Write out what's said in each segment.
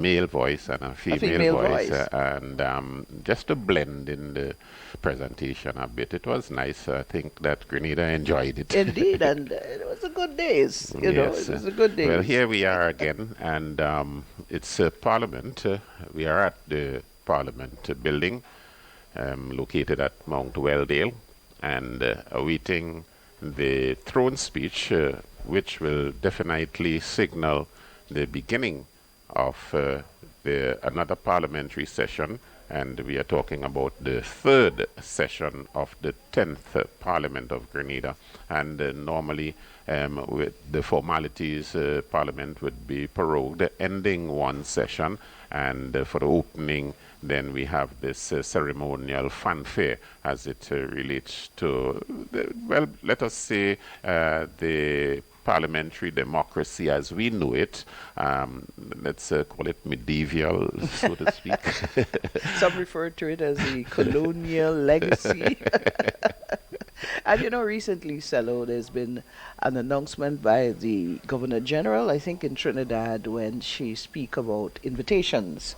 male voice and a A female female voice, voice. and just to blend in the presentation a bit. It was nice. I think that Grenada enjoyed it. Indeed, and it was a good days, it Yes. was a good Well, days. here we are again, and it's Parliament. We are at the Parliament building, located at Mount Welldale, and awaiting the throne speech, which will definitely signal the beginning of another parliamentary session. And we are talking about the third session of the 10th Parliament of Grenada. And normally, with the formalities, Parliament would be prorogued, ending one session, and for the opening, then we have this ceremonial fanfare as it relates to, well, let us say, the parliamentary democracy as we know it. Let's call it medieval, so to speak. Some refer to it as the colonial legacy. And recently, Cello, there's been an announcement by the Governor General, I think in Trinidad, when she speak about invitations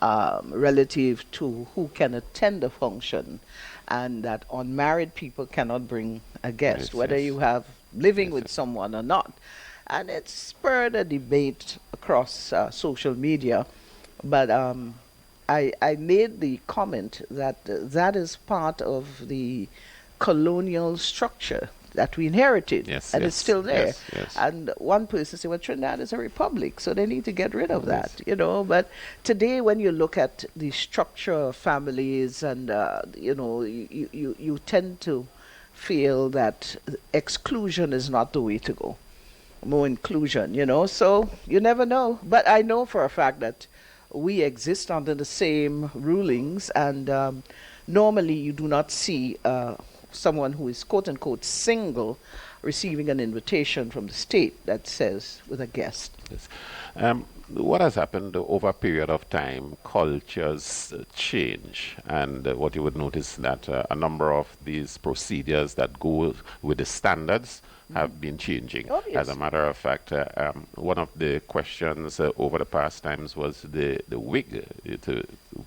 relative to who can attend the function, and that unmarried people cannot bring a guest, Yes, whether yes, you have living yes, with someone or not. And it spurred a debate across social media. But I made the comment that that is part of the colonial structure that we inherited, yes, and it's yes, still there. yes, yes, And one person said, well, Trinidad is a republic, so they need to get rid of yes. that. But today, when you look at the structure of families, and, you tend to feel that exclusion is not the way to go. More inclusion. So you never know. But I know for a fact that we exist under the same rulings, and normally you do not see someone who is quote unquote single receiving an invitation from the state that says with a guest. Yes. What has happened over a period of time, cultures change, and what you would notice that a number of these procedures that go with the standards have been changing. As a Obvious. matter of fact, one of the questions over the past times was the wig.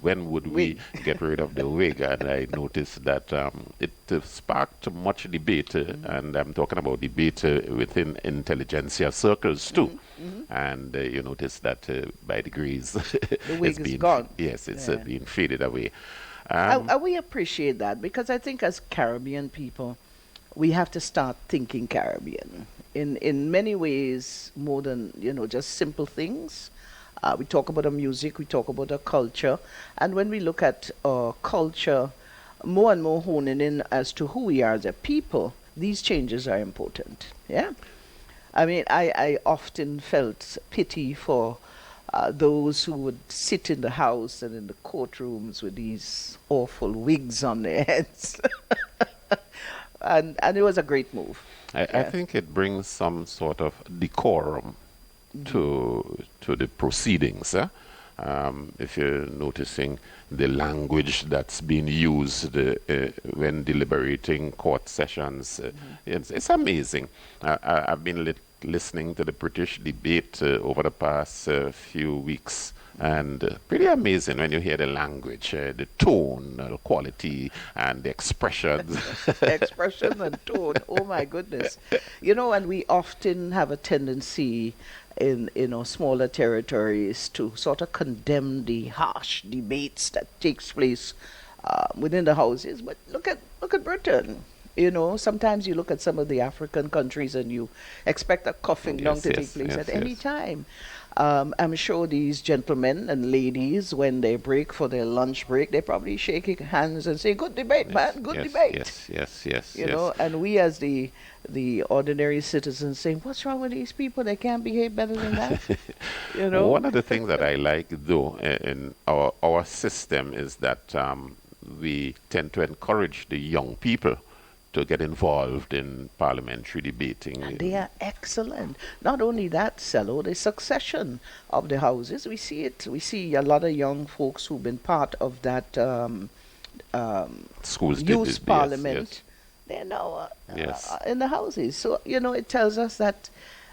When would we Wig. get rid of the wig? And I noticed that it sparked much debate, and I'm talking about debate within intelligentsia circles too. And you notice that by degrees, The it's wig is been, gone. yes, it's Yeah. been faded away. And we appreciate that, because I think as Caribbean people, we have to start thinking Caribbean in many ways, more than just simple things. We talk about our music, we talk about our culture, and when we look at our culture, more and more honing in as to who we are as a people, these changes are important. Yeah, I mean, I often felt pity for those who would sit in the house and in the courtrooms with these awful wigs on their heads. And it was a great move. I Yeah. think it brings some sort of decorum to the proceedings. If you're noticing the language that's being used when deliberating court sessions, it's amazing. I've been listening to the British debate over the past few weeks. And pretty amazing when you hear the language, the tone, quality, and the expressions. Expression and tone. Oh my goodness. And we often have a tendency in smaller territories to sort of condemn the harsh debates that takes place within the houses. But look at Britain. Sometimes you look at some of the African countries and you expect a coughing down Yes, to take yes, place at yes, any yes. time. I'm sure these gentlemen and ladies, when they break for their lunch break, they probably shake hands and say, "Good debate, Yes, man, good yes, debate." yes, yes, yes, yes. And we as the ordinary citizens saying, "What's wrong with these people? They can't behave better than that." You know. One of the things that I like, though, in our system is that we tend to encourage the young people to get involved in parliamentary And they debating. are excellent. Not only that, Cello, the succession of the houses, we see it. We see a lot of young folks who've been part of that Schools did this, youth yes, yes, parliament. They're now yes. in the houses. So, it tells us that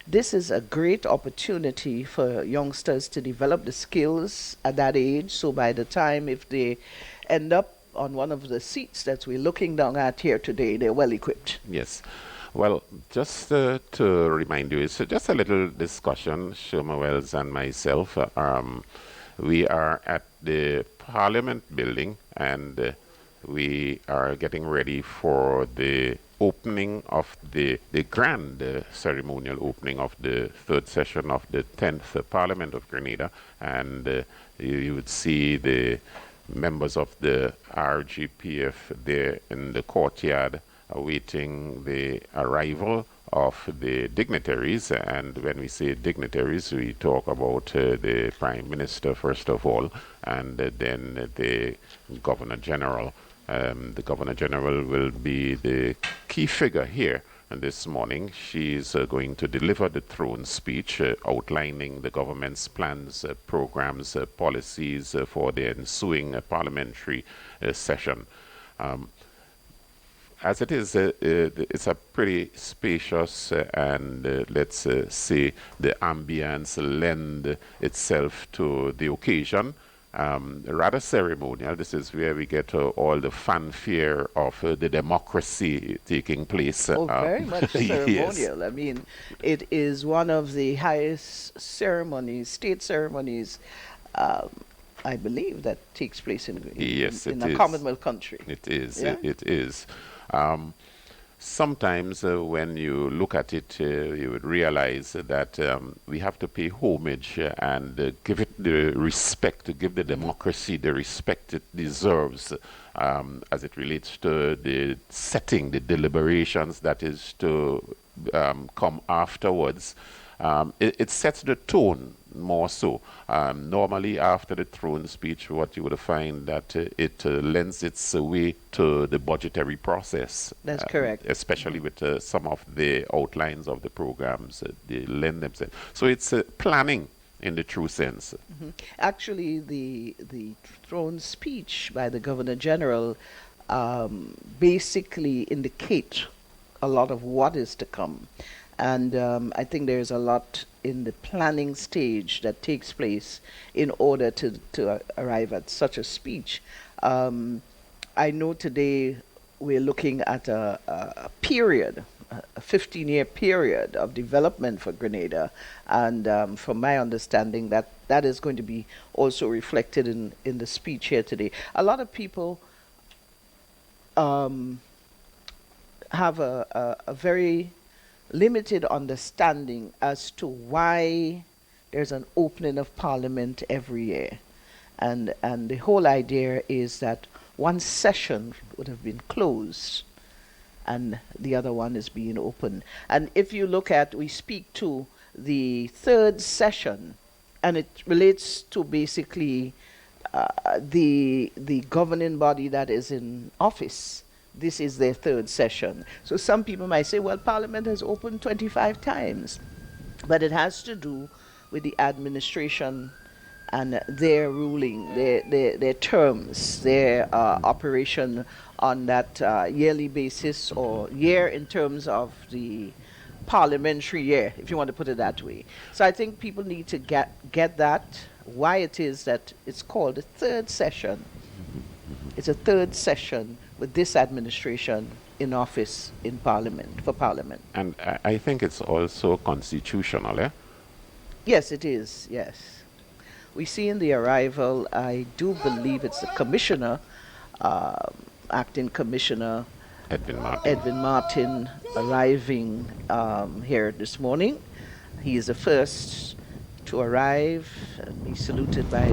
This is a great opportunity for youngsters to develop the skills at that age. So by the time if they end up on one of the seats that we're looking down at here today, they're well equipped. Yes. Well, just to remind you, it's just a little discussion, Shoma Wells and myself. We are at the Parliament building, and we are getting ready for the opening of the grand ceremonial opening of the third session of the 10th Parliament of Grenada. And you would see the members of the RGPF there in the courtyard awaiting the arrival of the dignitaries. And when we say dignitaries, we talk about the Prime Minister first of all, and then the Governor General. The Governor General will be the key figure here. And this morning, she's going to deliver the throne speech outlining the government's plans, programs, policies for the ensuing parliamentary session. As it is, it's a pretty spacious and let's say the ambience lend itself to the occasion. Rather ceremonial. This is where we get all the fanfare of the democracy taking place. Oh, very much ceremonial. Yes. I mean, it is one of the highest ceremonies, state ceremonies, I believe, that takes place Yes, in it a is. Commonwealth country. It is. Yeah? It is. Sometimes when you look at it, you would realize that we have to pay homage and give it the respect, to give the democracy the respect it deserves as it relates to the setting, the deliberations that is to come afterwards. It sets the tone more so. Normally, after the throne speech, what you would find that it lends its way to the budgetary process. That's correct. Especially with some of the outlines of the programs, they lend themselves. So it's planning in the true sense. Actually, the throne speech by the Governor General basically indicate a lot of what is to come. And I think there's a lot in the planning stage that takes place in order to arrive at such a speech. I know today we're looking at a period, a 15-year period of development for Grenada. And from my understanding, that is going to be also reflected in the speech here today. A lot of people have a very limited understanding as to why there's an opening of Parliament every year. And the whole idea is that one session would have been closed and the other one is being opened. And if you look at, we speak to the third session, and it relates to basically the governing body that is in office. This is their third session. So some people might say, well, Parliament has opened 25 times. But it has to do with the administration and their ruling, their terms, their operation on that yearly basis, or year in terms of the parliamentary year, if you want to put it that way. So I think people need to get that, why it is that it's called a third session. It's a third session with this administration in office in Parliament, for Parliament. And I think it's also constitutional, eh? Yes, it is, yes. We see in the arrival, I do believe it's the commissioner, acting commissioner, Edwin Martin, arriving here this morning. He is the first to arrive and be saluted by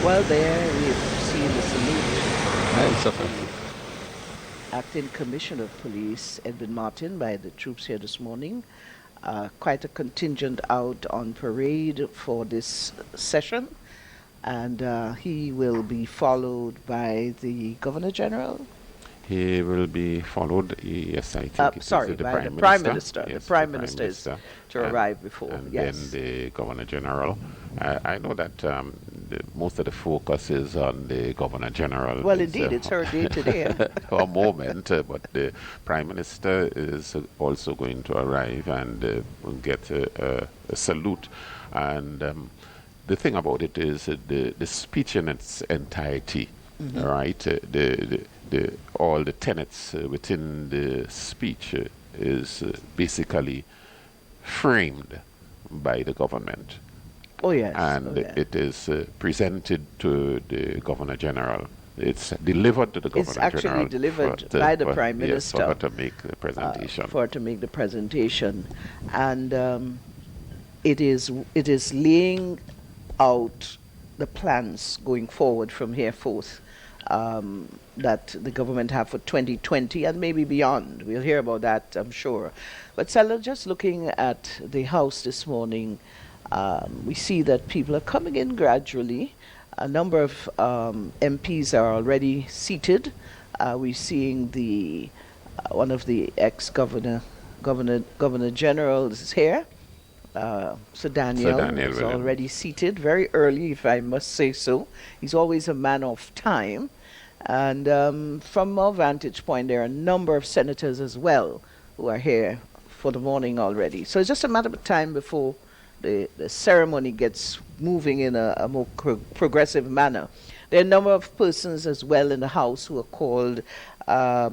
Well, there we've seen the salute It's a of Acting Commissioner of Police Edwin Martin by the troops here this morning. Quite a contingent out on parade for this session, and he will be followed by the Governor General. He will be followed, yes, I think it Sorry, is the by the Prime Prime Minister. Minister. Yes, The Prime the Minister is Minister. to arrive before, And yes. then the Governor General. I know that most of the focus is on the Governor General. Well, indeed, it's her day today. For a moment, but the Prime Minister is also going to arrive and get a salute. And the thing about it is the speech in its entirety, right? All the tenets within the speech is basically framed by the government. Oh, yes. And oh, yes. it is presented to the Governor General. It's delivered to the Governor It's actually General. delivered by the Prime Yes, Minister. for her to make the presentation. For her to make the presentation. And it is laying out the plans going forward from here forth that the government have for 2020 and maybe beyond. We'll hear about that, I'm sure. But Sally, just looking at the House this morning, we see that people are coming in gradually. A number of MPs are already seated. We're seeing the one of the ex-governor generals is here. Sir Daniel is Williams. already seated, very early, if I must say so. He's always a man of time. And from our vantage point, there are a number of senators as well who are here for the morning already. So it's just a matter of time before the ceremony gets moving in a more progressive manner. There are a number of persons as well in the House who are called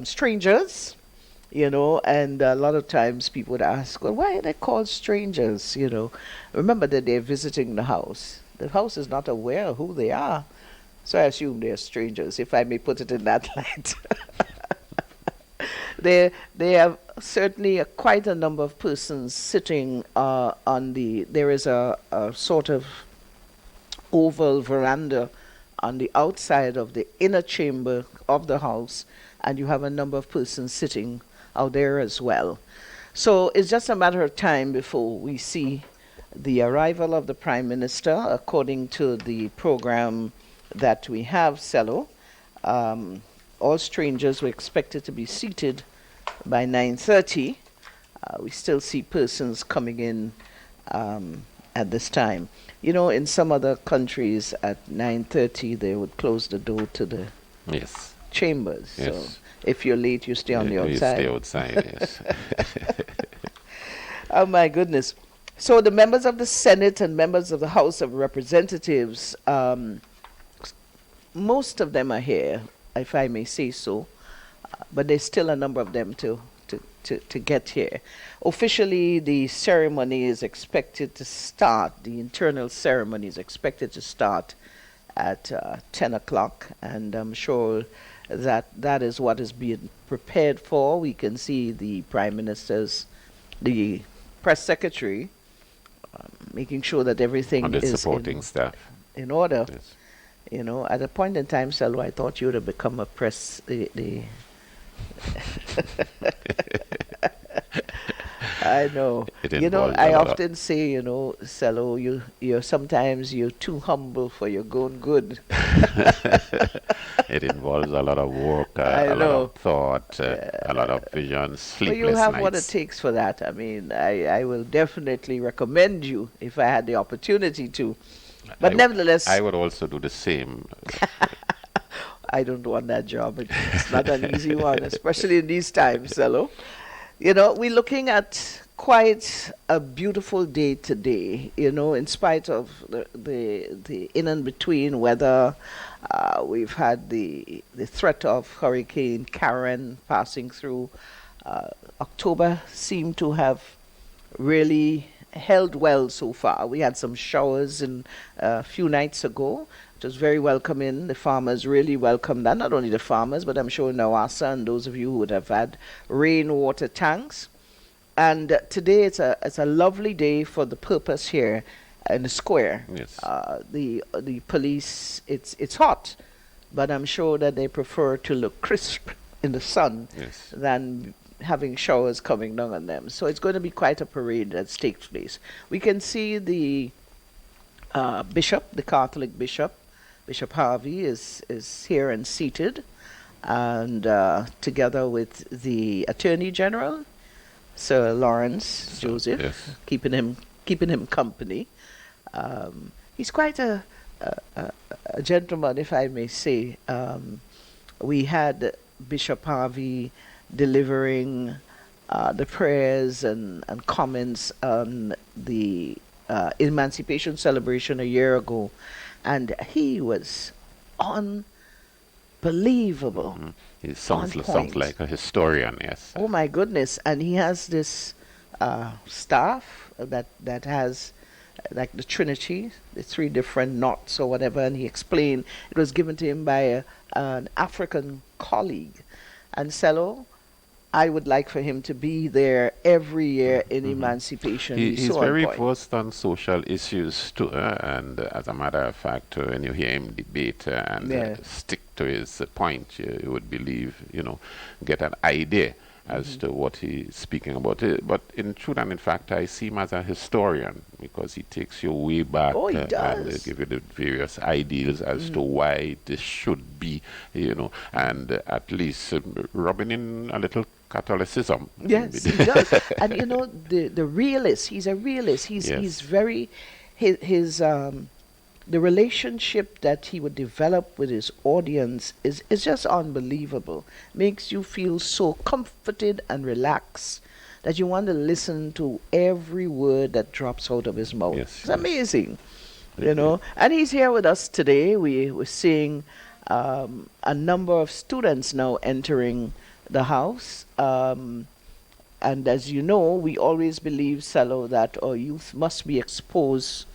strangers. And a lot of times people would ask, well, why are they called strangers? Remember that they're visiting the house. The house is not aware of who they are. So I assume they're strangers, if I may put it in that light. They have certainly quite a number of persons sitting there is a sort of oval veranda on the outside of the inner chamber of the house, and you have a number of persons sitting out there as well. So it's just a matter of time before we see the arrival of the Prime Minister, according to the program that we have, Cello. All strangers were expected to be seated by 9:30. We still see persons coming in at this time. In some other countries at 9:30 they would close the door to the Yes. chambers. Yes. So if you're late, you stay on the outside. You stay outside, yes. Oh my goodness. So the members of the Senate and members of the House of Representatives, most of them are here, if I may say so, but there's still a number of them to get here. Officially, the ceremony is expected to start, the internal ceremony is expected to start at 10 o'clock, and I'm sure that is what is being prepared for. We can see the Prime Minister's, the press secretary, making sure that everything And the is supporting staff. in order. Yes. At a point in time, Selwa, I thought you would have become a press. I know. It I involves a lot of- often say, Cello, you're sometimes you're too humble for your own good. It involves a lot of work, I a lot know. of thought, a lot of vision, sleepless But you have nights. what it takes for that. I mean, I will definitely recommend you if I had the opportunity to. But nevertheless, I would also do the same. I don't want that job. It's not an easy one, especially in these times, Cello. We're looking at quite a beautiful day today, in spite of the in and between weather. We've had the threat of Hurricane Karen passing through. October seemed to have really held well so far. We had some showers a few nights ago. It was very welcoming. The farmers really welcomed that. Not only the farmers, but I'm sure Nawasa and those of you who would have had rainwater tanks. And today it's a lovely day for the purpose here in the square. Yes. The police, it's hot, but I'm sure that they prefer to look crisp in the sun Yes. than having showers coming down on them. So it's going to be quite a parade that takes place. We can see the bishop, the Catholic bishop, Bishop Harvey, is here and seated, and together with the Attorney General, Sir Lawrence Joseph, Yes. keeping him company. He's quite a gentleman, if I may say. We had Bishop Harvey delivering the prayers and comments on the Emancipation celebration a year ago, and he was unbelievable. He sounds, On sounds point. like a historian, yes. Oh my goodness! And he has this staff that has like the Trinity, the three different knots or whatever, and he explained it was given to him by an African colleague. And Cello, I would like for him to be there every year in Emancipation. He's so very on point. versed on social issues too, and as a matter of fact, when you hear him debate and Yeah. stick to his point, you would believe, get an idea as to what he's speaking about. But in truth and in fact, I see him as a historian because he takes you way back Oh, he and does. give you the various ideas as to why this should be, and at least rubbing in a little Catholicism. Yes, he does. And the realist, he's a realist. He's Yes. very his the relationship that he would develop with his audience is just unbelievable. Makes you feel so comforted and relaxed that you want to listen to every word that drops out of his mouth. Yes, It's yes. amazing, And he's here with us today. We're seeing a number of students now entering the house. And as you know, we always believe, Salo, that our youth must be exposed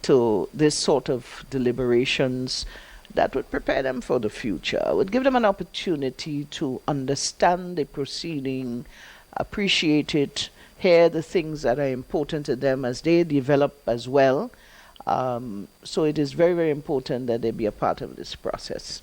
to this sort of deliberations that would prepare them for the future, would give them an opportunity to understand the proceeding, appreciate it, hear the things that are important to them as they develop as well. So it is very, very important that they be a part of this process.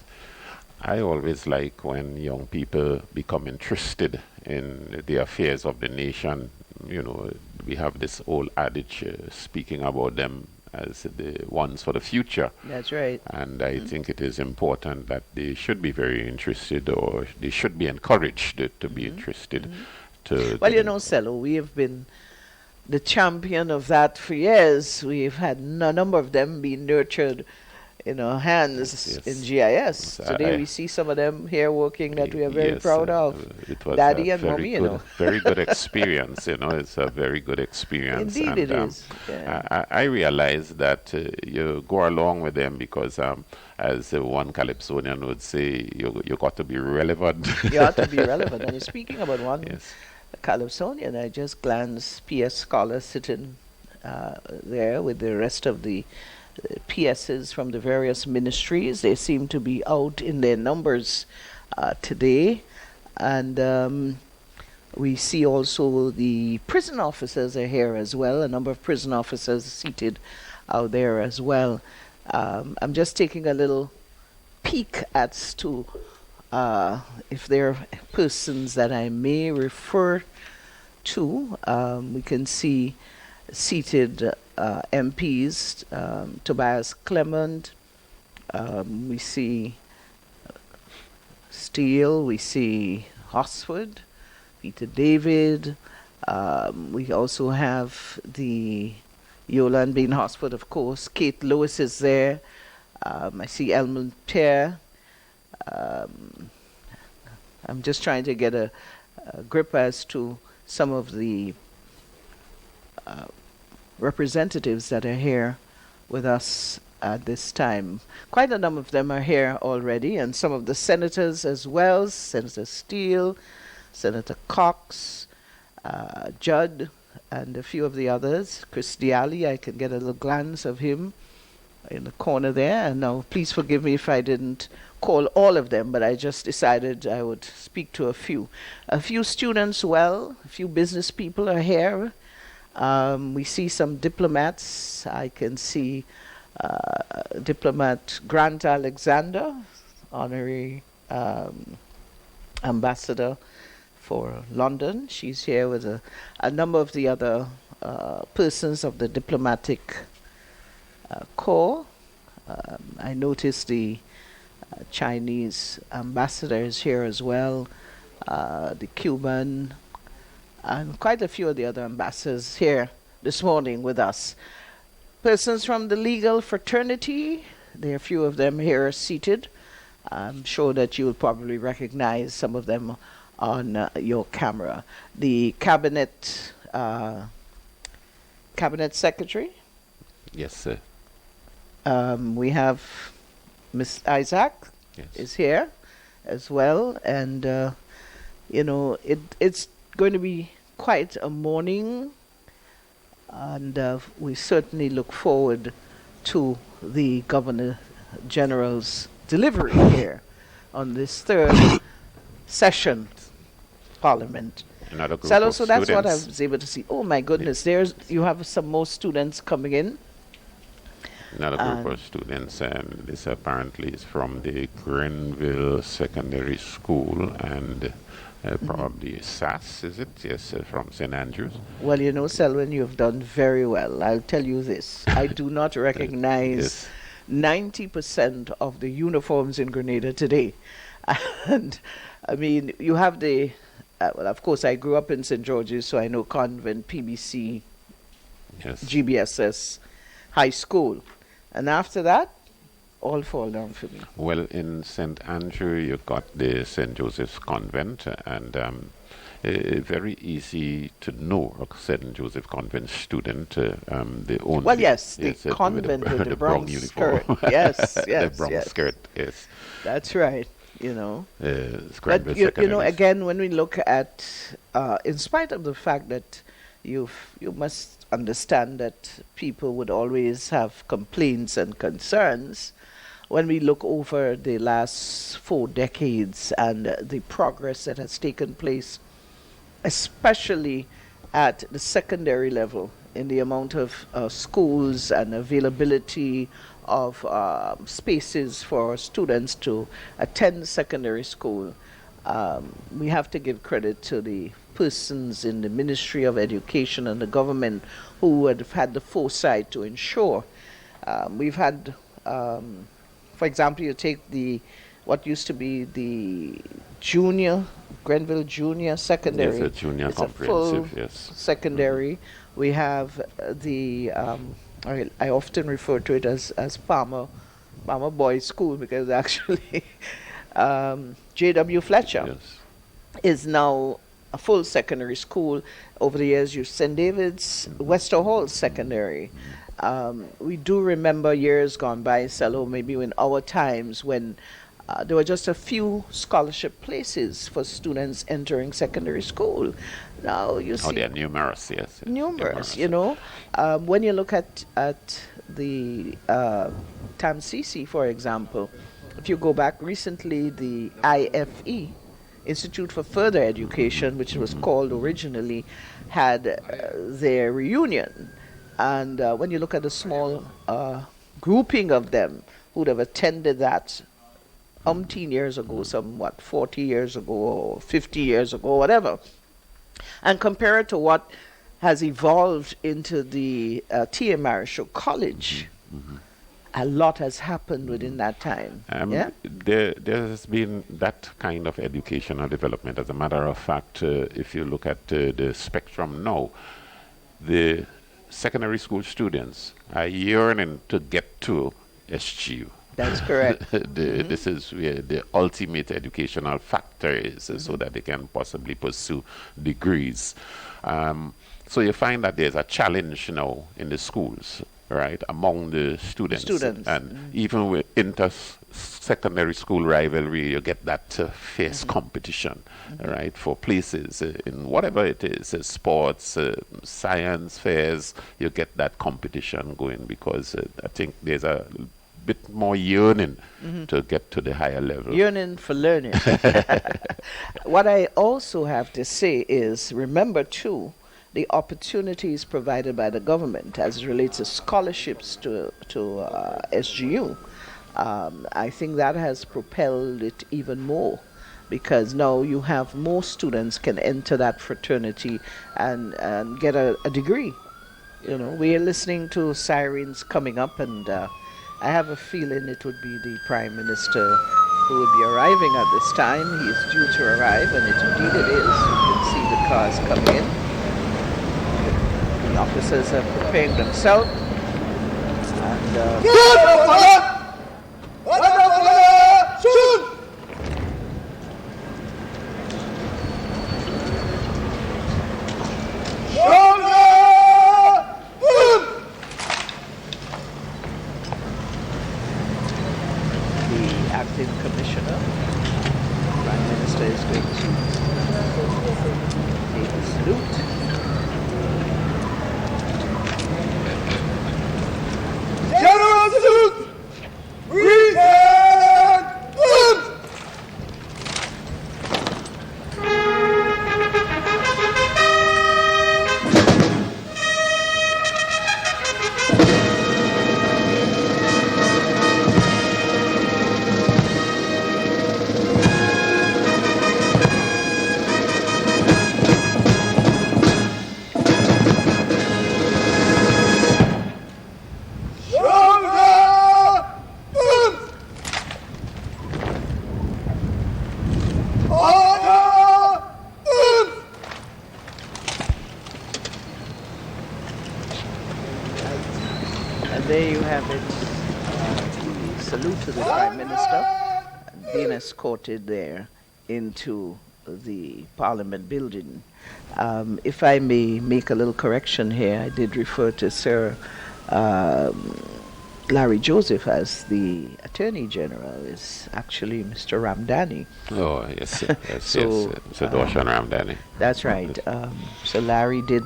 I always like when young people become interested in the affairs of the nation. We have this old adage speaking about them as the ones for the future. That's right. And I think it is important that they should be very interested, or they should be encouraged to be interested. Well, Cello, we have been the champion of that for years. We've had a number of them being nurtured in our hands Yes. in GIS. Today we see some of them here working that we are very proud of. It was Daddy a and very mommy, good, very good experience. It's a very good experience. Indeed and, it is. Yeah. I realize that you go along with them because, as one Calypsonian would say, you got to be relevant. You ought to be relevant. And you're speaking about one Yes. Calypsonian. I just glanced PS Scholar sitting there with the rest of the PSs from the various ministries. They seem to be out in their numbers today. And we see also the prison officers are here as well. A number of prison officers seated out there as well. I'm just taking a little peek as to if there are persons that I may refer to. We can see seated MPs, Tobias Clement, we see Steele, we see Hosford, Peter David, we also have the Yolan Bean Hosford, of course, Kate Lewis is there, I see Elmond Pierre. I'm just trying to get a grip as to some of the representatives that are here with us at this time. Quite a number of them are here already, and some of the senators as well, Senator Steele, Senator Cox, Judd, and a few of the others. Chris Diali, I can get a little glance of him in the corner there. And now, please forgive me if I didn't call all of them, but I just decided I would speak to a few. A few students, a few business people are here. We see some diplomats. I can see diplomat Grant Alexander, honorary ambassador for London. She's here with a number of the other persons of the diplomatic corps. I noticed the Chinese ambassador is here as well, the Cuban, and quite a few of the other ambassadors here this morning with us. Persons from the legal fraternity, there are a few of them here seated. I'm sure that you'll probably recognize some of them on your camera. The cabinet secretary. Yes, sir. We have Miss Isaac is here as well, and it's going to be quite a morning, and we certainly look forward to the Governor General's delivery here on this third session Parliament. Another group So of that's what I students. was able to see. Oh my goodness, you have some more students coming in. Another group of students, and this apparently is from the Grenville Secondary School, and probably SAS, is it? Yes, from St. Andrews. Well, Selwyn, you've done very well. I'll tell you this. I do not recognize 90% of the uniforms in Grenada today. And, I mean, you have the, well, of course, I grew up in St. George's, so I know Convent, PBC, GBSS, high school. And after that, all fall down for me. Well, in St. Andrew, you got the St. Joseph's Convent, and very easy to know a St. Joseph Convent student. The only well, yes, the convent with the brown skirt. Yes, yes, the brown skirt, yes. That's right, But, again, when we look at, in spite of the fact that you must understand that people would always have complaints and concerns, when we look over the last 4 decades and the progress that has taken place, especially at the secondary level, in the amount of schools and availability of spaces for students to attend secondary school, we have to give credit to the persons in the Ministry of Education and the government who have had the foresight to ensure. We've had, for example, you take what used to be the Grenville Junior Secondary. Yes, a junior it's comprehensive, a full yes. secondary. We have the, I often refer to it as Palmer Boys School, because actually J.W. Fletcher is now a full secondary school. Over the years, you St. David's, Wester Hall Secondary. We do remember years gone by, Cello, maybe in our times, when there were just a few scholarship places for students entering secondary school. Now you see... Oh, they're numerous, yes. Numerous, when you look at the TAMCC, for example, if you go back recently, the IFE, Institute for Further Education, which was called originally, had their reunion. And when you look at a small grouping of them who'd have attended that umpteen years ago, 40 years ago, or 50 years ago, whatever, and compare it to what has evolved into the T.A. Marischal College, a lot has happened within that time. There has been that kind of educational development. As a matter of fact, if you look at the spectrum now, the secondary school students are yearning to get to SGU. That's correct. This is where the ultimate educational factor is, so that they can possibly pursue degrees. So you find that there's a challenge now in the schools, right, among the students. And even with inter-secondary school rivalry, you get that fierce competition, right, for places in whatever it is, sports, science fairs. You get that competition going, because I think there's a bit more yearning to get to the higher level. Yearning for learning. What I also have to say is, remember too, the opportunities provided by the government as it relates to scholarships to SGU. I think that has propelled it even more because now you have more students can enter that fraternity and get a degree. We are listening to sirens coming up, and I have a feeling it would be the Prime Minister who would be arriving at this time. He is due to arrive, and indeed it is. You can see the cars coming in. The officers are preparing themselves. And the acting commissioner, Prime Minister, is going to take a salute. General salute! Present! And there you have it, the salute to the Prime Minister, being escorted there into the Parliament building. If I may make a little correction here, I did refer to Sir Larry Joseph as the Attorney General. Is actually Mr. Ramdani. Oh, yes, yes, So, yes. So Darshan Ramdani. That's right. So Larry did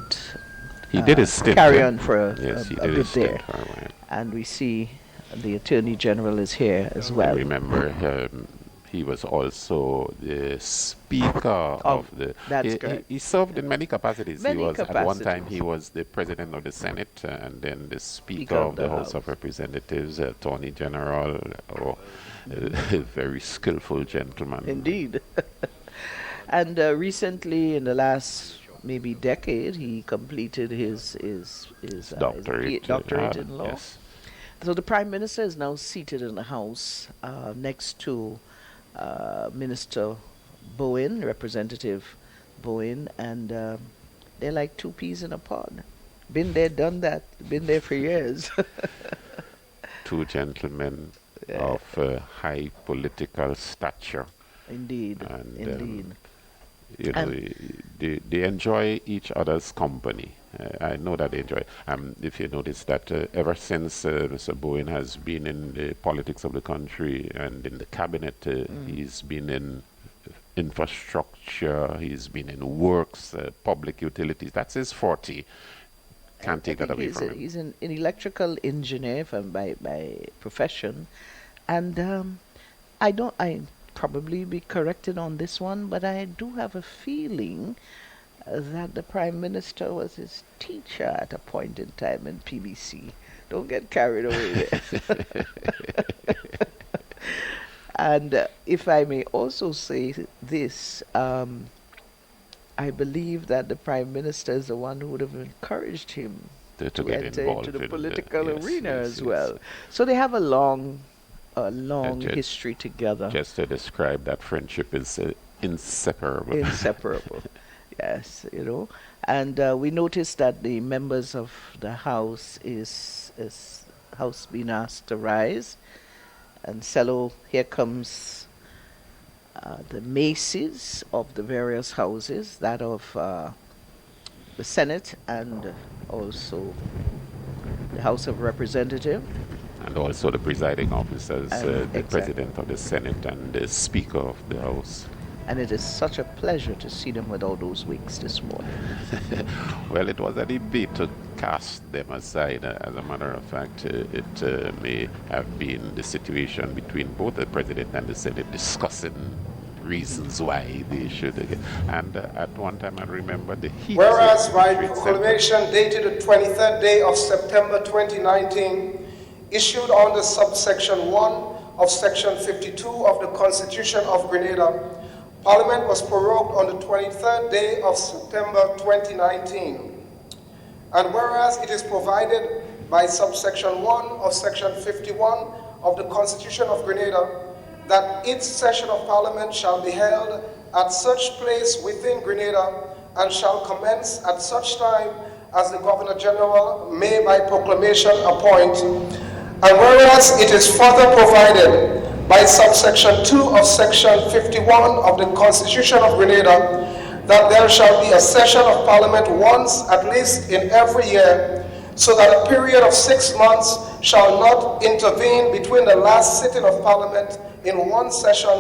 He did his stint. carry eh? on for Yes, he a did bit his stint there. for a while. And we see the Attorney General is here as I well. remember he was also the Speaker of the. That's he, correct. he served in many capacities. Many he was at one time capacities. he was the President of the Senate and then the Speaker of the House of Representatives, Attorney General, or a very skillful gentleman. Indeed. And recently, in the last maybe decade, he completed his Doctorate. doctorate in law. Yes. So the Prime Minister is now seated in the House next to Minister Bowen, Representative Bowen, and they're like two peas in a pod. Been there, done that. Been there for years. Two gentlemen of high political stature. Indeed, And, indeed. You know, they enjoy each other's company. I know that they enjoy. If you notice that ever since Mr. Bowen has been in the politics of the country and in the cabinet, he's been in infrastructure, he's been in works, public utilities. That's his forte. Can't take that away from him. He's an electrical engineer by profession, and I probably be corrected on this one, but I do have a feeling that the Prime Minister was his teacher at a point in time in PBC. Don't get carried away there. And if I may also say this, I believe that the Prime Minister is the one who would have encouraged him To to get enter involved into the in political yes, arena yes, as yes. well. So they have a long just- history together. Just to describe that friendship is inseparable. Inseparable. Yes, And we noticed that the members of the House is House being asked to rise. And so here comes the maces of the various houses, that of the Senate and also the House of Representatives. And also the presiding officers, the Exactly. President of the Senate and the Speaker of the House. And it is such a pleasure to see them with all those wigs this morning. Well, it was a debate to cast them aside. As a matter of fact, it may have been the situation between both the President and the Senate discussing reasons why they should. And at one time, I remember the heat. Whereas by Trade Center. proclamation dated the 23rd day of September 2019, issued under subsection 1 of section 52 of the Constitution of Grenada, Parliament was prorogued on the 23rd day of September 2019. And whereas it is provided by subsection 1 of section 51 of the Constitution of Grenada that each session of Parliament shall be held at such place within Grenada and shall commence at such time as the Governor General may by proclamation appoint. And whereas it is further provided by subsection 2 of section 51 of the Constitution of Grenada that there shall be a session of Parliament once at least in every year, so that a period of 6 months shall not intervene between the last sitting of Parliament in one session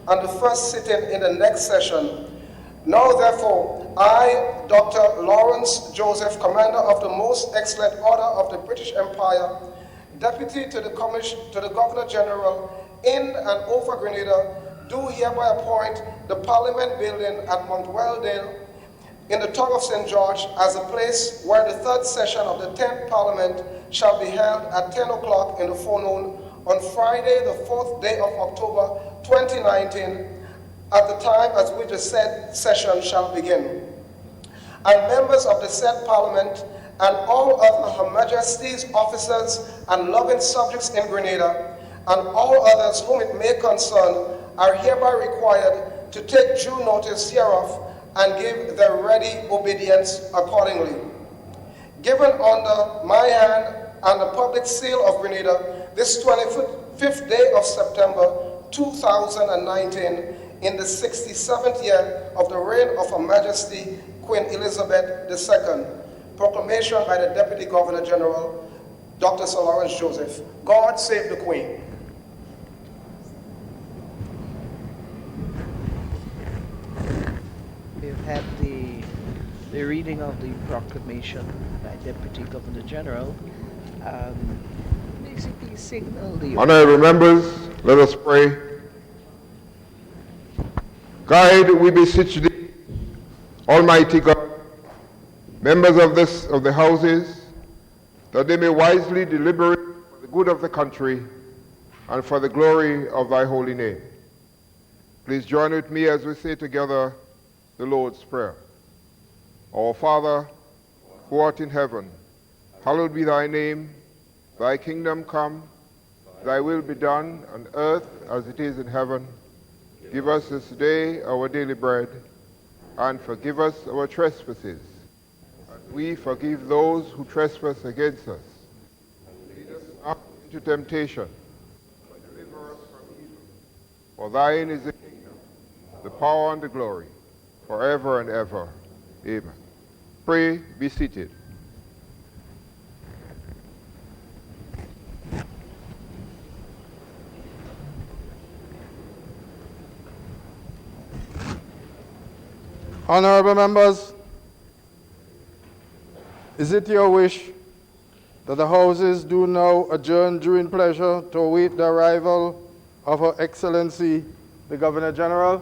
and the first sitting in the next session. Now therefore, I, Dr. Lawrence Joseph, Commander of the Most Excellent Order of the British Empire, Deputy to the Governor General in and over Grenada, do hereby appoint the Parliament Building at Mount Weldale in the town of St. George as a place where the third session of the 10th Parliament shall be held at 10 o'clock in the forenoon on Friday, the 4th day of October 2019, at the time at which the said session shall begin. And members of the said Parliament and all other Her Majesty's officers and loving subjects in Grenada, and all others whom it may concern, are hereby required to take due notice hereof and give their ready obedience accordingly. Given under my hand and the public seal of Grenada, this 25th day of September 2019, in the 67th year of the reign of Her Majesty Queen Elizabeth II. Proclamation by the Deputy Governor General, Dr. Sir Lawrence Joseph. God save the Queen. We've had the reading of the proclamation by Deputy Governor General. Basically signal the... Honorable members, let us pray. Guide, we beseech thee, Almighty God, members of the houses, that they may wisely deliberate for the good of the country and for the glory of thy holy name. Please join with me as we say together the Lord's Prayer. Our Father, who art in heaven, hallowed be thy name. Thy kingdom come, thy will be done on earth as it is in heaven. Give us this day our daily bread, and forgive us our trespasses, as we forgive those who trespass against us. Lead us not into temptation, but deliver us from evil. For thine is the kingdom, the power, and the glory, forever and ever. Amen. Pray, be seated. Honorable members, is it your wish that the houses do now adjourn during pleasure to await the arrival of Her Excellency, the Governor General?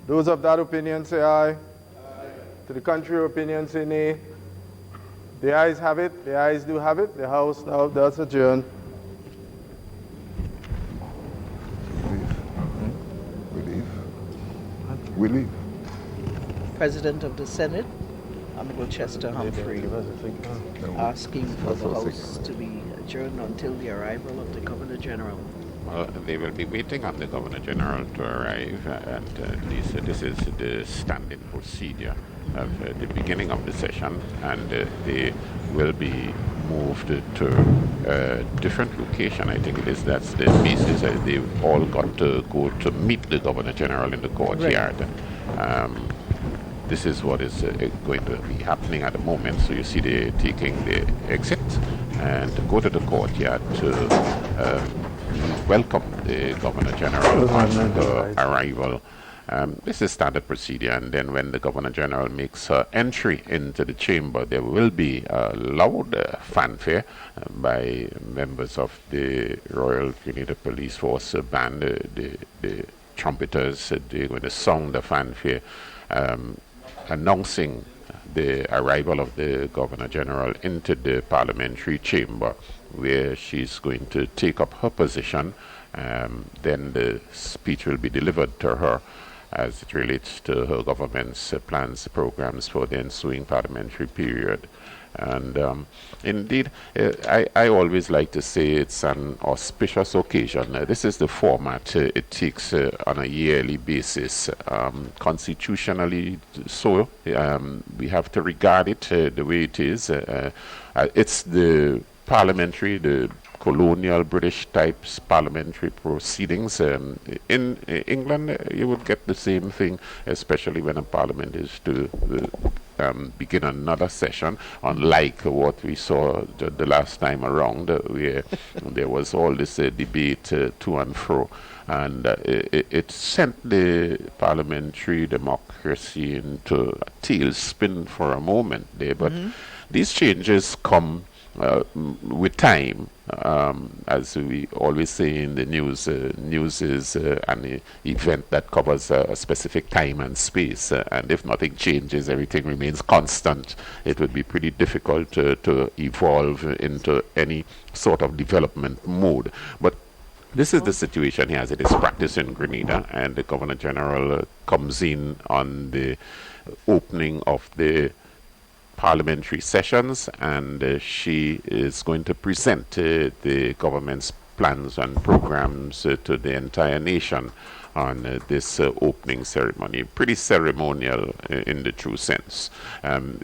Those of that opinion say aye. Aye. To the contrary opinion say nay. The ayes have it, the ayes do have it. The House now does adjourn. We leave. President of the Senate, Honorable Chester Humphrey, asking for the House to be adjourned until the arrival of the Governor General. Well, they will be waiting on the Governor General to arrive, and this is the standing procedure of the beginning of the session, and they will be moved to a different location. I think that's the basis. They've all got to go to meet the Governor General in the courtyard. Right. This is what is going to be happening at the moment. So you see they're taking the exit and go to the courtyard to welcome the Governor General on the arrival. This is standard procedure, and then when the Governor General makes entry into the chamber, there will be a loud fanfare by members of the Royal Grenada Police Force band, the trumpeters, they're going to sound the fanfare, announcing the arrival of the Governor General into the parliamentary chamber, where she's going to take up her position. Then the speech will be delivered to her as it relates to her government's plans, programs for the ensuing parliamentary period. And indeed, I always like to say it's an auspicious occasion. This is the format it takes on a yearly basis. Constitutionally, so we have to regard it the way it is. It's the parliamentary, the colonial British types parliamentary proceedings. In England, you would get the same thing, especially when a parliament is to begin another session, unlike what we saw the last time around, where there was all this debate to and fro. And it sent the parliamentary democracy into a tailspin for a moment there. But these changes come with time. As we always say in the news, news is an event that covers a specific time and space, and if nothing changes, everything remains constant. It would be pretty difficult to evolve into any sort of development mode. But this is the situation here as it is practiced in Grenada, and the Governor General comes in on the opening of the parliamentary sessions, and she is going to present the government's plans and programs to the entire nation on this opening ceremony. Pretty ceremonial in the true sense.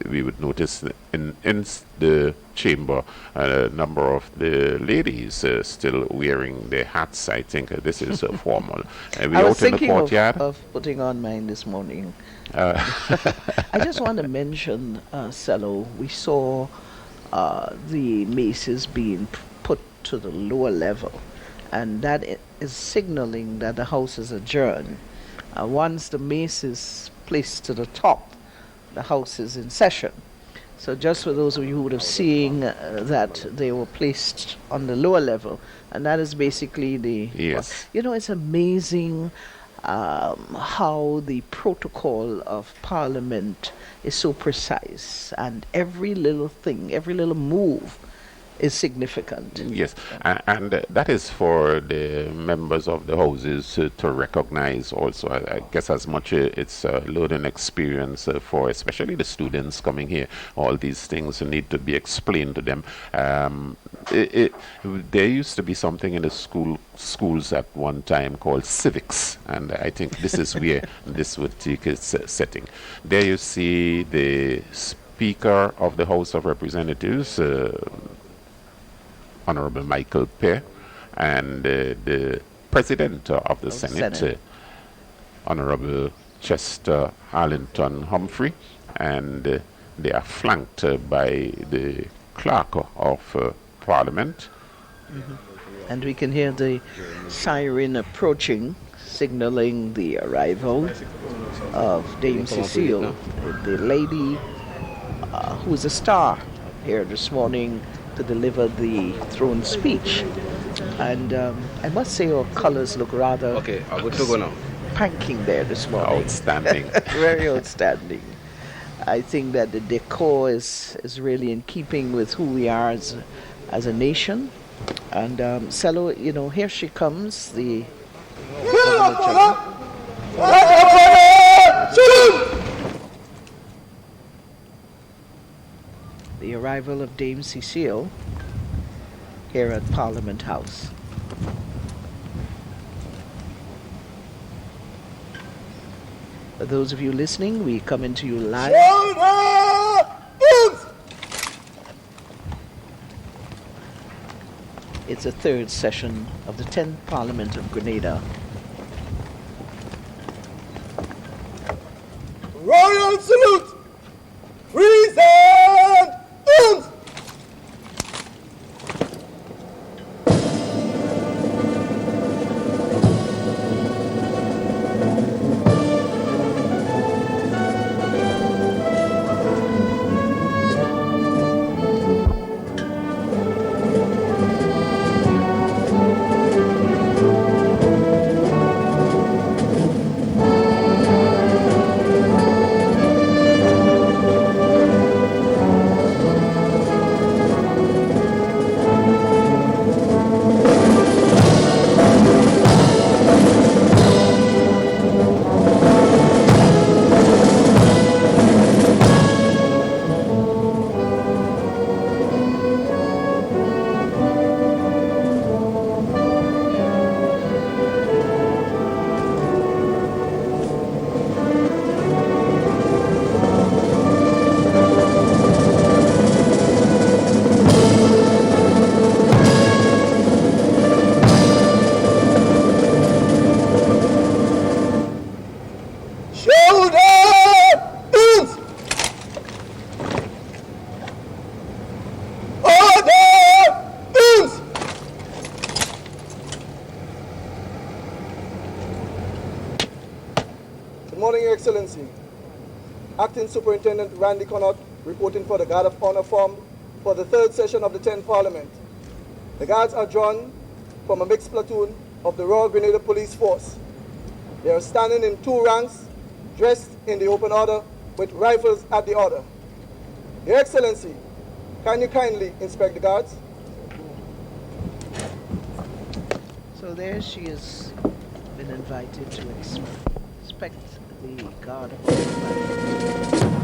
We would notice in the chamber a number of the ladies still wearing their hats. I think this is formal. We I was out in the thinking courtard. of putting on mine this morning. I just want to mention, Cello, we saw the maces being put to the lower level, and that is signaling that the House is adjourned. Once the mace is placed to the top, the House is in session. So just for those of you who would have seen that they were placed on the lower level, and that is basically the... Yes. You know, it's amazing how the protocol of Parliament is so precise, and every little thing, every little move is significant. Yes, and that is for the members of the houses to recognize also. I guess as much it's a learning experience for especially the students coming here. All these things need to be explained to them. There used to be something in the schools at one time called civics, and I think this is where this would take its setting. There you see the Speaker of the House of Representatives, Honorable Michael Pear, and the President of the Senate, Honorable Chester Arlington Humphrey, and they are flanked by the Clerk of Parliament. And we can hear the siren approaching, signaling the arrival of Dame Cecile, the lady who is a star here this morning to deliver the throne speech. And I must say our colors look rather spanking there this morning. Outstanding. Very outstanding. I think that the decor is really in keeping with who we are as a nation. And Cello, you know, here she comes, the Governor General. The arrival of Dame Cecile here at Parliament House. For those of you listening, we come into you live. It's the third session of the 10th Parliament of Grenada. Royal salute! Treason! Excellency, Acting Superintendent Randy Connaught reporting for the Guard of Honor formed for the third session of the 10th Parliament. The Guards are drawn from a mixed platoon of the Royal Grenadier Police Force. They are standing in two ranks, dressed in the open order, with rifles at the order. Your Excellency, can you kindly inspect the Guards? So there she has been invited to inspect the Guard of Honor.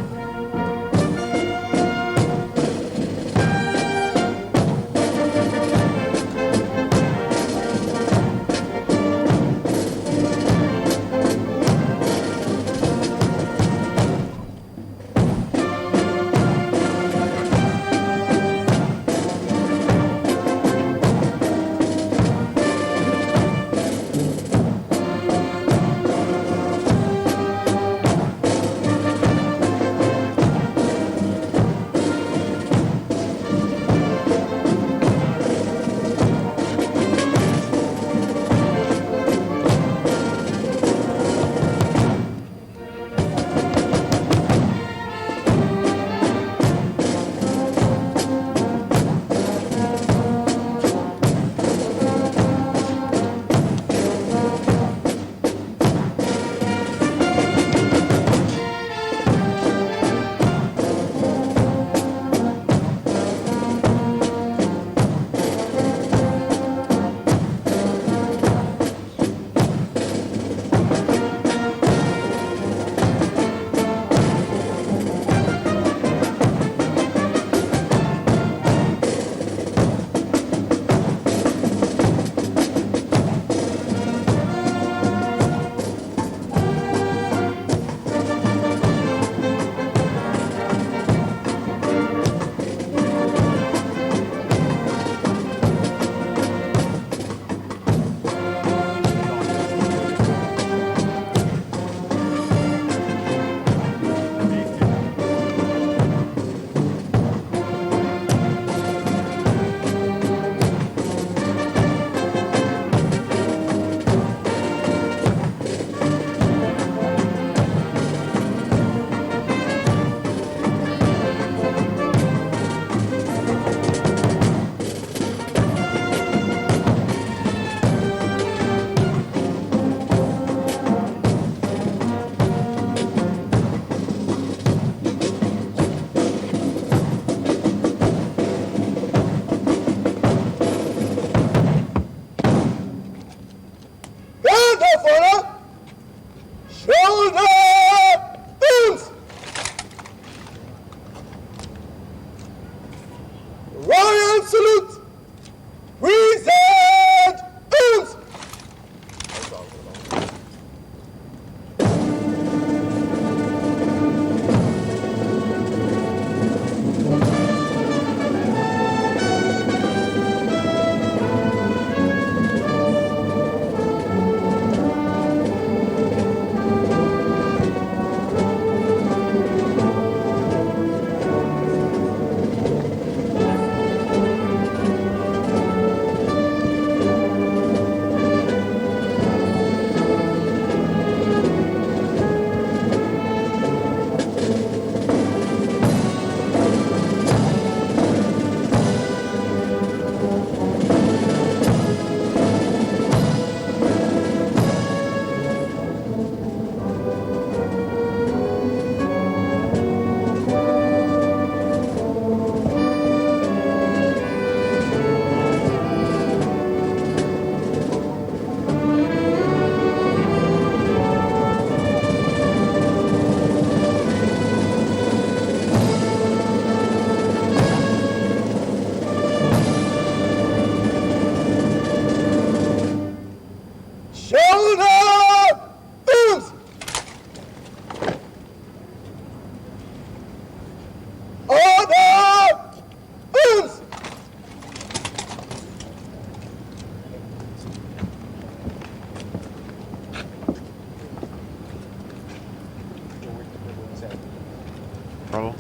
April,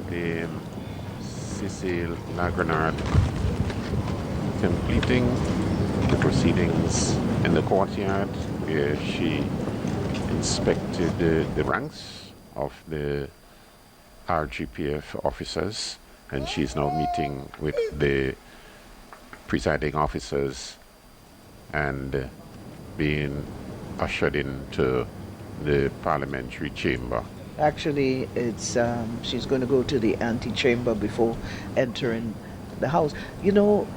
the Cecile Lagrenard completing the proceedings in the courtyard where she inspected the ranks of the RGPF officers, and she's now meeting with the presiding officers and being ushered into the parliamentary chamber. Actually, it's she's going to go to the antechamber before entering the house. You know,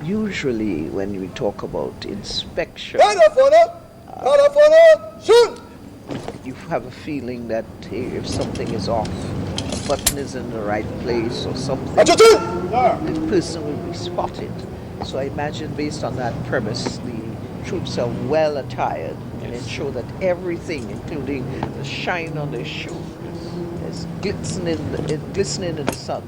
usually when we talk about inspection, Shoot! you have a feeling that hey, if something is off, a button is in the right place or something, the person will be spotted. So I imagine based on that premise, the troops are well attired and ensure that everything, including the shine on their shoes, is glistening in the sun.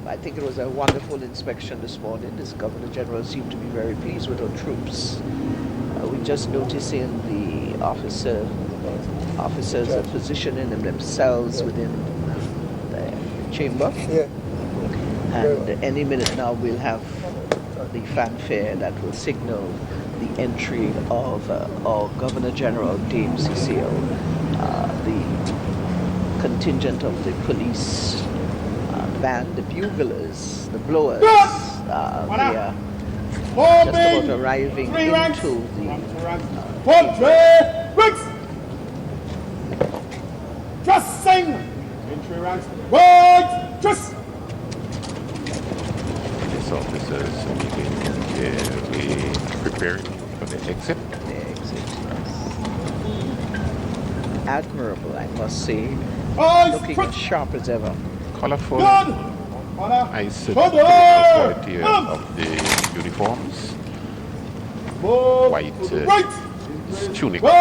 I think it was a wonderful inspection this morning. This Governor General seemed to be very pleased with our troops. We just noticing the officers are positioning themselves within the chamber. And any minute now we'll have the fanfare that will signal the entry of our Governor General, Dame Cecile, the contingent of the police band, the buglers, the blowers. They are just about arriving into Just sing! Entry ranks. Right! Just! Police officers we preparing for the exit. The exit, yes. Admirable, I must say. Looking as sharp as ever. Colorful. I said the quality of the uniforms. White tunic with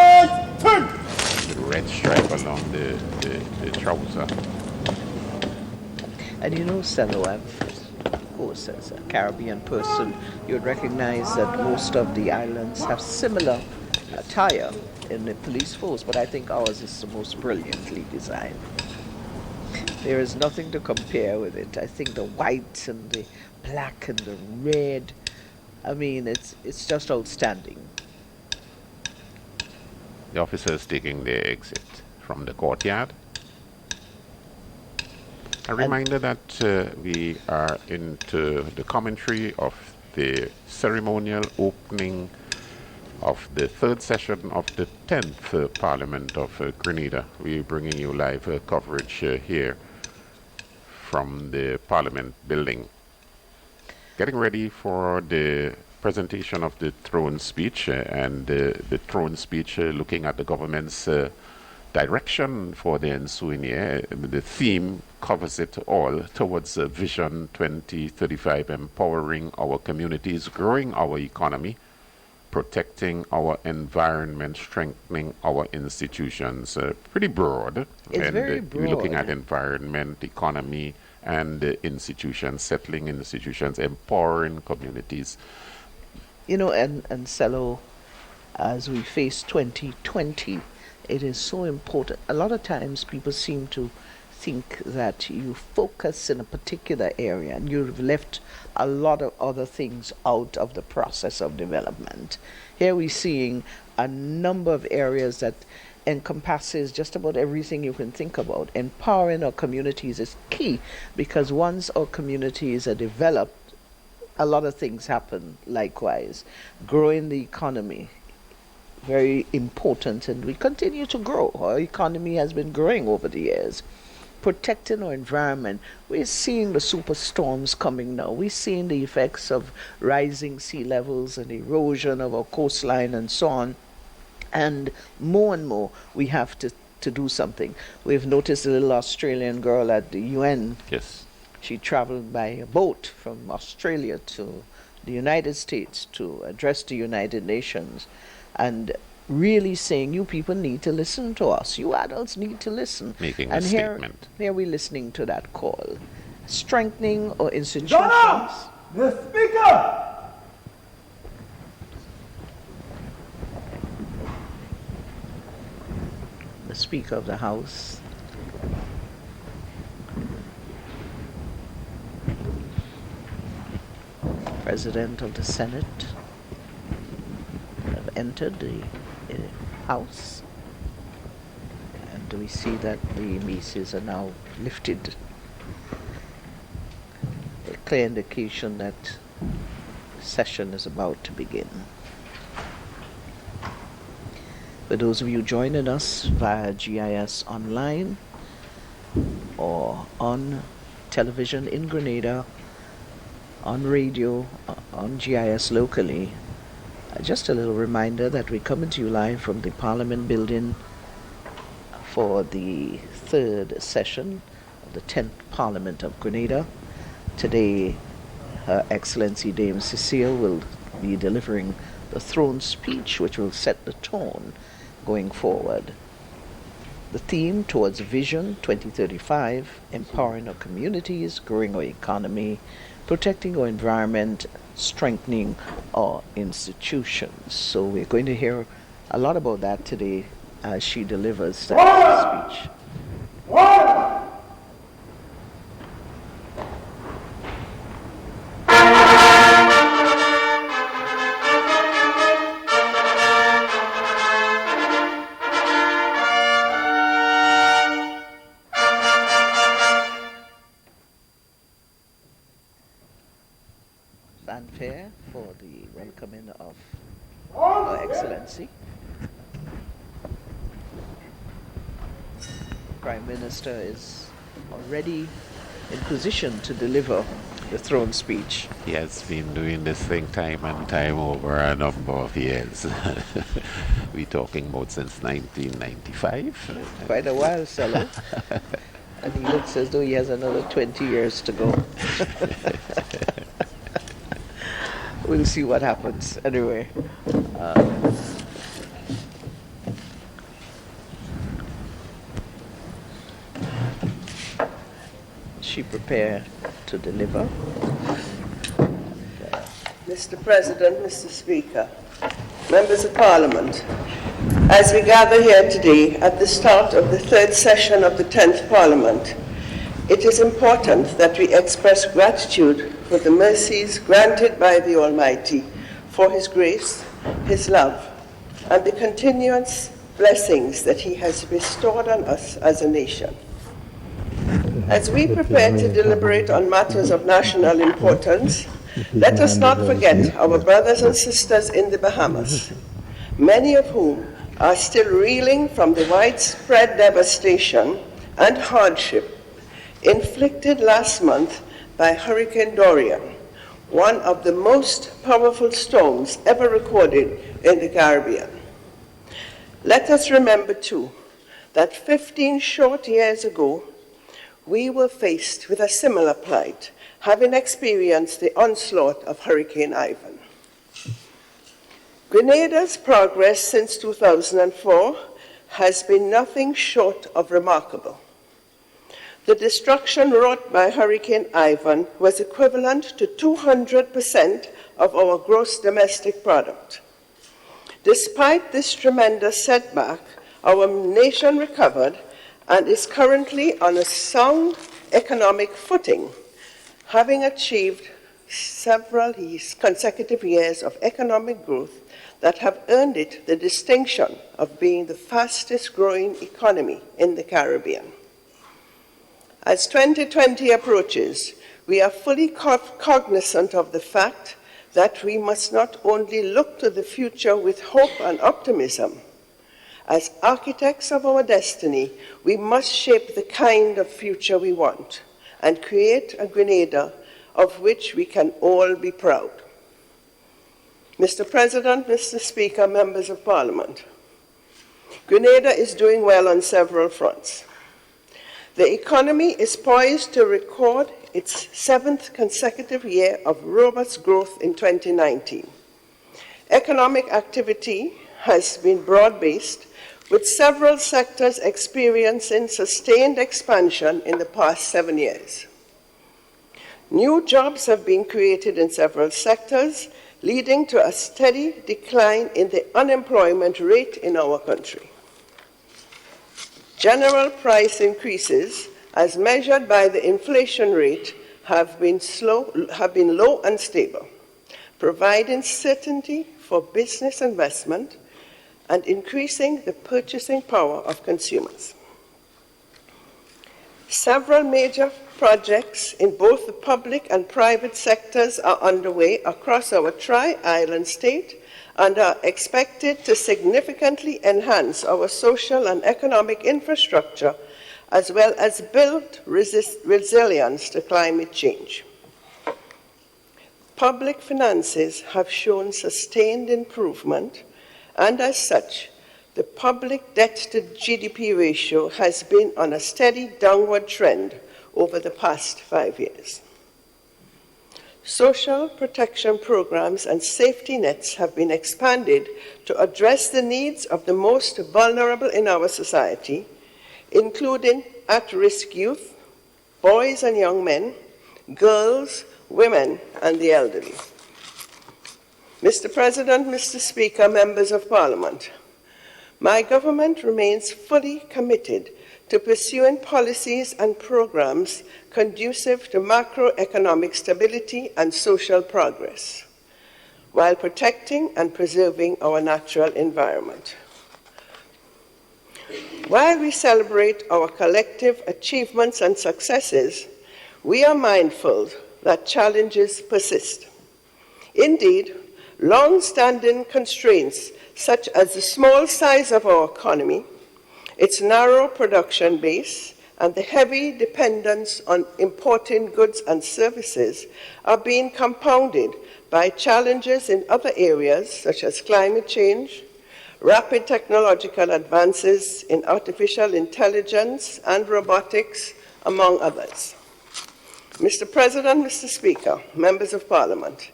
red stripe along the trouser. And you know, Cello, of course, as a Caribbean person, you'd recognize that most of the islands have similar attire in the police force, but I think ours is the most brilliantly designed. There is nothing to compare with it. I think the white and the black and the red, I mean, it's just outstanding. The officers taking their exit from the courtyard. A reminder that we are into the commentary of the ceremonial opening of the third session of the 10th Parliament of Grenada. We're bringing you live coverage here from the Parliament building. Getting ready for the presentation of the throne speech, and the throne speech looking at the government's direction for the ensuing year. The theme covers it all towards Vision 2035, empowering our communities, growing our economy, protecting our environment, strengthening our institutions. Pretty broad. It's very broad. We're looking at environment, economy, and institutions, settling institutions, empowering communities. You know, and Cello, as we face 2020, it is so important. A lot of times people seem to think that you focus in a particular area and you've left a lot of other things out of the process of development. Here we're seeing a number of areas that encompasses just about everything you can think about. Empowering our communities is key, because once our communities are developed, a lot of things happen likewise. Growing the economy, very important, and we continue to grow. Our economy has been growing over the years. Protecting our environment. We're seeing the superstorms coming now. We're seeing the effects of rising sea levels and erosion of our coastline and so on. And more, we have to do something. We've noticed a little Australian girl at the UN. Yes. She traveled by a boat from Australia to the United States to address the United Nations, and really saying, you people need to listen to us. You adults need to listen. Making and a statement. Here we're listening to that call. Strengthening our institutions. John, the Speaker! The Speaker of the House. President of the Senate have entered the House. And we see that the maces are now lifted. A clear indication that the session is about to begin. For those of you joining us via GIS online or on television in Grenada, on radio, on GIS locally, just a little reminder that we're coming to you live from the Parliament building for the third session of the 10th Parliament of Grenada. Today, Her Excellency Dame Cecile will be delivering the throne speech, which will set the tone going forward. The theme towards Vision 2035, empowering our communities, growing our economy, protecting our environment, strengthening our institutions. So we're going to hear a lot about that today as she delivers that speech. Fanfare for the welcoming of Her Excellency. Prime Minister is already in position to deliver the throne speech. He has been doing this thing time and time over a number of years. We're talking about since 1995. Quite a while, Sella. And he looks as though he has another 20 years to go. We'll see what happens. Anyway. She prepared to deliver. Mr. President, Mr. Speaker, members of Parliament, as we gather here today at the start of the third session of the 10th Parliament, it is important that we express gratitude for the mercies granted by the Almighty, for His grace, His love, and the continuous blessings that He has bestowed on us as a nation. As we prepare to deliberate on matters of national importance, let us not forget our brothers and sisters in the Bahamas, many of whom are still reeling from the widespread devastation and hardship inflicted last month by Hurricane Dorian, one of the most powerful storms ever recorded in the Caribbean. Let us remember, too, that 15 short years ago, we were faced with a similar plight, having experienced the onslaught of Hurricane Ivan. Grenada's progress since 2004 has been nothing short of remarkable. The destruction wrought by Hurricane Ivan was equivalent to 200% of our gross domestic product. Despite this tremendous setback, our nation recovered and is currently on a sound economic footing, having achieved several consecutive years of economic growth that have earned it the distinction of being the fastest growing economy in the Caribbean. As 2020 approaches, we are fully cognizant of the fact that we must not only look to the future with hope and optimism. As architects of our destiny, we must shape the kind of future we want and create a Grenada of which we can all be proud. Mr. President, Mr. Speaker, members of Parliament, Grenada is doing well on several fronts. The economy is poised to record its 7th consecutive year of robust growth in 2019. Economic activity has been broad-based, with several sectors experiencing sustained expansion in the past 7 years. New jobs have been created in several sectors, leading to a steady decline in the unemployment rate in our country. General price increases, as measured by the inflation rate, have been low and stable, providing certainty for business investment and increasing the purchasing power of consumers. Several major projects in both the public and private sectors are underway across our tri-island state and are expected to significantly enhance our social and economic infrastructure, as well as build resilience to climate change. Public finances have shown sustained improvement, and as such, the public debt to GDP ratio has been on a steady downward trend over the past 5 years. Social protection programs and safety nets have been expanded to address the needs of the most vulnerable in our society, including at-risk youth, boys and young men, girls, women, and the elderly. Mr. President, Mr. Speaker, members of Parliament, my government remains fully committed to pursuing policies and programs conducive to macroeconomic stability and social progress, while protecting and preserving our natural environment. While we celebrate our collective achievements and successes, we are mindful that challenges persist. Indeed, long-standing constraints such as the small size of our economy, its narrow production base, and the heavy dependence on importing goods and services are being compounded by challenges in other areas such as climate change, rapid technological advances in artificial intelligence and robotics, among others. Mr. President, Mr. Speaker, members of Parliament,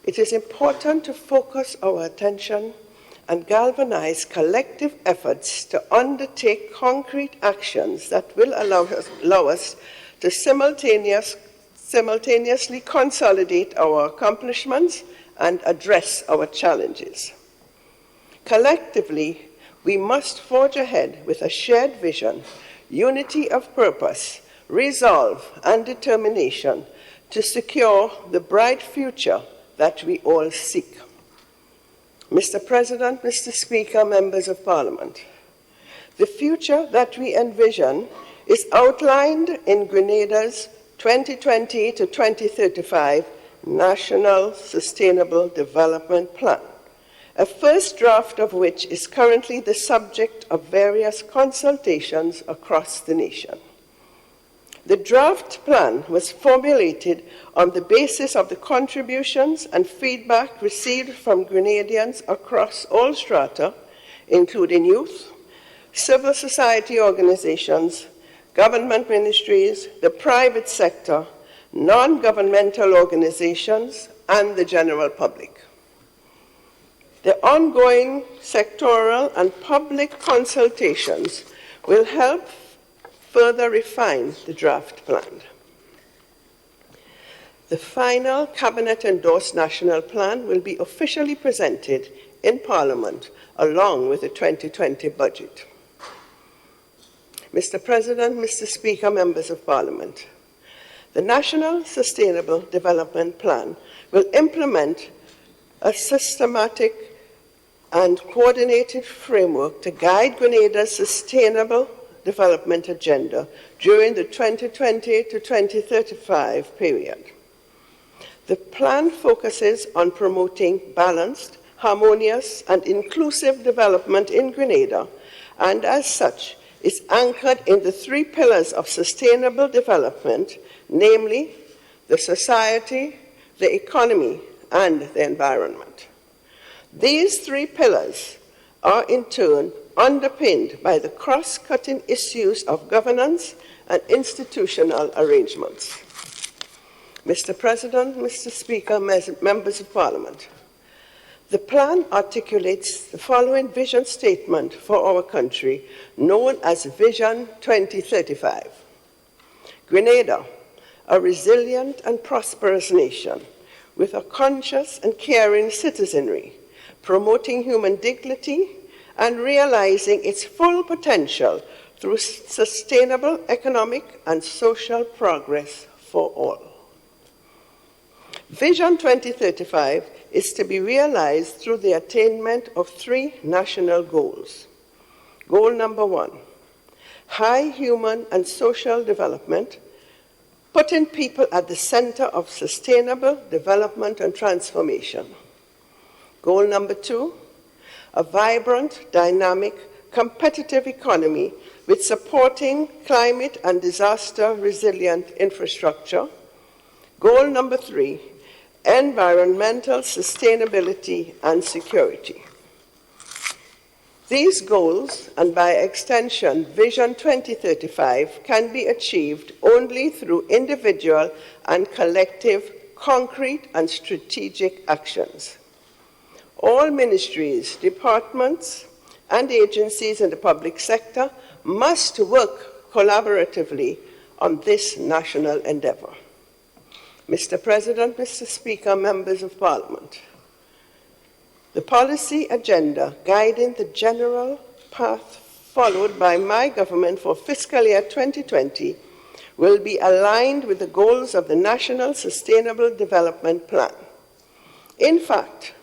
it is important to focus our attention and galvanize collective efforts to undertake concrete actions that will allow us to simultaneously consolidate our accomplishments and address our challenges. Collectively, we must forge ahead with a shared vision, unity of purpose, resolve, and determination to secure the bright future that we all seek. Mr. President, Mr. Speaker, members of Parliament, the future that we envision is outlined in Grenada's 2020 to 2035 National Sustainable Development Plan, a first draft of which is currently the subject of various consultations across the nation. The draft plan was formulated on the basis of the contributions and feedback received from Grenadians across all strata, including youth, civil society organizations, government ministries, the private sector, non-governmental organizations, and the general public. The ongoing sectoral and public consultations will help further refine the draft plan. The final Cabinet-endorsed national plan will be officially presented in Parliament along with the 2020 budget. Mr. President, Mr. Speaker, members of Parliament, the National Sustainable Development Plan will implement a systematic and coordinated framework to guide Grenada's sustainable development agenda during the 2020 to 2035 period. The plan focuses on promoting balanced, harmonious, and inclusive development in Grenada, and as such is anchored in the 3 pillars of sustainable development, namely the society, the economy, and the environment. These 3 pillars are in turn underpinned by the cross-cutting issues of governance and institutional arrangements. Mr. President, Mr. Speaker, members of Parliament, the plan articulates the following vision statement for our country, known as Vision 2035. Grenada, a resilient and prosperous nation with a conscious and caring citizenry, promoting human dignity and realizing its full potential through sustainable economic and social progress for all. Vision 2035 is to be realized through the attainment of 3 national goals. Goal number 1, high human and social development, putting people at the center of sustainable development and transformation. Goal number 2, a vibrant, dynamic, competitive economy with supporting climate and disaster resilient infrastructure. Goal number 3, environmental sustainability and security. These goals, and by extension Vision 2035, can be achieved only through individual and collective, concrete and strategic actions. All ministries, departments, and agencies in the public sector must work collaboratively on this national endeavor. Mr. President, Mr. Speaker, members of Parliament, the policy agenda guiding the general path followed by my government for fiscal year 2020 will be aligned with the goals of the National Sustainable Development Plan. In fact,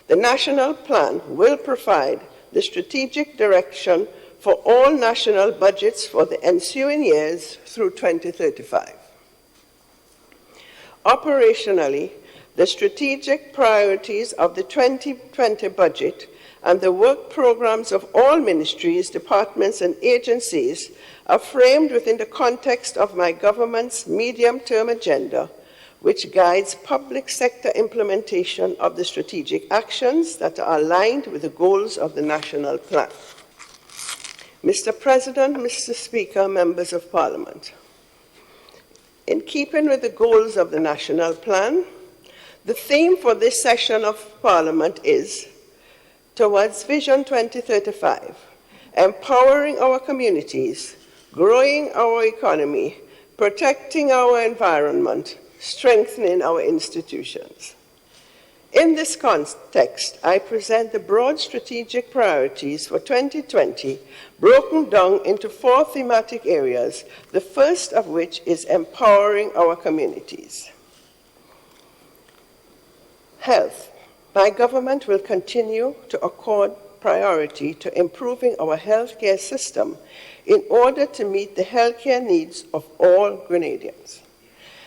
the National Plan will provide the strategic direction for all national budgets for the ensuing years through 2035. Operationally, the strategic priorities of the 2020 budget and the work programs of all ministries, departments, and agencies are framed within the context of my government's medium-term agenda, which guides public sector implementation of the strategic actions that are aligned with the goals of the national plan. Mr. President, Mr. Speaker, members of Parliament, in keeping with the goals of the national plan, the theme for this session of Parliament is Towards Vision 2035, empowering our communities, growing our economy, protecting our environment, strengthening our institutions. In this context, I present the broad strategic priorities for 2020, broken down into 4 thematic areas, the first of which is empowering our communities. Health. My government will continue to accord priority to improving our healthcare system in order to meet the healthcare needs of all Grenadians.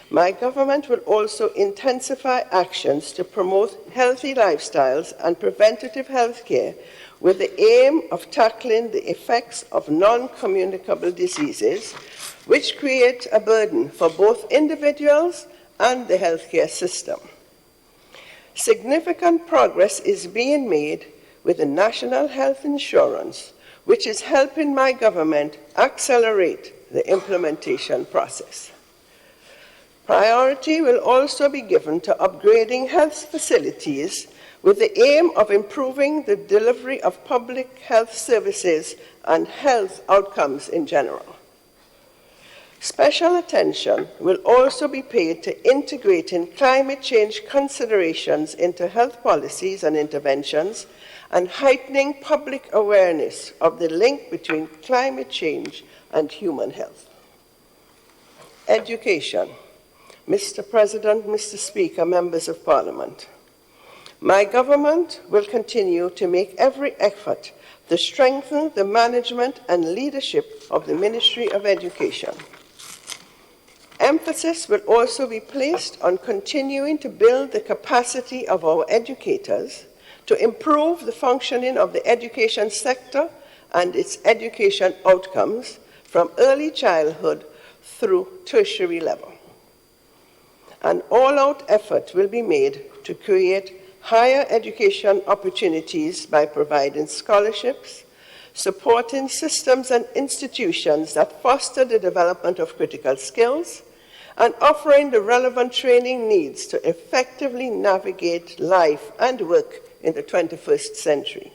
My government will also intensify actions to promote healthy lifestyles and preventative health care with the aim of tackling the effects of non-communicable diseases, which create a burden for both individuals and the healthcare system. Significant progress is being made with the National Health Insurance, which is helping my government accelerate the implementation process. Priority will also be given to upgrading health facilities with the aim of improving the delivery of public health services and health outcomes in general. Special attention will also be paid to integrating climate change considerations into health policies and interventions and heightening public awareness of the link between climate change and human health. Education. Mr. President, Mr. Speaker, members of Parliament, my government will continue to make every effort to strengthen the management and leadership of the Ministry of Education. Emphasis will also be placed on continuing to build the capacity of our educators to improve the functioning of the education sector and its education outcomes from early childhood through tertiary level. An all-out effort will be made to create higher education opportunities by providing scholarships, supporting systems and institutions that foster the development of critical skills, and offering the relevant training needs to effectively navigate life and work in the 21st century.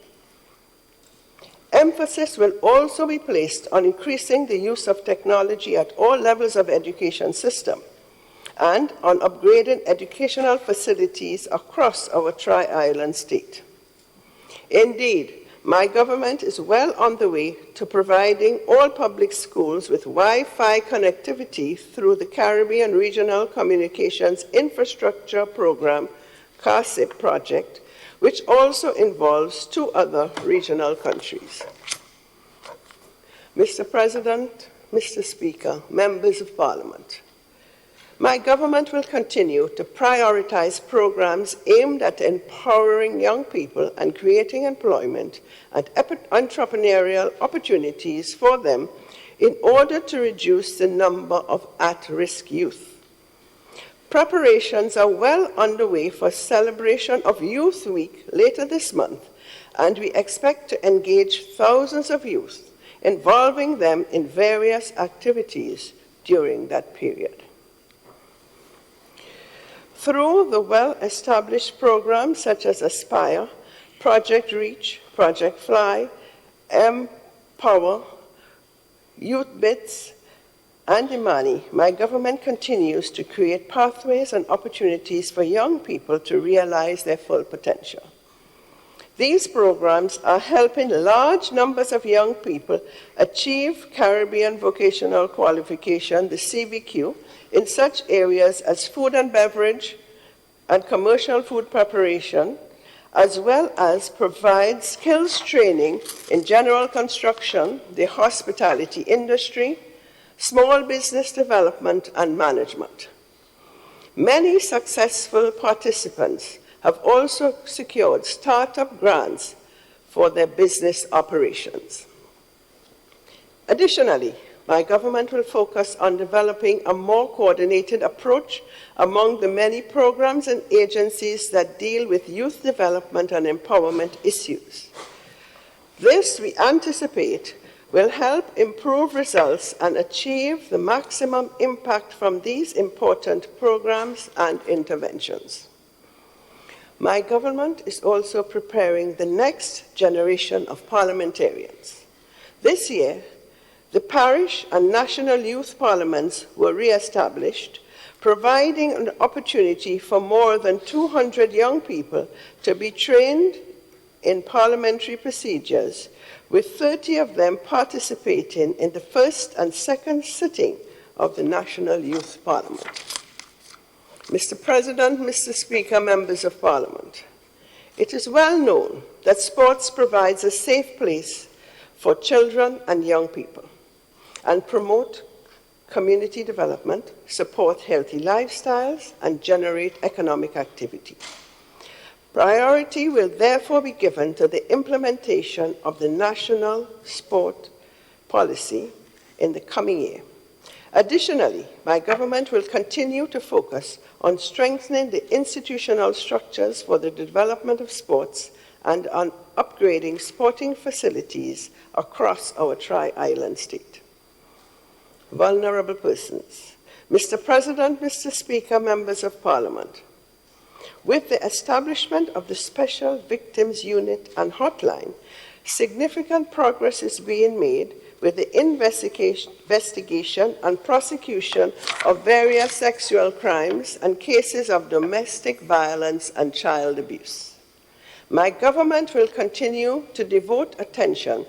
Emphasis will also be placed on increasing the use of technology at all levels of education system and on upgrading educational facilities across our Tri-Island state. Indeed, My government is well on the way to providing all public schools with Wi-Fi connectivity through the Caribbean Regional Communications Infrastructure Program, CARSIP project, which also involves 2 other regional countries. Mr. President, Mr. Speaker, members of Parliament, my government will continue to prioritize programs aimed at empowering young people and creating employment and entrepreneurial opportunities for them in order to reduce the number of at-risk youth. Preparations are well underway for celebration of Youth Week later this month, and we expect to engage thousands of youth, involving them in various activities during that period. Through the well-established programs such as Aspire, Project Reach, Project Fly, Empower, Youth Bits, and Imani, my government continues to create pathways and opportunities for young people to realize their full potential. These programs are helping large numbers of young people achieve Caribbean Vocational Qualification, the CVQ, in such areas as food and beverage and commercial food preparation, as well as provide skills training in general construction, the hospitality industry, small business development, and management. Many successful participants have also secured startup grants for their business operations. Additionally, my government will focus on developing a more coordinated approach among the many programs and agencies that deal with youth development and empowerment issues. This, we anticipate, will help improve results and achieve the maximum impact from these important programs and interventions. My government is also preparing the next generation of parliamentarians. This year, the parish and national youth parliaments were re-established, providing an opportunity for more than 200 young people to be trained in parliamentary procedures, with 30 of them participating in the first and second sitting of the National Youth Parliament. Mr. President, Mr. Speaker, members of Parliament, it is well known that sports provides a safe place for children and young people and promote community development, support healthy lifestyles, and generate economic activity. Priority will therefore be given to the implementation of the national sport policy in the coming year. Additionally, my government will continue to focus on strengthening the institutional structures for the development of sports and on upgrading sporting facilities across our tri-island state. Vulnerable persons. Mr. President, Mr. Speaker, members of Parliament, with the establishment of the Special Victims Unit and Hotline, significant progress is being made with the investigation and prosecution of various sexual crimes and cases of domestic violence and child abuse. My government will continue to devote attention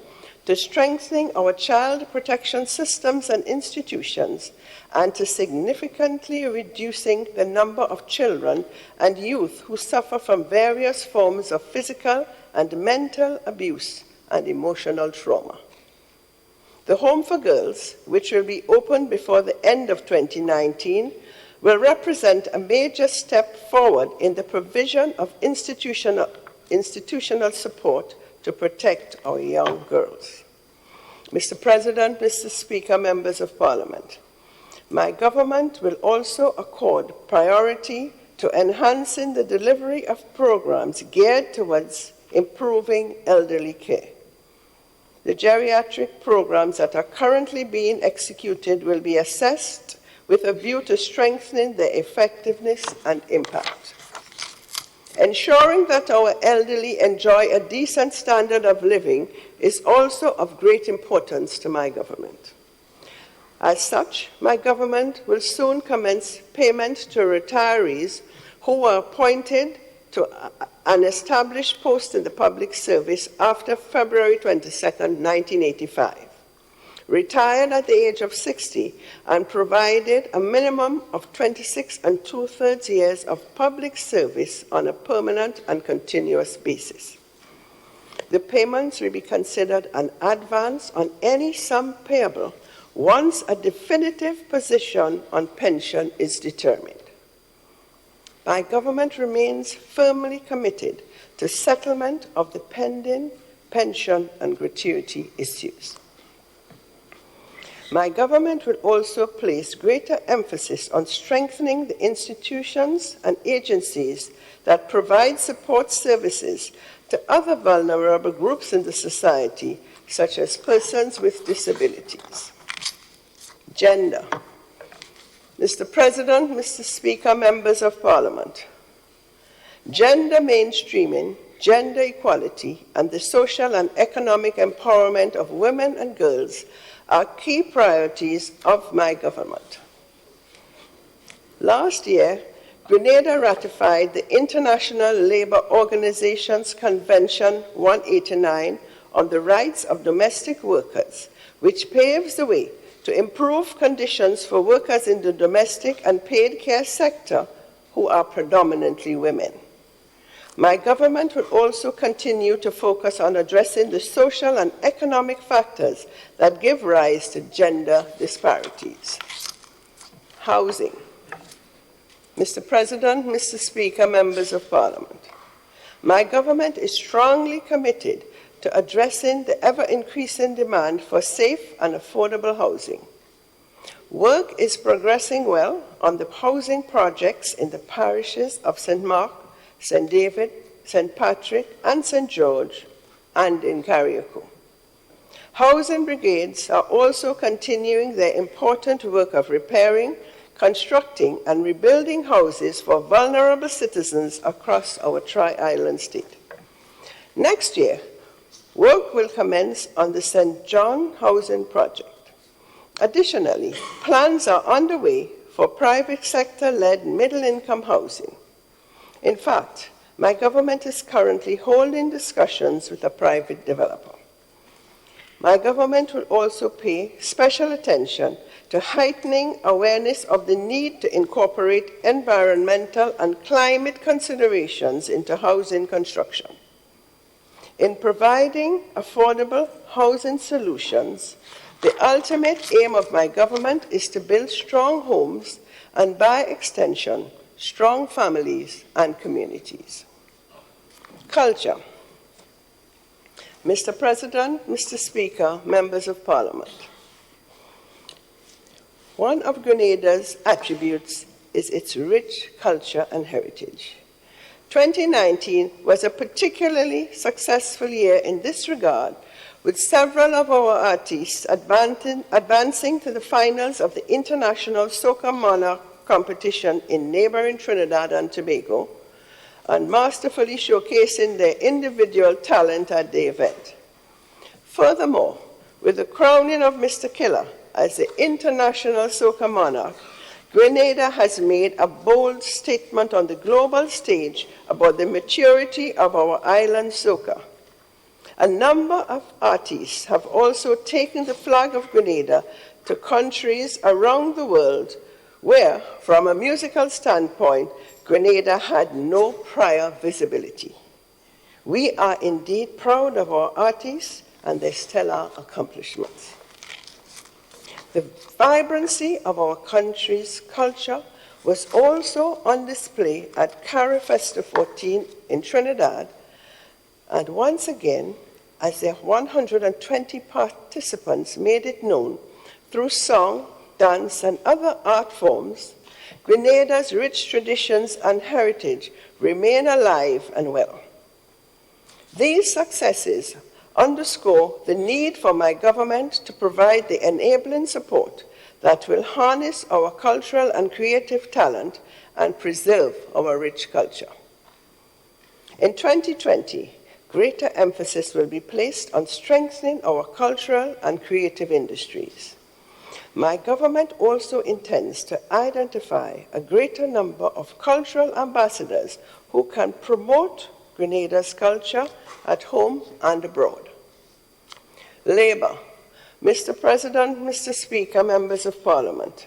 to strengthening our child protection systems and institutions, and to significantly reducing the number of children and youth who suffer from various forms of physical and mental abuse and emotional trauma. The Home for Girls, which will be opened before the end of 2019, will represent a major step forward in the provision of institutional support to protect our young girls. Mr. President, Mr. Speaker, members of Parliament, my government will also accord priority to enhancing the delivery of programs geared towards improving elderly care. The geriatric programs that are currently being executed will be assessed with a view to strengthening their effectiveness and impact. Ensuring that our elderly enjoy a decent standard of living is also of great importance to my government. As such, my government will soon commence payment to retirees who were appointed to an established post in the public service after February 22nd, 1985. Retired at the age of 60 and provided a minimum of 26 2/3 years of public service on a permanent and continuous basis. The payments will be considered an advance on any sum payable once a definitive position on pension is determined. My government remains firmly committed to settlement of the pending pension and gratuity issues. My government will also place greater emphasis on strengthening the institutions and agencies that provide support services to other vulnerable groups in the society, such as persons with disabilities. Gender. Mr. President, Mr. Speaker, members of Parliament, gender mainstreaming, gender equality, and the social and economic empowerment of women and girls are key priorities of my government. Last year, Grenada ratified the International Labour Organization's Convention 189 on the rights of domestic workers, which paves the way to improve conditions for workers in the domestic and paid care sector who are predominantly women. My government will also continue to focus on addressing the social and economic factors that give rise to gender disparities. Housing. Mr. President, Mr. Speaker, members of Parliament, my government is strongly committed to addressing the ever-increasing demand for safe and affordable housing. Work is progressing well on the housing projects in the parishes of St. Mark, St. David, St. Patrick, and St. George, and in Carriacou. Housing brigades are also continuing their important work of repairing, constructing, and rebuilding houses for vulnerable citizens across our Tri-Island state. Next year, work will commence on the St. John Housing Project. Additionally, plans are underway for private sector-led middle-income housing. In fact, my government is currently holding discussions with a private developer. My government will also pay special attention to heightening awareness of the need to incorporate environmental and climate considerations into housing construction. In providing affordable housing solutions, the ultimate aim of my government is to build strong homes and, by extension, strong families and communities. Culture. Mr. President, Mr. Speaker, members of Parliament, one of Grenada's attributes is its rich culture and heritage. 2019 was a particularly successful year in this regard, with several of our artists advancing to the finals of the International Soca Monarch competition in neighboring Trinidad and Tobago, and masterfully showcasing their individual talent at the event. Furthermore, with the crowning of Mr. Killer as the International Soca Monarch, Grenada has made a bold statement on the global stage about the maturity of our island soca. A number of artists have also taken the flag of Grenada to countries around the world where, from a musical standpoint, Grenada had no prior visibility. We are indeed proud of our artists and their stellar accomplishments. The vibrancy of our country's culture was also on display at Carifesta 14 in Trinidad, and once again, as their 120 participants made it known through song, dance, and other art forms, Grenada's rich traditions and heritage remain alive and well. These successes underscore the need for my government to provide the enabling support that will harness our cultural and creative talent and preserve our rich culture. In 2020, greater emphasis will be placed on strengthening our cultural and creative industries. My government also intends to identify a greater number of cultural ambassadors who can promote Grenada's culture at home and abroad. Labour. Mr. President, Mr. Speaker, members of Parliament,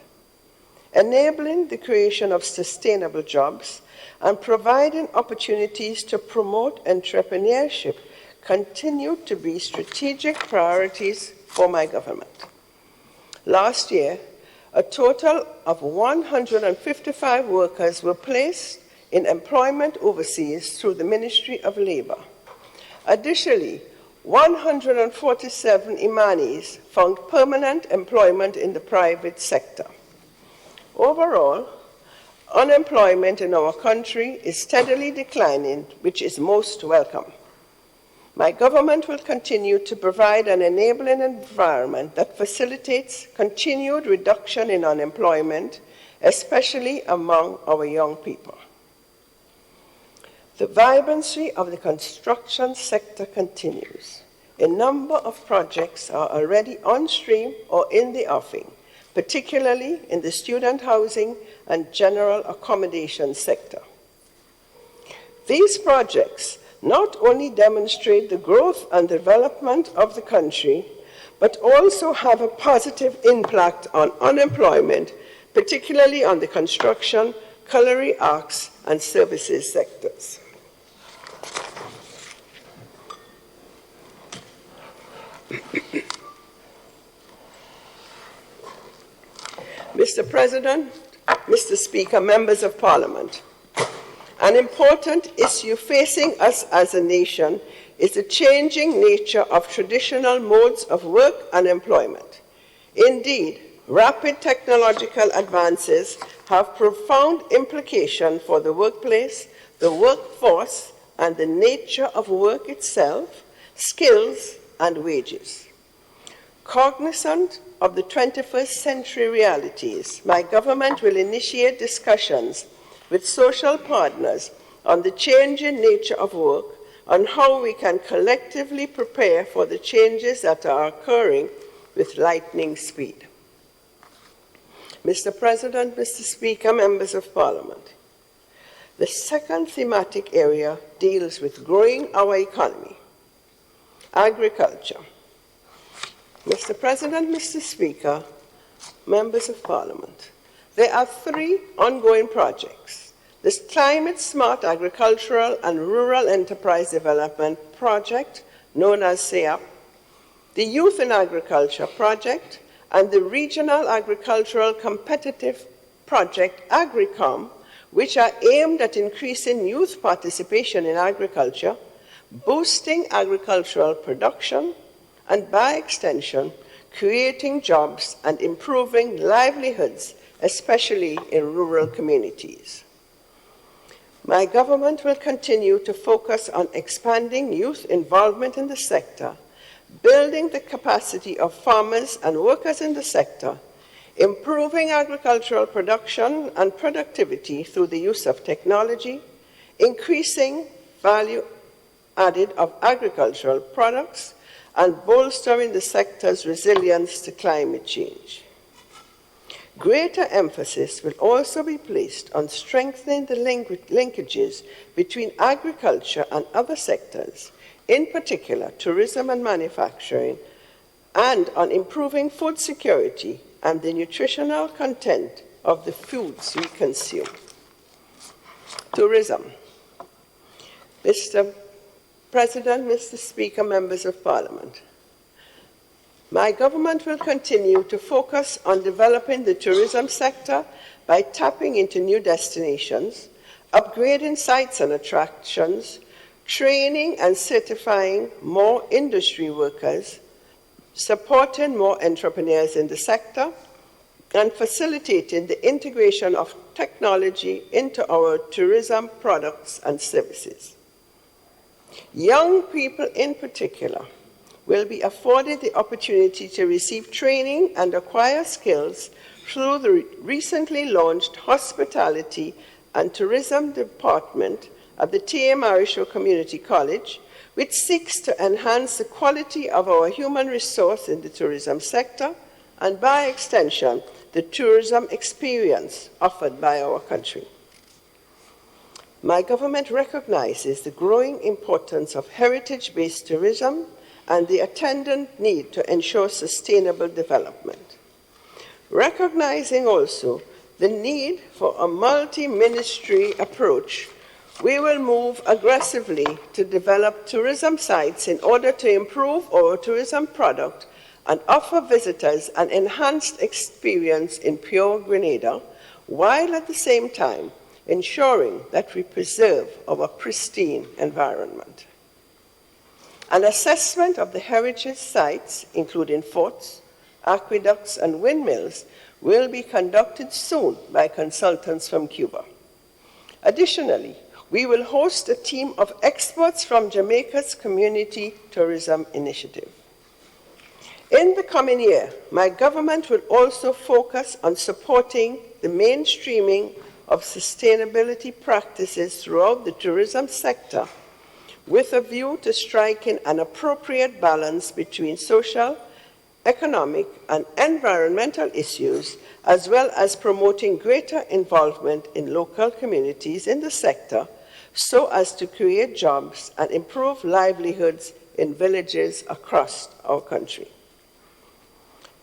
enabling the creation of sustainable jobs and providing opportunities to promote entrepreneurship continue to be strategic priorities for my government. Last year, a total of 155 workers were placed in employment overseas through the Ministry of Labour. Additionally, 147 Imanis found permanent employment in the private sector. Overall, unemployment in our country is steadily declining, which is most welcome. My government will continue to provide an enabling environment that facilitates continued reduction in unemployment, especially among our young people. The vibrancy of the construction sector continues. A number of projects are already on stream or in the offing, particularly in the student housing and general accommodation sector. These projects not only demonstrate the growth and development of the country, but also have a positive impact on unemployment, particularly on the construction, culinary arts, and services sectors. Mr. President, Mr. Speaker, members of Parliament, an important issue facing us as a nation is the changing nature of traditional modes of work and employment. Indeed, rapid technological advances have profound implications for the workplace, the workforce, and the nature of work itself, skills, and wages. Cognizant of the 21st century realities, my government will initiate discussions with social partners on the changing nature of work, on how we can collectively prepare for the changes that are occurring with lightning speed. Mr. President, Mr. Speaker, members of Parliament, the second thematic area deals with growing our economy, agriculture. Mr. President, Mr. Speaker, members of Parliament, there are 3 ongoing projects. The Climate Smart Agricultural and Rural Enterprise Development Project, known as CEAP, the Youth in Agriculture Project, and the Regional Agricultural Competitive Project, AgriCom, which are aimed at increasing youth participation in agriculture, boosting agricultural production, and by extension, creating jobs and improving livelihoods, especially in rural communities. My government will continue to focus on expanding youth involvement in the sector, building the capacity of farmers and workers in the sector, improving agricultural production and productivity through the use of technology, increasing value added of agricultural products, and bolstering the sector's resilience to climate change. Greater emphasis will also be placed on strengthening the linkages between agriculture and other sectors, in particular tourism and manufacturing, and on improving food security and the nutritional content of the foods we consume. Tourism. Mr. President, Mr. Speaker, members of Parliament, my government will continue to focus on developing the tourism sector by tapping into new destinations, upgrading sites and attractions, training and certifying more industry workers, supporting more entrepreneurs in the sector, and facilitating the integration of technology into our tourism products and services. Young people in particular will be afforded the opportunity to receive training and acquire skills through the recently launched Hospitality and Tourism Department at the T.A. Marisho Community College, which seeks to enhance the quality of our human resource in the tourism sector and by extension, the tourism experience offered by our country. My government recognizes the growing importance of heritage-based tourism and the attendant need to ensure sustainable development. Recognizing also the need for a multi-ministry approach, we will move aggressively to develop tourism sites in order to improve our tourism product and offer visitors an enhanced experience in pure Grenada, while at the same time ensuring that we preserve our pristine environment. An assessment of the heritage sites, including forts, aqueducts, and windmills, will be conducted soon by consultants from Cuba. Additionally, we will host a team of experts from Jamaica's Community Tourism Initiative. In the coming year, my government will also focus on supporting the mainstreaming of sustainability practices throughout the tourism sector, with a view to striking an appropriate balance between social, economic, and environmental issues, as well as promoting greater involvement in local communities in the sector, so as to create jobs and improve livelihoods in villages across our country.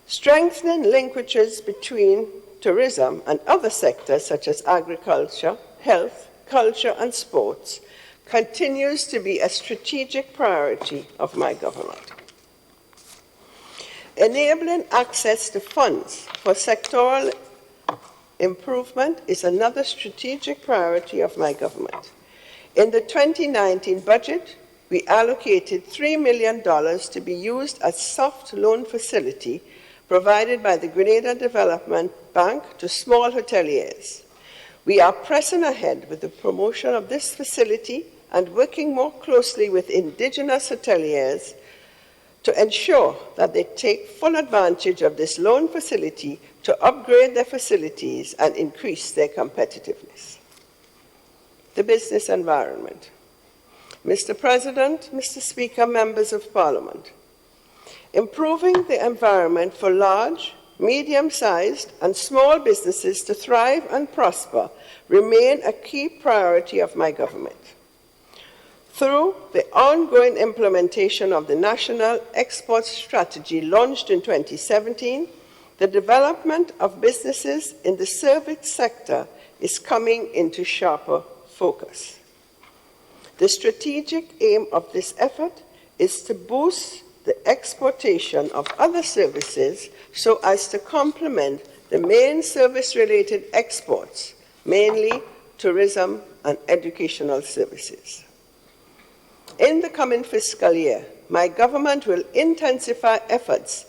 Strengthening linkages between tourism and other sectors such as agriculture, health, culture, and sports continues to be a strategic priority of my government. Enabling access to funds for sectoral improvement is another strategic priority of my government. In the 2019 budget, we allocated $3 million to be used as soft loan facility provided by the Grenada Development Bank to small hoteliers. We are pressing ahead with the promotion of this facility and working more closely with indigenous hoteliers to ensure that they take full advantage of this loan facility to upgrade their facilities and increase their competitiveness. The business environment. Mr. President, Mr. Speaker, members of Parliament, improving the environment for large, medium-sized, and small businesses to thrive and prosper remain a key priority of my government. Through the ongoing implementation of the National Export Strategy launched in 2017, the development of businesses in the service sector is coming into sharper focus. The strategic aim of this effort is to boost the exportation of other services so as to complement the main service-related exports, mainly tourism and educational services. In the coming fiscal year, my government will intensify efforts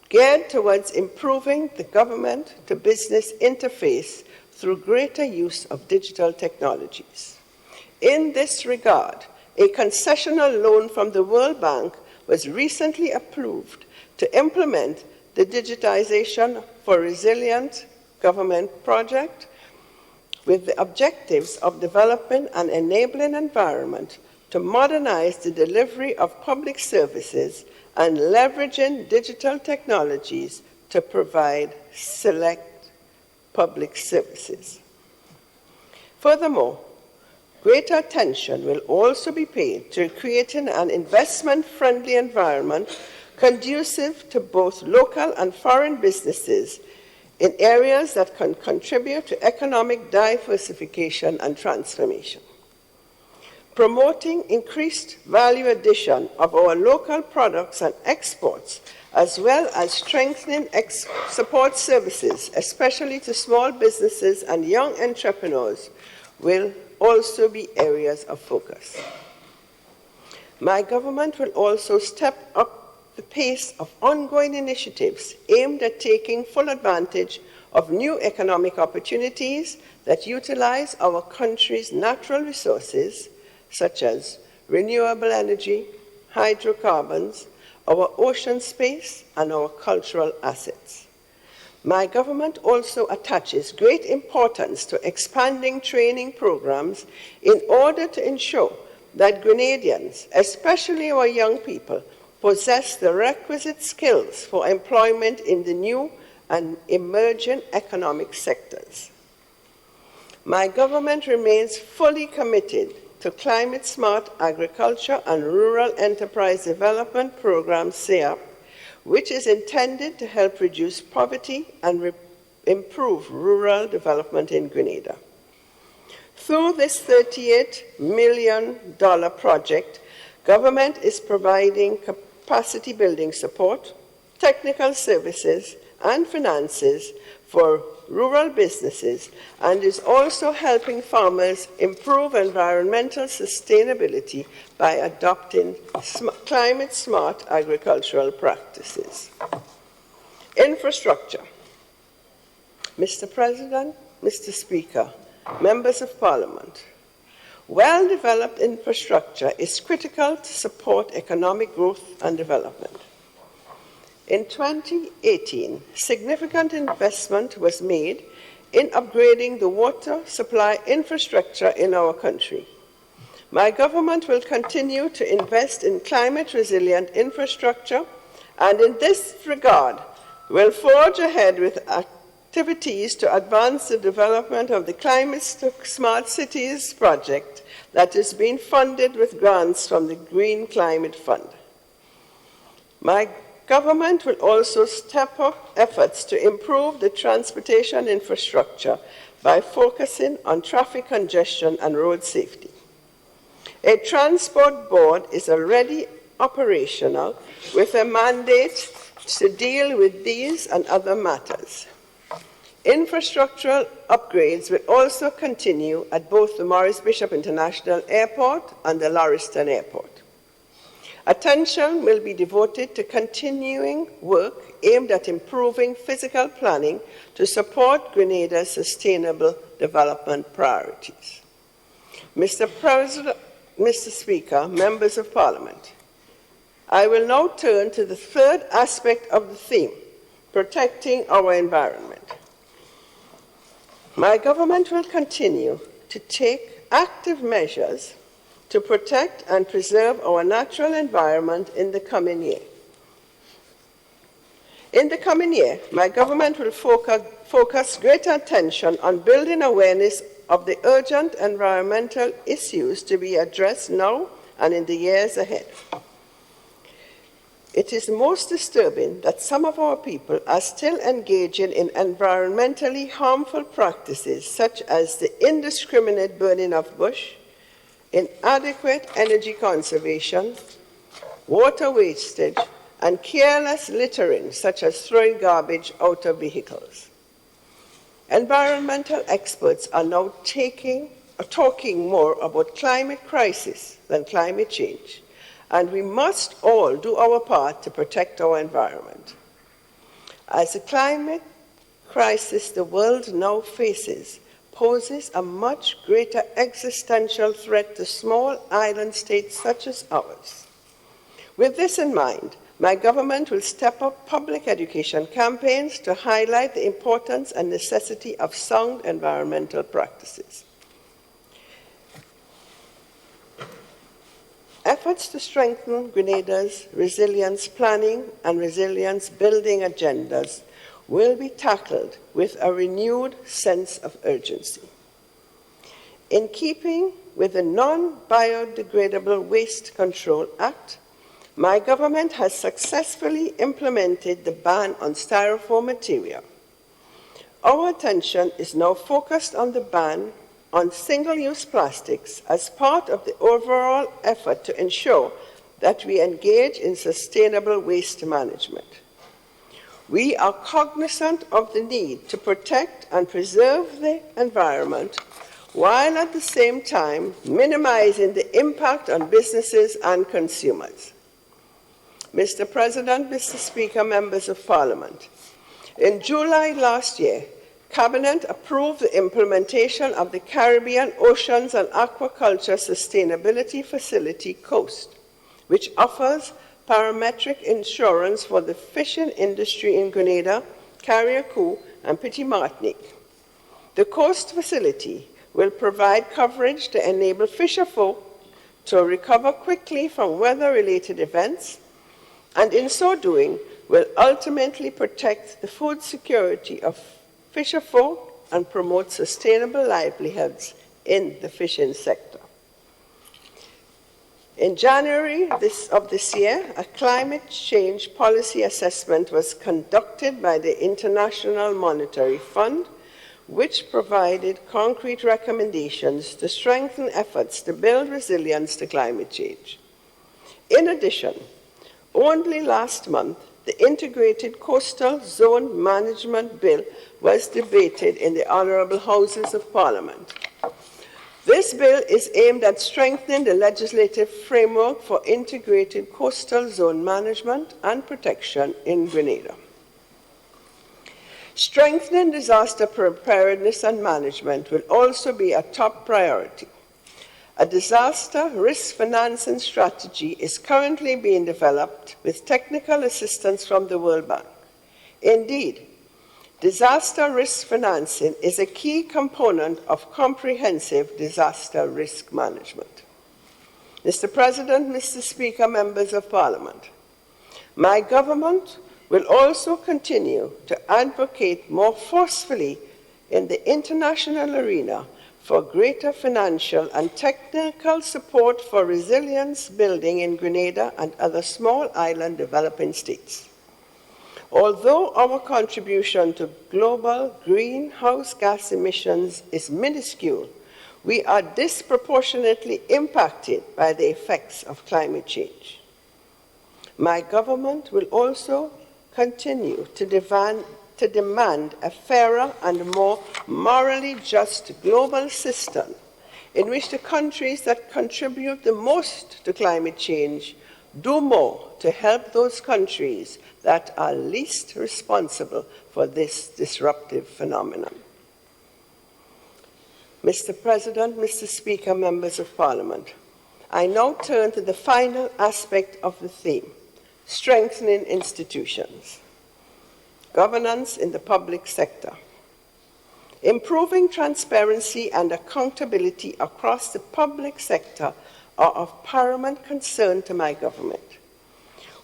geared towards improving the government-to-business interface through greater use of digital technologies. In this regard, a concessional loan from the World Bank was recently approved to implement the Digitization for Resilient Government project with the objectives of developing an enabling environment to modernize the delivery of public services and leveraging digital technologies to provide select public services. Furthermore, greater attention will also be paid to creating an investment-friendly environment conducive to both local and foreign businesses in areas that can contribute to economic diversification and transformation. Promoting increased value addition of our local products and exports, as well as strengthening support services, especially to small businesses and young entrepreneurs, will also be areas of focus. My government will also step up the pace of ongoing initiatives aimed at taking full advantage of new economic opportunities that utilize our country's natural resources, such as renewable energy, hydrocarbons, our ocean space, and our cultural assets. My government also attaches great importance to expanding training programs in order to ensure that Grenadians, especially our young people, possess the requisite skills for employment in the new and emerging economic sectors. My government remains fully committed to climate-smart agriculture and rural enterprise development program, CEAP, which is intended to help reduce poverty and improve rural development in Grenada. Through this $38 million project, government is providing capacity building support, technical services, and finances for rural businesses, and is also helping farmers improve environmental sustainability by adopting climate-smart agricultural practices. Infrastructure. Mr. President, Mr. Speaker, members of Parliament, well-developed infrastructure is critical to support economic growth and development. In 2018, significant investment was made in upgrading the water supply infrastructure in our country. My government will continue to invest in climate-resilient infrastructure, and in this regard, will forge ahead with activities to advance the development of the Climate Smart Cities project that is being funded with grants from the Green Climate Fund. My government will also step up efforts to improve the transportation infrastructure by focusing on traffic congestion and road safety. A transport board is already operational with a mandate to deal with these and other matters. Infrastructural upgrades will also continue at both the Maurice Bishop International Airport and the Lauriston Airport. Attention will be devoted to continuing work aimed at improving physical planning to support Grenada's sustainable development priorities. Mr. President, Mr. Speaker, members of Parliament, I will now turn to the third aspect of the theme, protecting our environment. My government will continue to take active measures to protect and preserve our natural environment in the coming year. In the coming year, my government will focus greater attention on building awareness of the urgent environmental issues to be addressed now and in the years ahead. It is most disturbing that some of our people are still engaging in environmentally harmful practices such as the indiscriminate burning of bush, inadequate energy conservation, water wastage, and careless littering, such as throwing garbage out of vehicles. Environmental experts are now talking more about climate crisis than climate change, and we must all do our part to protect our environment. As the climate crisis the world now faces poses a much greater existential threat to small island states such as ours. With this in mind, my government will step up public education campaigns to highlight the importance and necessity of sound environmental practices. Efforts to strengthen Grenada's resilience planning and resilience building agendas will be tackled with a renewed sense of urgency. In keeping with the Non-Biodegradable Waste Control Act, my government has successfully implemented the ban on styrofoam material. Our attention is now focused on the ban on single-use plastics as part of the overall effort to ensure that we engage in sustainable waste management. We are cognizant of the need to protect and preserve the environment while at the same time minimizing the impact on businesses and consumers. Mr. President, Mr. Speaker, members of Parliament, in July last year, Cabinet approved the implementation of the Caribbean Oceans and Aquaculture Sustainability Facility Coast, which offers parametric insurance for the fishing industry in Grenada, Carriacou, and Petit Martinique. The Coast Facility will provide coverage to enable fisherfolk to recover quickly from weather-related events, and in so doing will ultimately protect the food security of fisherfolk and promote sustainable livelihoods in the fishing sector. In January of this year, a climate change policy assessment was conducted by the International Monetary Fund, which provided concrete recommendations to strengthen efforts to build resilience to climate change. In addition, only last month, the Integrated Coastal Zone Management Bill was debated in the Honourable Houses of Parliament. This bill is aimed at strengthening the legislative framework for integrated coastal zone management and protection in Grenada. Strengthening disaster preparedness and management will also be a top priority. A disaster risk financing strategy is currently being developed with technical assistance from the World Bank. Indeed, disaster risk financing is a key component of comprehensive disaster risk management. Mr. President, Mr. Speaker, members of Parliament, my government will also continue to advocate more forcefully in the international arena for greater financial and technical support for resilience building in Grenada and other small island developing states. Although our contribution to global greenhouse gas emissions is minuscule, we are disproportionately impacted by the effects of climate change. My government will also continue to demand a fairer and more morally just global system in which the countries that contribute the most to climate change do more to help those countries that are least responsible for this disruptive phenomenon. Mr. President, Mr. Speaker, members of Parliament, I now turn to the final aspect of the theme, strengthening institutions. Governance in the public sector. Improving transparency and accountability across the public sector are of paramount concern to my government.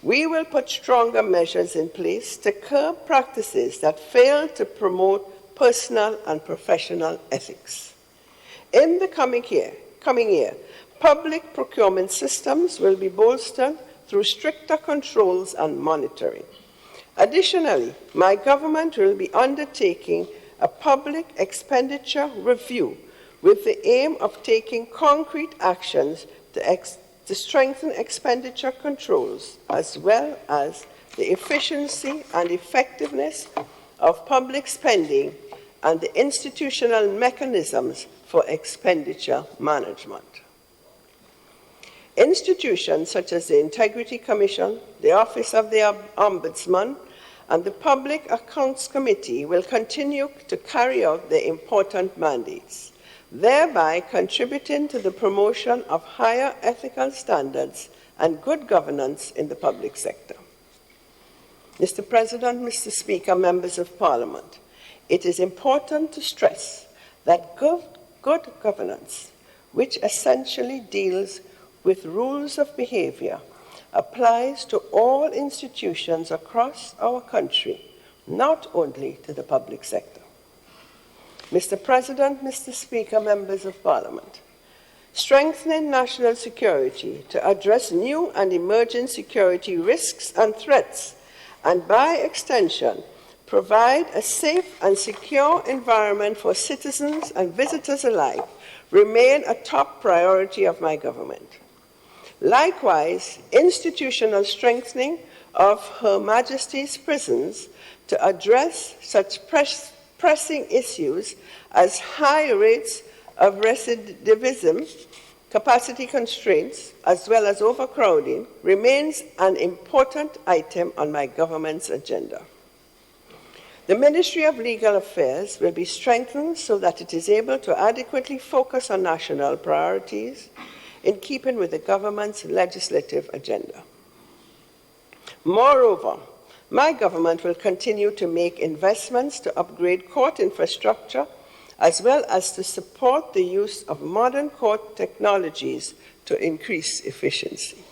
We will put stronger measures in place to curb practices that fail to promote personal and professional ethics. In the coming year, public procurement systems will be bolstered through stricter controls and monitoring. Additionally, my government will be undertaking a public expenditure review with the aim of taking concrete actions to strengthen expenditure controls, as well as the efficiency and effectiveness of public spending and the institutional mechanisms for expenditure management. Institutions such as the Integrity Commission, the Office of the Ombudsman, and the Public Accounts Committee will continue to carry out their important mandates, thereby contributing to the promotion of higher ethical standards and good governance in the public sector. Mr. President, Mr. Speaker, members of Parliament, it is important to stress that good governance, which essentially deals with rules of behavior, applies to all institutions across our country, not only to the public sector. Mr. President, Mr. Speaker, members of Parliament, strengthening national security to address new and emerging security risks and threats, and by extension, provide a safe and secure environment for citizens and visitors alike, remain a top priority of my government. Likewise, institutional strengthening of Her Majesty's prisons to address such pressing issues as high rates of recidivism, capacity constraints, as well as overcrowding, remains an important item on my government's agenda. The Ministry of Legal Affairs will be strengthened so that it is able to adequately focus on national priorities in keeping with the government's legislative agenda. Moreover, my government will continue to make investments to upgrade court infrastructure, as well as to support the use of modern court technologies to increase efficiency.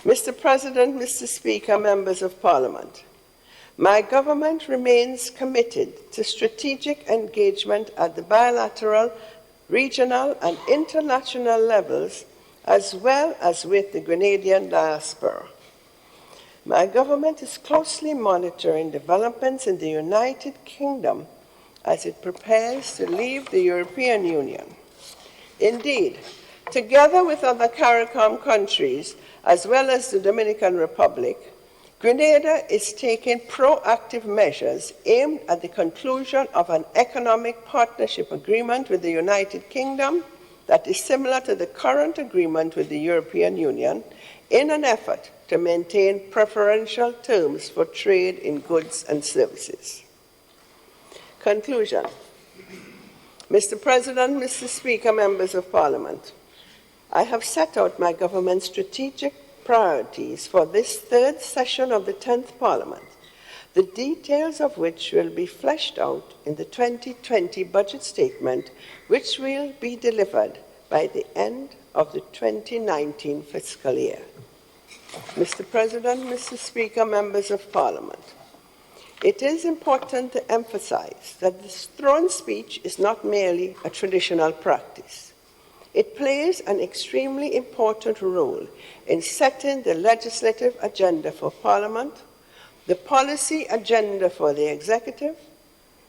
Mr. President, Mr. Speaker, members of Parliament, my government remains committed to strategic engagement at the bilateral, regional, and international levels, as well as with the Grenadian diaspora. My government is closely monitoring developments in the United Kingdom as it prepares to leave the European Union. Indeed, together with other CARICOM countries, as well as the Dominican Republic, Grenada is taking proactive measures aimed at the conclusion of an economic partnership agreement with the United Kingdom that is similar to the current agreement with the European Union, in an effort to maintain preferential terms for trade in goods and services. Conclusion. Mr. President, Mr. Speaker, members of Parliament, I have set out my government's strategic priorities for this third session of the 10th Parliament, the details of which will be fleshed out in the 2020 budget statement, which will be delivered by the end of the 2019 fiscal year. Mr. President, Mr. Speaker, members of Parliament, it is important to emphasize that this throne speech is not merely a traditional practice. It plays an extremely important role in setting the legislative agenda for Parliament, the policy agenda for the executive,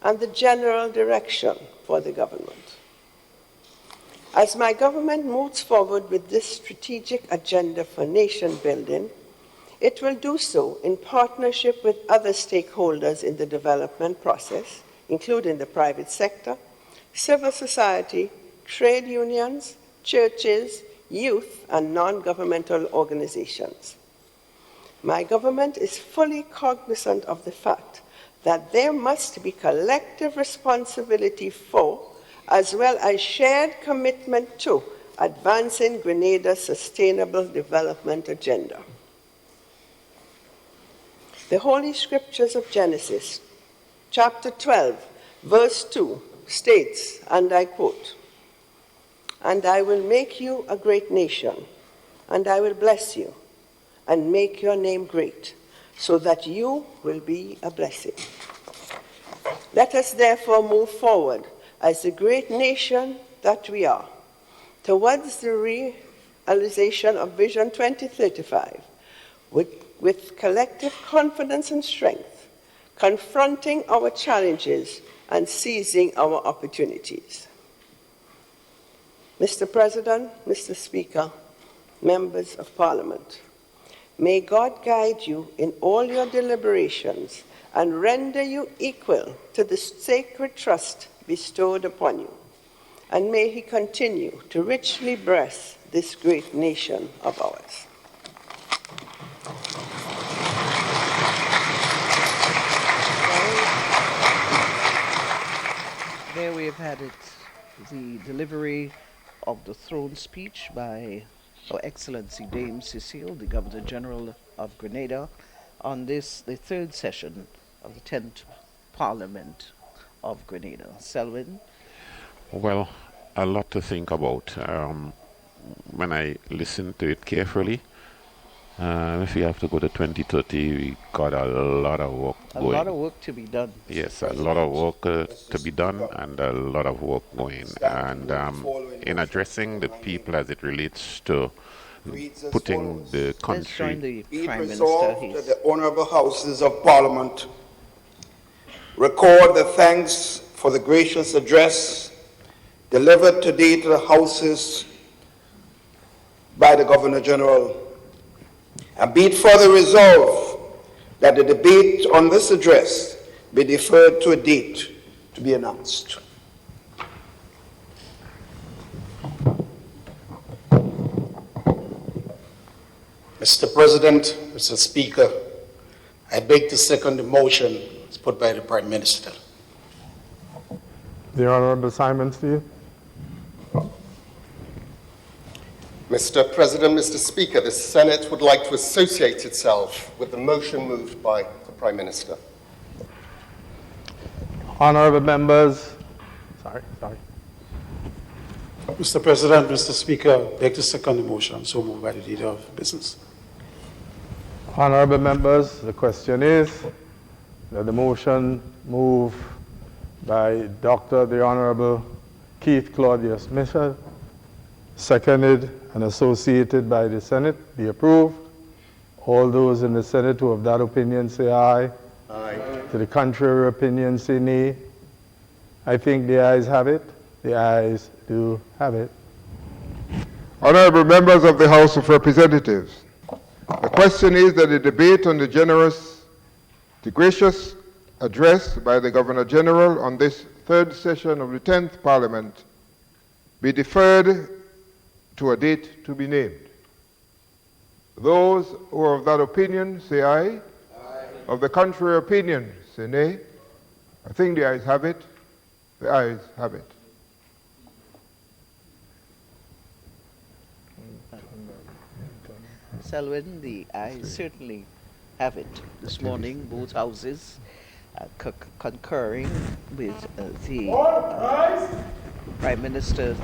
and the general direction for the government. As my government moves forward with this strategic agenda for nation building, it will do so in partnership with other stakeholders in the development process, including the private sector, civil society, trade unions, churches, youth, and non-governmental organizations. My government is fully cognizant of the fact that there must be collective responsibility for, as well as shared commitment to, advancing Grenada's sustainable development agenda. The Holy Scriptures of Genesis, chapter 12, verse 2, states, and I quote, "And I will make you a great nation, and I will bless you, and make your name great, so that you will be a blessing." Let us therefore move forward as the great nation that we are, towards the realization of Vision 2035, with collective confidence and strength, confronting our challenges and seizing our opportunities. Mr. President, Mr. Speaker, members of Parliament, may God guide you in all your deliberations and render you equal to the sacred trust bestowed upon you. And may He continue to richly bless this great nation of ours. There we have had it, the delivery of the throne speech by Her Excellency Dame Cecile, the Governor General of Grenada, on this, the third session of the 10th Parliament of Grenada. Selwyn? Well, a lot to think about. When I listened to it carefully, if we have to go to 2030, we got a lot of work going. A lot of work to be done. Yes, a lot of work to be done and a lot of work going. And in addressing the people as it relates to putting the Let's join country... the Prime Minister. Resolved He's that the Honorable Houses of Parliament record the thanks for the gracious address delivered today to the Houses by the Governor General, and be it further resolved that the debate on this address be deferred to a date to be announced. Mr. President, Mr. Speaker, I beg to second the motion put by the Prime Minister. The Honorable Simon Steele. Mr. President, Mr. Speaker, the Senate would like to associate itself with the motion moved by the Prime Minister. Honorable members, Mr. President, Mr. Speaker, I beg to second the motion, so moved by the Leader of Business. Honorable members, the question is that the motion moved by Dr. the Honorable Keith Claudius Mitchell, seconded and associated by the Senate, be approved. All those in the Senate who have that opinion say aye. Aye. To the contrary opinion say nay. I think the ayes have it. The ayes do have it. Honorable members of the House of Representatives, the question is that the debate on the gracious address by the Governor General on this third session of the 10th Parliament be deferred to a date to be named. Those who are of that opinion say aye. Aye. Of the contrary opinion say nay. I think the ayes have it. The ayes have it. Selwyn, the ayes certainly have it this morning, both houses concurring with the Prime Minister's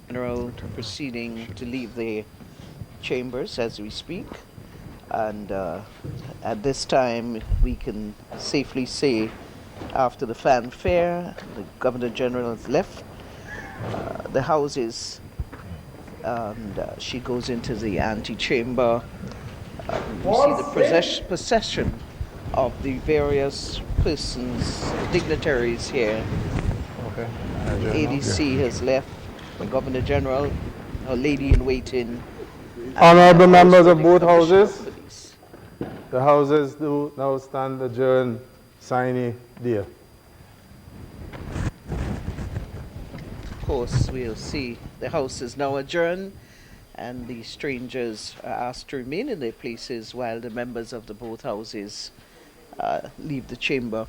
general proceeding to leave the chambers as we speak. And at this time, we can safely say, after the fanfare, the Governor General has left the houses, and she goes into the antechamber. You see the procession of the various persons, dignitaries here. Okay. The ADC has left, the Governor General, a lady in waiting. Honorable members of both houses, the houses do now stand adjourned sine die. Of course, we'll see the House is now adjourned, and the strangers are asked to remain in their places while the members of the both houses leave the chamber.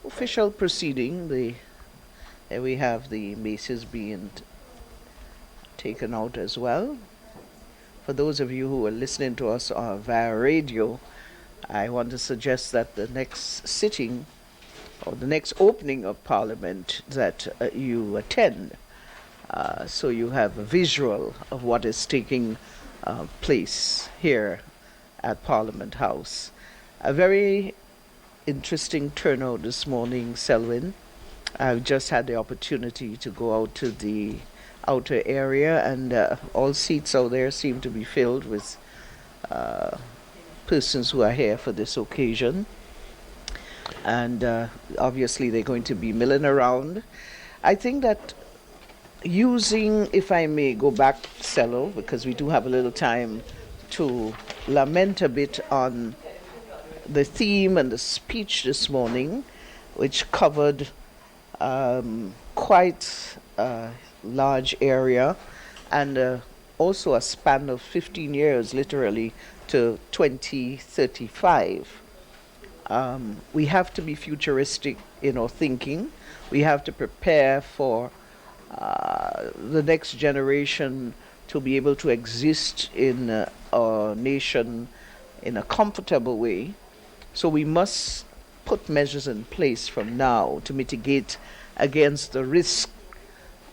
Official proceeding, there we have the maces being taken out as well. For those of you who are listening to us via radio, I want to suggest that the next sitting or the next opening of Parliament that you attend, so you have a visual of what is taking place here at Parliament House. A very interesting turnout this morning, Selwyn. I've just had the opportunity to go out to the outer area, and all seats out there seem to be filled with persons who are here for this occasion. And obviously they're going to be milling around. I think that using, if I may go back, Cello, because we do have a little time to lament a bit on the theme and the speech this morning, which covered quite large area, and also a span of 15 years literally to 2035. We have to be futuristic in our thinking. We have to prepare for the next generation to be able to exist in our nation in a comfortable way. So we must put measures in place from now to mitigate against the risk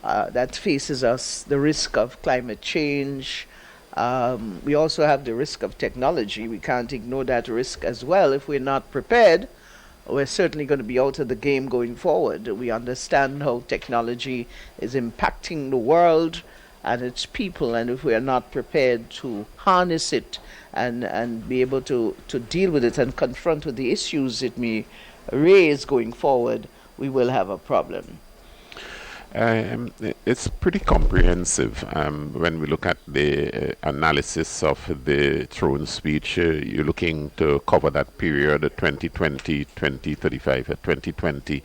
that faces us, the risk of climate change. We also have the risk of technology. We can't ignore that risk as well. If we're not prepared, we're certainly going to be out of the game going forward. We understand how technology is impacting the world and its people, and if we are not prepared to harness it and be able to deal with it and confront with the issues it may raise going forward, we will have a problem. It's pretty comprehensive. When we look at the analysis of the throne speech, you're looking to cover that period, 2020, 2035. 2020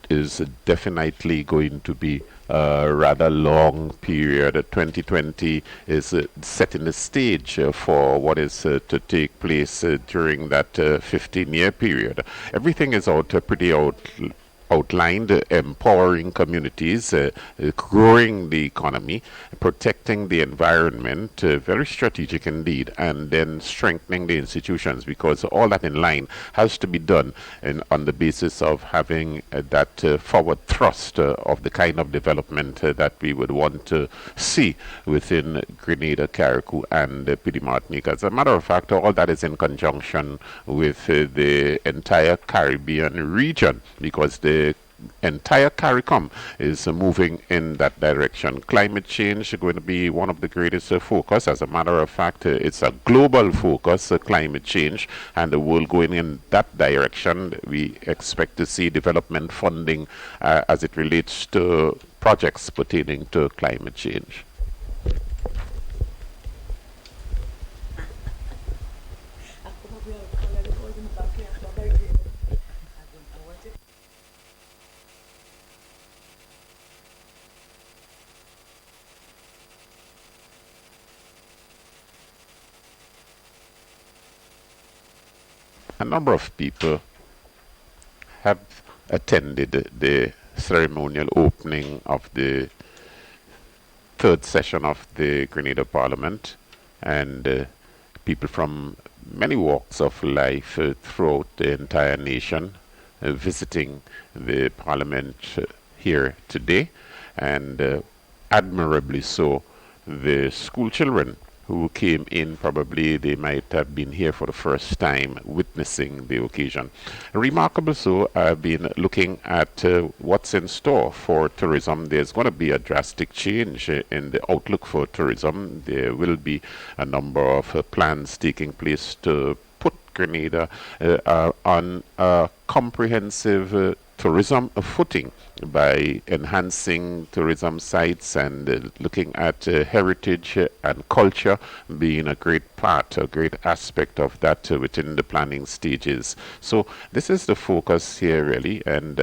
is definitely going to be a rather long period. 2020 is setting the stage for what is to take place during that 15-year period. Everything is pretty outlined, empowering communities, growing the economy, protecting the environment, very strategic indeed, and then strengthening the institutions, because all that in line has to be done on the basis of having that forward thrust of the kind of development that we would want to see within Grenada, Carriacou, and Pidi Martinique. As a matter of fact, all that is in conjunction with the entire Caribbean region, because the entire CARICOM is moving in that direction. Climate change is going to be one of the greatest focus. As a matter of fact, it's a global focus, climate change, and the world going in that direction. We expect to see development funding as it relates to projects pertaining to climate change. A number of people have attended the ceremonial opening of the third session of the Grenada Parliament, and people from many walks of life throughout the entire nation visiting the Parliament here today, and admirably so, the school children who came in, probably they might have been here for the first time witnessing the occasion. Remarkable so, I've been looking at what's in store for tourism. There's going to be a drastic change in the outlook for tourism. There will be a number of plans taking place to put Grenada on a comprehensive tourism footing by enhancing tourism sites and looking at heritage and culture being a great part, a great aspect of that within the planning stages. So this is the focus here really, and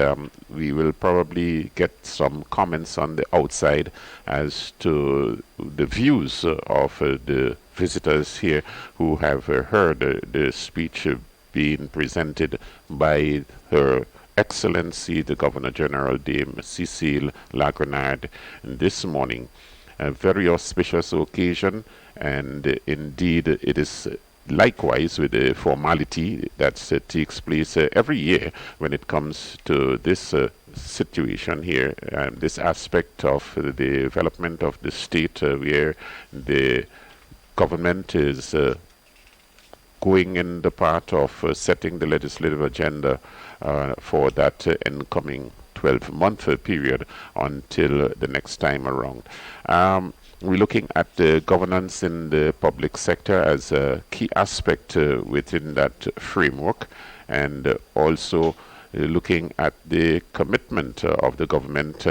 we will probably get some comments on the outside as to the views of the visitors here who have heard the speech being presented by Her Excellency the Governor General Dame Cecile Lagrenade this morning. A very auspicious occasion, and indeed it is likewise with the formality that takes place every year when it comes to this situation here, this aspect of the development of the state where the government is going in the part of setting the legislative agenda for that incoming 12-month period until the next time around. We're looking at the governance in the public sector as a key aspect within that framework, and also looking at the commitment of the government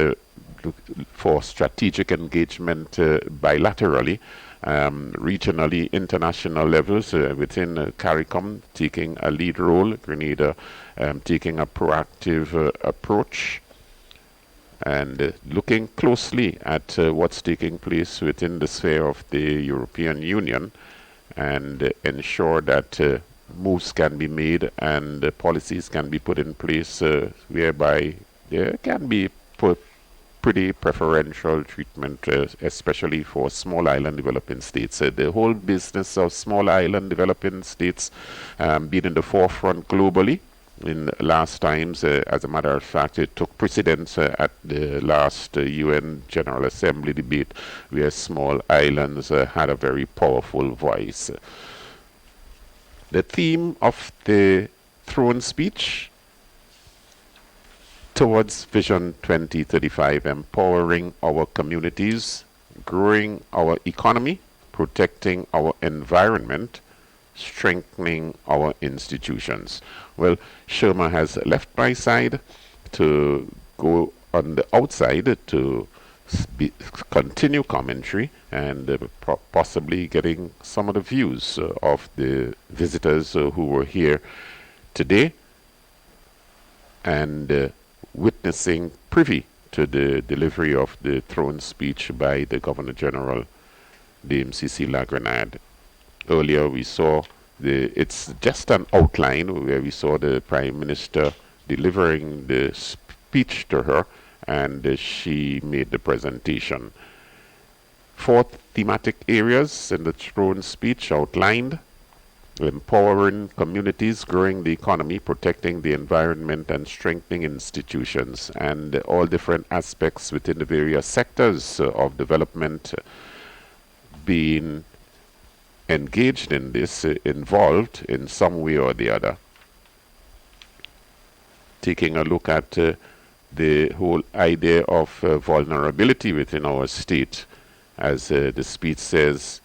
for strategic engagement bilaterally, regionally, international levels within CARICOM, taking a lead role, Grenada taking a proactive approach, and looking closely at what's taking place within the sphere of the European Union, and ensure that moves can be made and policies can be put in place whereby there can be pretty preferential treatment, especially for small island developing states. The whole business of small island developing states being in the forefront globally. In last times, as a matter of fact, it took precedence at the last UN General Assembly debate, where small islands had a very powerful voice. The theme of the throne speech towards Vision 2035, empowering our communities, growing our economy, protecting our environment, strengthening our institutions. Well, Sherma has left my side to go on the outside to continue commentary and possibly getting some of the views of the visitors who were here today, and witnessing privy to the delivery of the throne speech by the Governor General, Dame Cecile Lagrenade. Earlier we saw it's just an outline where we saw the Prime Minister delivering the speech to her, and she made the presentation. 4 thematic areas in the throne speech outlined: empowering communities, growing the economy, protecting the environment, and strengthening institutions, and all different aspects within the various sectors of development being engaged in this, involved in some way or the other. Taking a look at the whole idea of vulnerability within our state, as the speech says,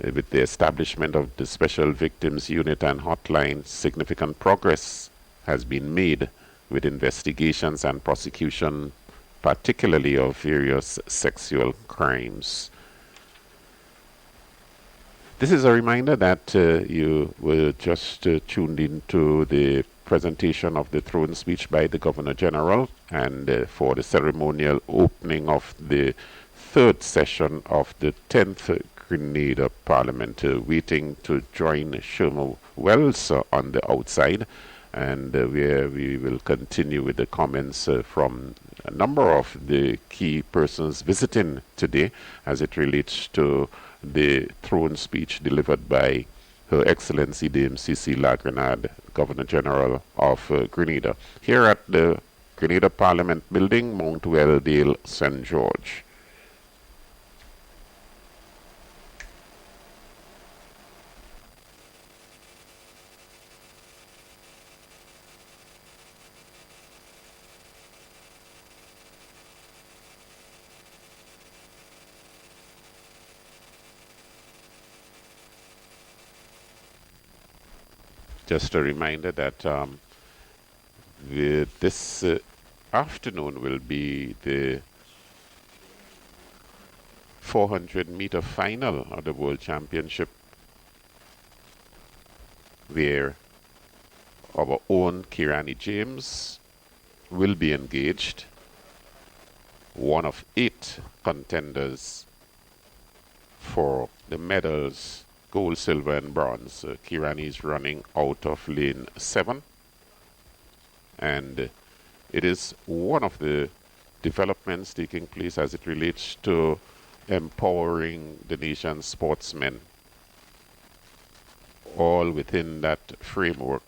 with the establishment of the Special Victims Unit and Hotline, significant progress has been made with investigations and prosecution, particularly of various sexual crimes. This is a reminder that you were just tuned into the presentation of the throne speech by the Governor General, and for the ceremonial opening of the 3rd session of the 10th Grenada Parliament, waiting to join Sherma Wells on the outside, and where we will continue with the comments from a number of the key persons visiting today as it relates to the throne speech delivered by Her Excellency Dame Cecile Lagrenade, Governor General of Grenada, here at the Grenada Parliament Building, Mount Welldale, St. George. Just a reminder that this afternoon will be the 400-meter final of the World Championship, where our own Kirani James will be engaged, one of 8 contenders for the medals, gold, silver, and bronze. Kirani is running out of lane 7, and it is one of the developments taking place as it relates to empowering the nation's sportsmen, all within that framework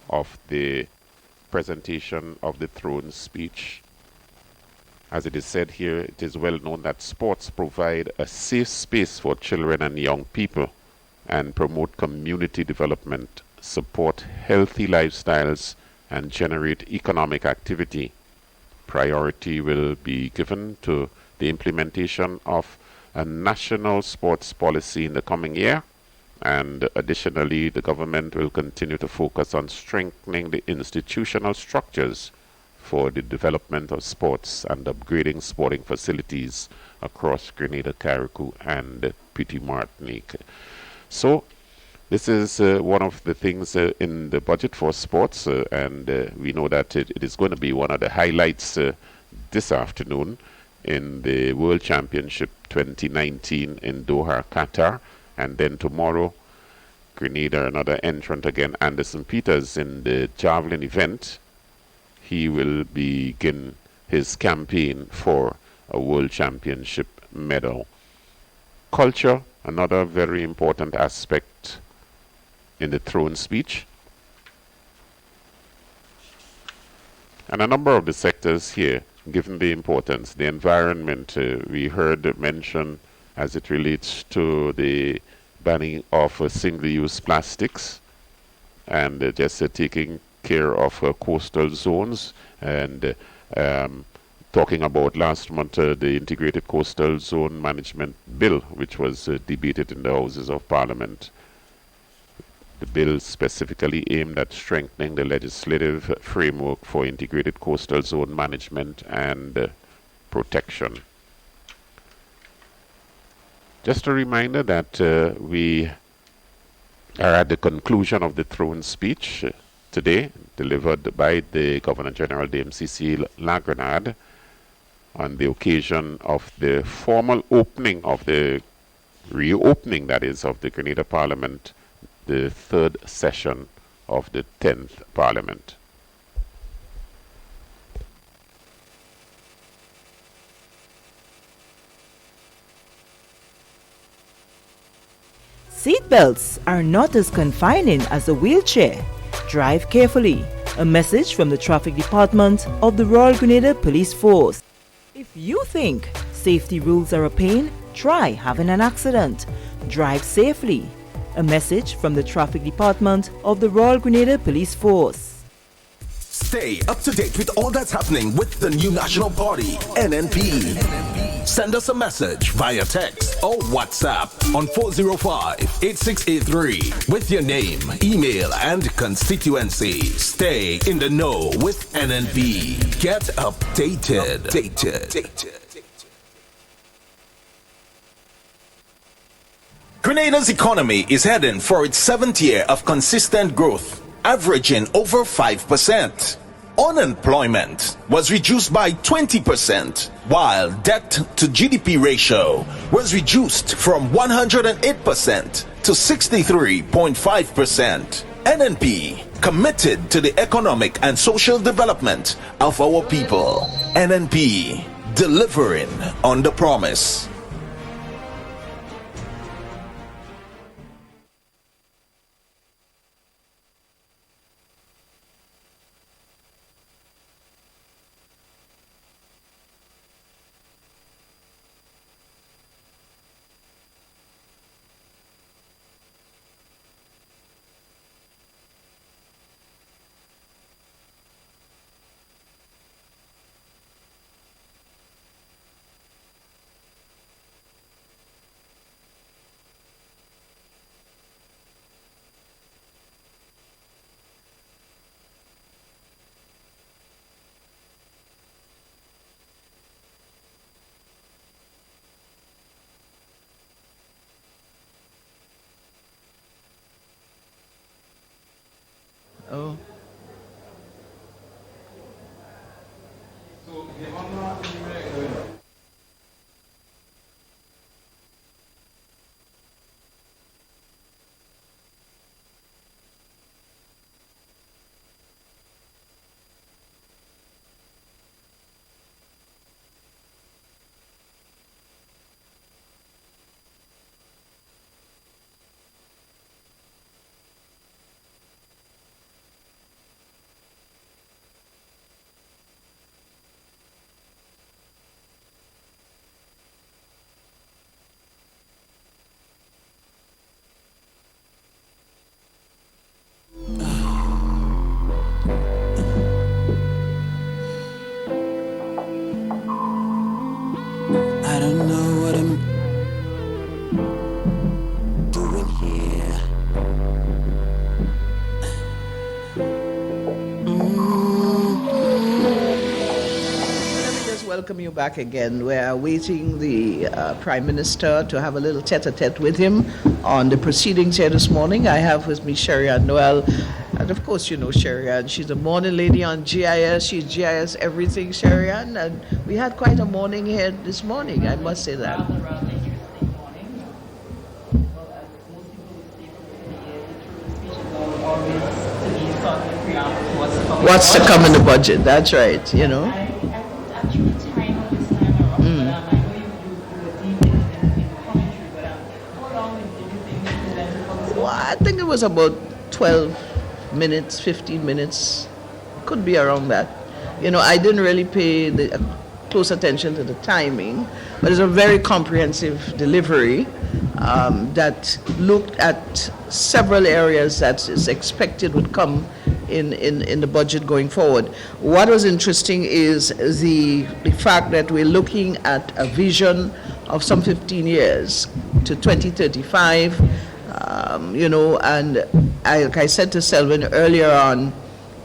of the presentation of the throne speech. As it is said here, it is well known that sports provide a safe space for children and young people and promote community development, support healthy lifestyles, and generate economic activity. Priority will be given to the implementation of a national sports policy in the coming year, and additionally, the government will continue to focus on strengthening the institutional structures for the development of sports and upgrading sporting facilities across Grenada, Carriacou, and Petite Martinique. So, this is one of the things in the budget for sports, and we know that it is going to be one of the highlights this afternoon in the World Championship 2019 in Doha, Qatar, and then tomorrow, Grenada, another entrant again, Anderson Peters, in the javelin event. He will begin his campaign for a World Championship medal. Culture, another very important aspect in the throne speech. And a number of the sectors here, given the importance, the environment, we heard mention as it relates to the banning of single-use plastics, and just taking care of coastal zones, and talking about last month the Integrated Coastal Zone Management Bill, which was debated in the Houses of Parliament. The bill specifically aimed at strengthening the legislative framework for integrated coastal zone management and protection. Just a reminder that we are at the conclusion of the throne speech today, delivered by the Governor General Dame Cecile Lagrenade on the occasion of the formal opening of the reopening, that is, of the Grenada Parliament, the 3rd session of the 10th Parliament. Seatbelts are not as confining as a wheelchair. Drive carefully. A message from the Traffic Department of the Royal Grenada Police Force. If you think safety rules are a pain, try having an accident. Drive safely. A message from the Traffic Department of the Royal Grenada Police Force. Stay up to date with all that's happening with the new National Party, NNP. Send us a message via text or WhatsApp on 405-8683 with your name, email, and constituency. Stay in the know with NNP. Get updated. Grenada's economy is heading for its 7th year of consistent growth, averaging over 5%. Unemployment was reduced by 20%, while debt to GDP ratio was reduced from 108% to 63.5%. NNP committed to the economic and social development of our people. NNP delivering on the promise. Oh. I don't know what I'm doing here. Let me just welcome you back again. We're awaiting the Prime Minister to have a little tete-a-tete with him on the proceedings here this morning. I have with me Sherry-Ann Noel. And of course, you know Sherry-Ann. She's a morning lady on GIS. She's GIS everything, Sherry-Ann. And we had quite a morning here this morning, I must say that. What's to come in the budget? That's right, you know. Well, I think it was about 12 minutes, 15 minutes, could be around that. You know, I didn't really pay the close attention to the timing, but it's a very comprehensive delivery that looked at several areas that is expected would come in the budget going forward. What was interesting is the fact that we're looking at a vision of some 15 years to 2035, you know, and like I said to Selwyn earlier on,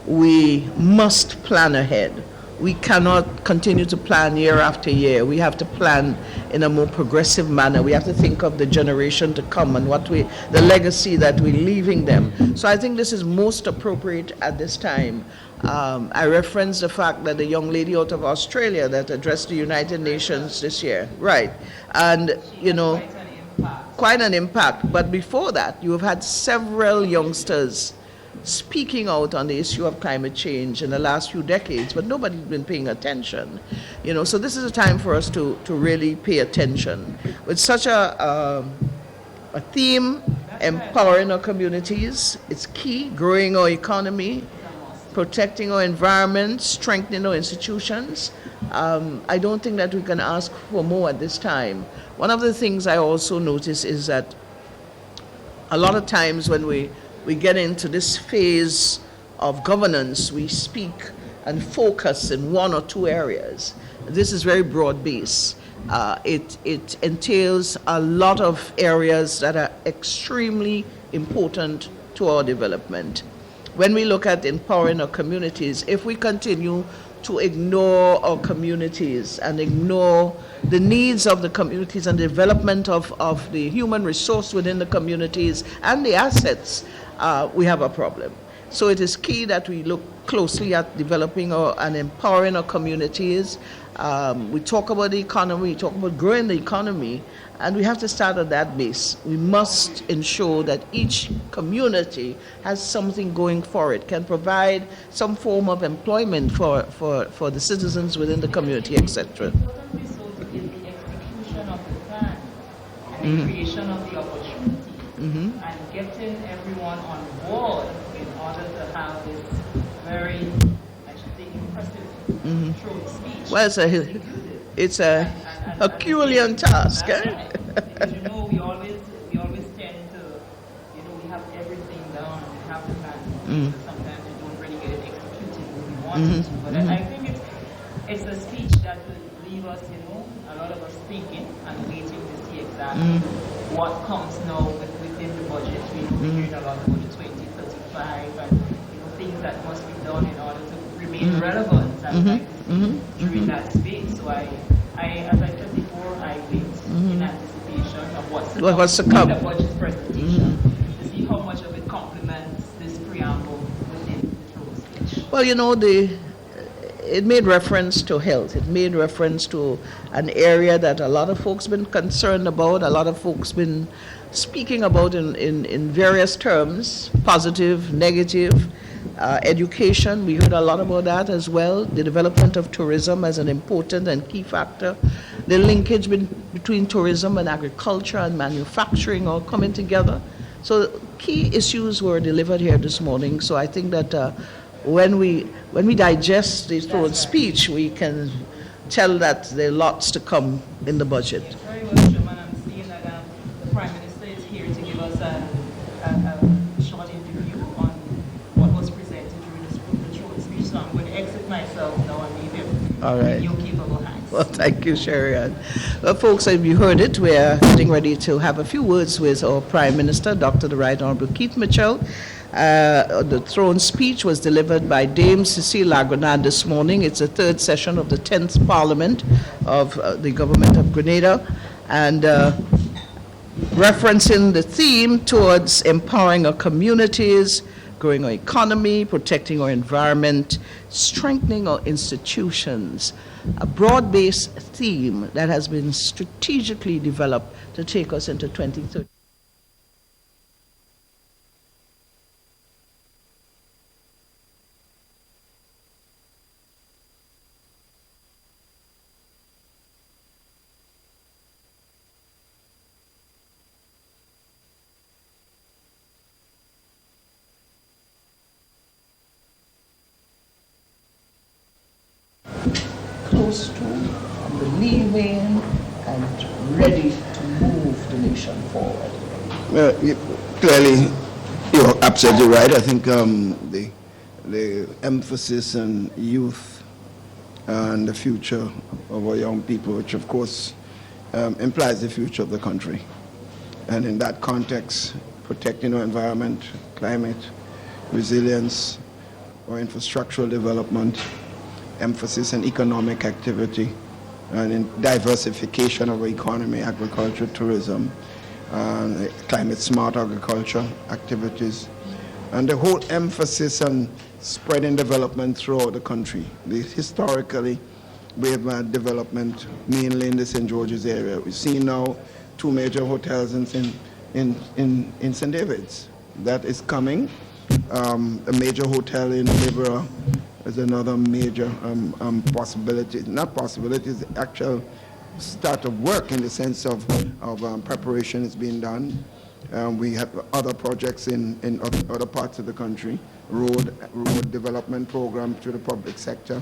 we must plan ahead. We cannot continue to plan year after year. We have to plan in a more progressive manner. We have to think of the generation to come and the legacy that we're leaving them. So I think this is most appropriate at this time. I referenced the fact that the young lady out of Australia that addressed the United Nations this year, right? And, you know, quite an impact. But before that, you have had several youngsters speaking out on the issue of climate change in the last few decades, but nobody's been paying attention. You know, so this is a time for us to really pay attention. With such a theme empowering our communities. It's key, growing our economy, protecting our environment, strengthening our institutions. I don't think that we can ask for more at this time. One of the things I also notice is that a lot of times when we get into this phase of governance, we speak and focus in one or two areas. This is very broad-based. It entails a lot of areas that are extremely important to our development. When we look at empowering our communities, if we continue to ignore our communities and ignore the needs of the communities and the development of the human resource within the communities and the assets, we have a problem. So it is key that we look closely at developing and empowering our communities. We talk about the economy, we talk about growing the economy, and we have to start at that base. We must ensure that each community has something going for it, can provide some form of employment for the citizens within the community, etc. And creation of the opportunity and getting everyone on board in order to have this very, I should say, impressive throat speech. Well, it's a Herculean task. Because you know, we always tend to, you know, we have everything down, we have the plan. So sometimes we don't really get it executed when we want it to. But I think it's a speech that will leave us, you know, a lot of us thinking and waiting to see exactly what comes now within the budget. We're hearing about the budget 2035 and, you know, things that must be done in order to remain relevant and like during that space. So I, as I said before, I wait in anticipation of what's to come in the budget presentation to see how much of it complements this preamble within the throat speech. Well, you know, it made reference to health. It made reference to an area that a lot of folks been concerned about, a lot of folks been speaking about in various terms, positive, negative. Education, we heard a lot about that as well. The development of tourism as an important and key factor. The linkage between tourism and agriculture and manufacturing all coming together. So key issues were delivered here this morning. So I think that when we digest the throat speech, we can tell that there are lots to come in the budget. Very well, Chairman. I'm seeing that the Prime Minister is here to give us a short interview on what was presented during the throat speech. So I'm going to exit myself now and leave him in your capable hands. Well, thank you, Sherry Ann. Well, folks, as you heard it, we're getting ready to have a few words with our Prime Minister, Dr. the Right Honorable Keith Mitchell. The throne speech was delivered by Dame Cecile Lagrenade this morning. It's the third session of the 10th Parliament of the Government of Grenada, and referencing the theme towards empowering our communities, growing our economy, protecting our environment, strengthening our institutions. A broad-based theme that has been strategically developed to take us into 2030. Close to, believing, and ready to move the nation forward. Clearly, you're absolutely right. I think the emphasis on youth and the future of our young people, which of course implies the future of the country. And in that context, protecting our environment, climate, resilience, or infrastructural development, emphasis on economic activity, and in diversification of our economy, agriculture, tourism, climate-smart agriculture activities, and the whole emphasis on spreading development throughout the country. Historically, we have had development mainly in the St. George's area. We see now 2 major hotels in St. David's. That is coming. A major hotel in Liberia is another major possibility. Not possibility, it's the actual start of work in the sense of preparation is being done. We have other projects in other parts of the country, road development program to the public sector.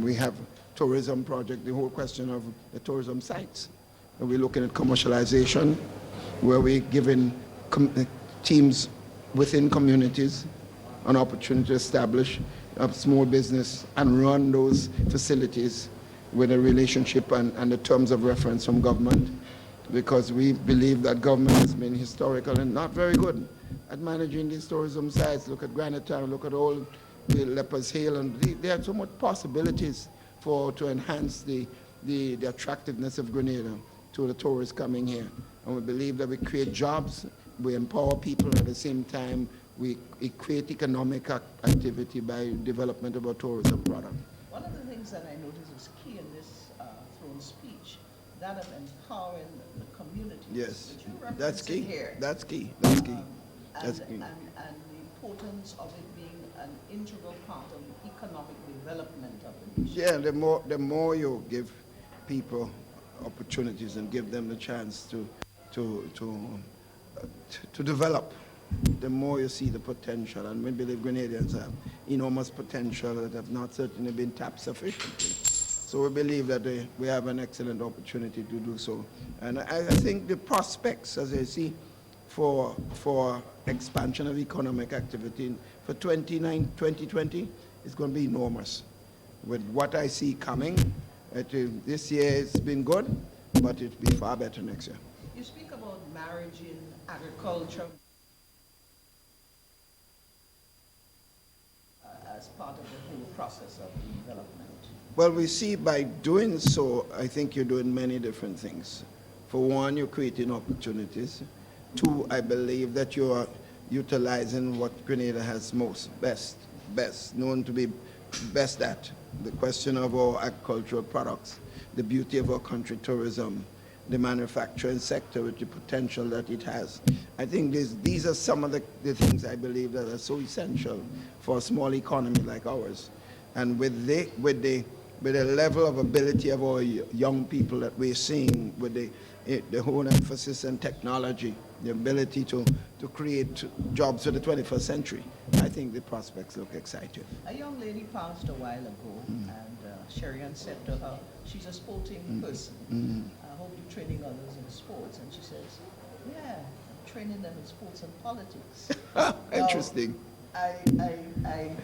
We have tourism project, the whole question of the tourism sites. And we're looking at commercialization, where we're giving teams within communities an opportunity to establish a small business and run those facilities with a relationship and the terms of reference from government, because we believe that government has been historical and not very good at managing these tourism sites. Look at Granite Town, look at all the Lepers Hill, and there are so much possibilities to enhance the attractiveness of Grenada to the tourists coming here. And we believe that we create jobs, we empower people, at the same time we create economic activity by development of our tourism product. One of the things that I noticed is key in this throne speech, that of empowering the community. Yes, which you that's key. here. That's key. That's key. And the importance of it being an integral part of the economic development of the nation. Yeah, the more you give people opportunities and give them the chance to develop, the more you see the potential. And we believe Grenadians have enormous potential that have not certainly been tapped sufficiently. So we believe that we have an excellent opportunity to do so. And I think the prospects, as I see, for expansion of economic activity for 2020 is going to be enormous. With what I see coming, this year has been good, but it'll be far better next year. You speak about marriage in agriculture as part of the whole process of development. Well, we see by doing so, I think you're doing many different things. For one, you're creating opportunities. Two, I believe that you are utilizing what Grenada has best known to be best at, the question of our agricultural products, the beauty of our country, tourism, the manufacturing sector with the potential that it has. I think these are some of the things I believe that are so essential for a small economy like ours. And with the level of ability of our young people that we're seeing, with the whole emphasis on technology, the ability to create jobs for the 21st century, I think the prospects look exciting. A young lady passed a while ago, and Sherian said to her, she's a sporting person. I hope you're training others in sports. And she says, yeah, I'm training them in sports and politics. Interesting. I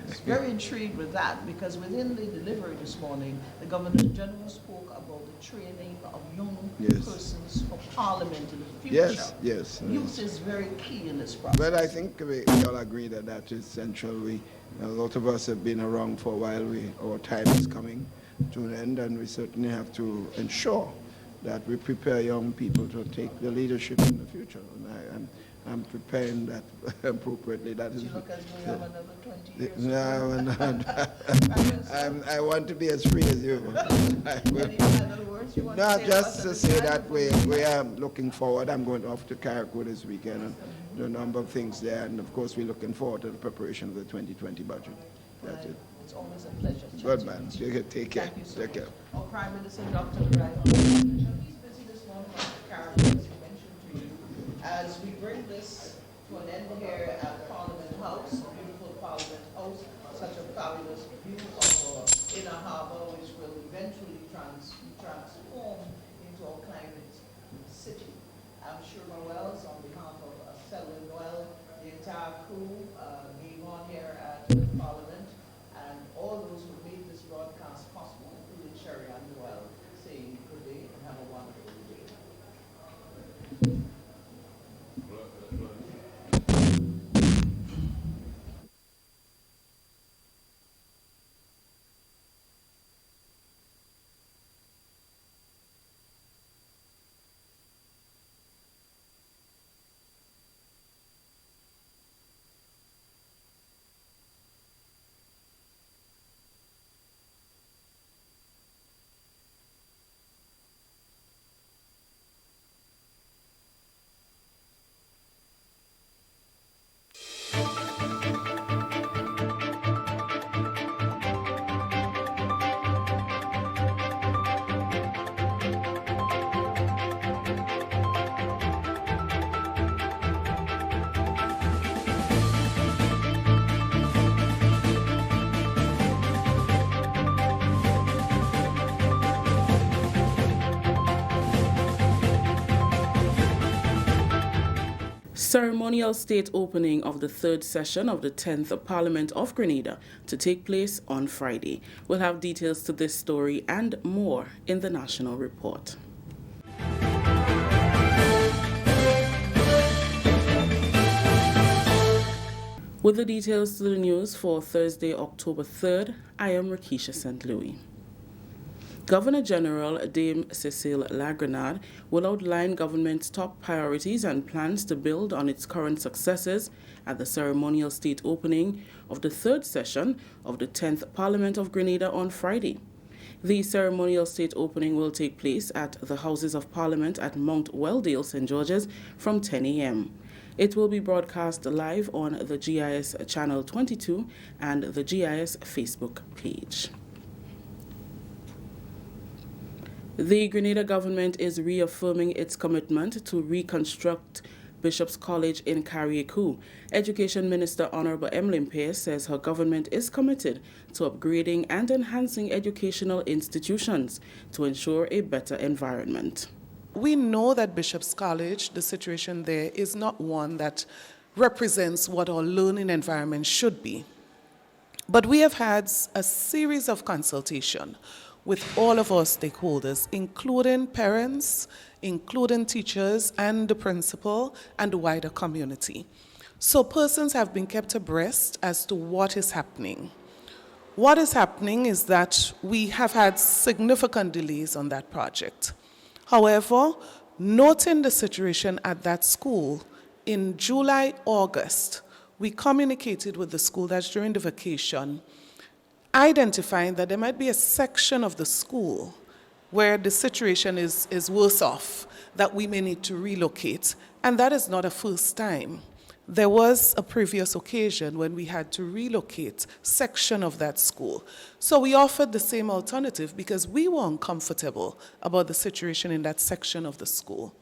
was very intrigued with that, because within the delivery this morning, the Governor General spoke about the training of young persons for Parliament in the future. Yes. Youth is very key in this process. But I think we all agree that is essential. A lot of us have been around for a while. Our time is coming to an end, and we certainly have to ensure that we prepare young people to take the leadership in the future. And I'm preparing that appropriately. That is. You look as though you have another 20 years. No, I want to be as free as you. Any other words you want to say? Just to say that we are looking forward. I'm going off to Carriacou this weekend and do a number of things there. And of course, we're looking forward to the preparation of the 2020 budget. That's it. It's always a pleasure. Good man. Take care. Thank you so Take care. Our Prime Minister, Dr. Right. He's busy this morning on Carriacou, as he mentioned to you. As we bring this to an end here at Parliament House, a beautiful Parliament House, such a fabulous view of our inner harbour, which will eventually transform into our climate city. I'm sure Noel's, on behalf of Selwyn Noel, the entire crew being on here at Parliament, and all those who made this broadcast possible, including Sherry and Noel, saying good day and have a wonderful day. Ceremonial state opening of the third session of the 10th Parliament of Grenada to take place on Friday. We'll have details to this story and more in the National Report. With the details to the news for Thursday, October 3rd, I am Rakisha St. Louis. Governor General Dame Cecile Lagrenade will outline government's top priorities and plans to build on its current successes at the ceremonial state opening of the third session of the 10th Parliament of Grenada on Friday. The ceremonial state opening will take place at the Houses of Parliament at Mount Welldale, St. George's from 10 a.m. It will be broadcast live on the GIS Channel 22 and the GIS Facebook page. The Grenada government is reaffirming its commitment to reconstruct Bishop's College in Carriacou. Education Minister Honorable Emmeline Pierce says her government is committed to upgrading and enhancing educational institutions to ensure a better environment. We know that Bishop's College, the situation there is not one that represents what our learning environment should be. But we have had a series of consultation with all of our stakeholders, including parents, including teachers and the principal and the wider community. So persons have been kept abreast as to what is happening. What is happening is that we have had significant delays on that project. However, noting the situation at that school, in July, August, we communicated with the school, that's during the vacation, identifying that there might be a section of the school where the situation is worse off, that we may need to relocate. And that is not a first time. There was a previous occasion when we had to relocate section of that school. So we offered the same alternative because we were uncomfortable about the situation in that section of the school.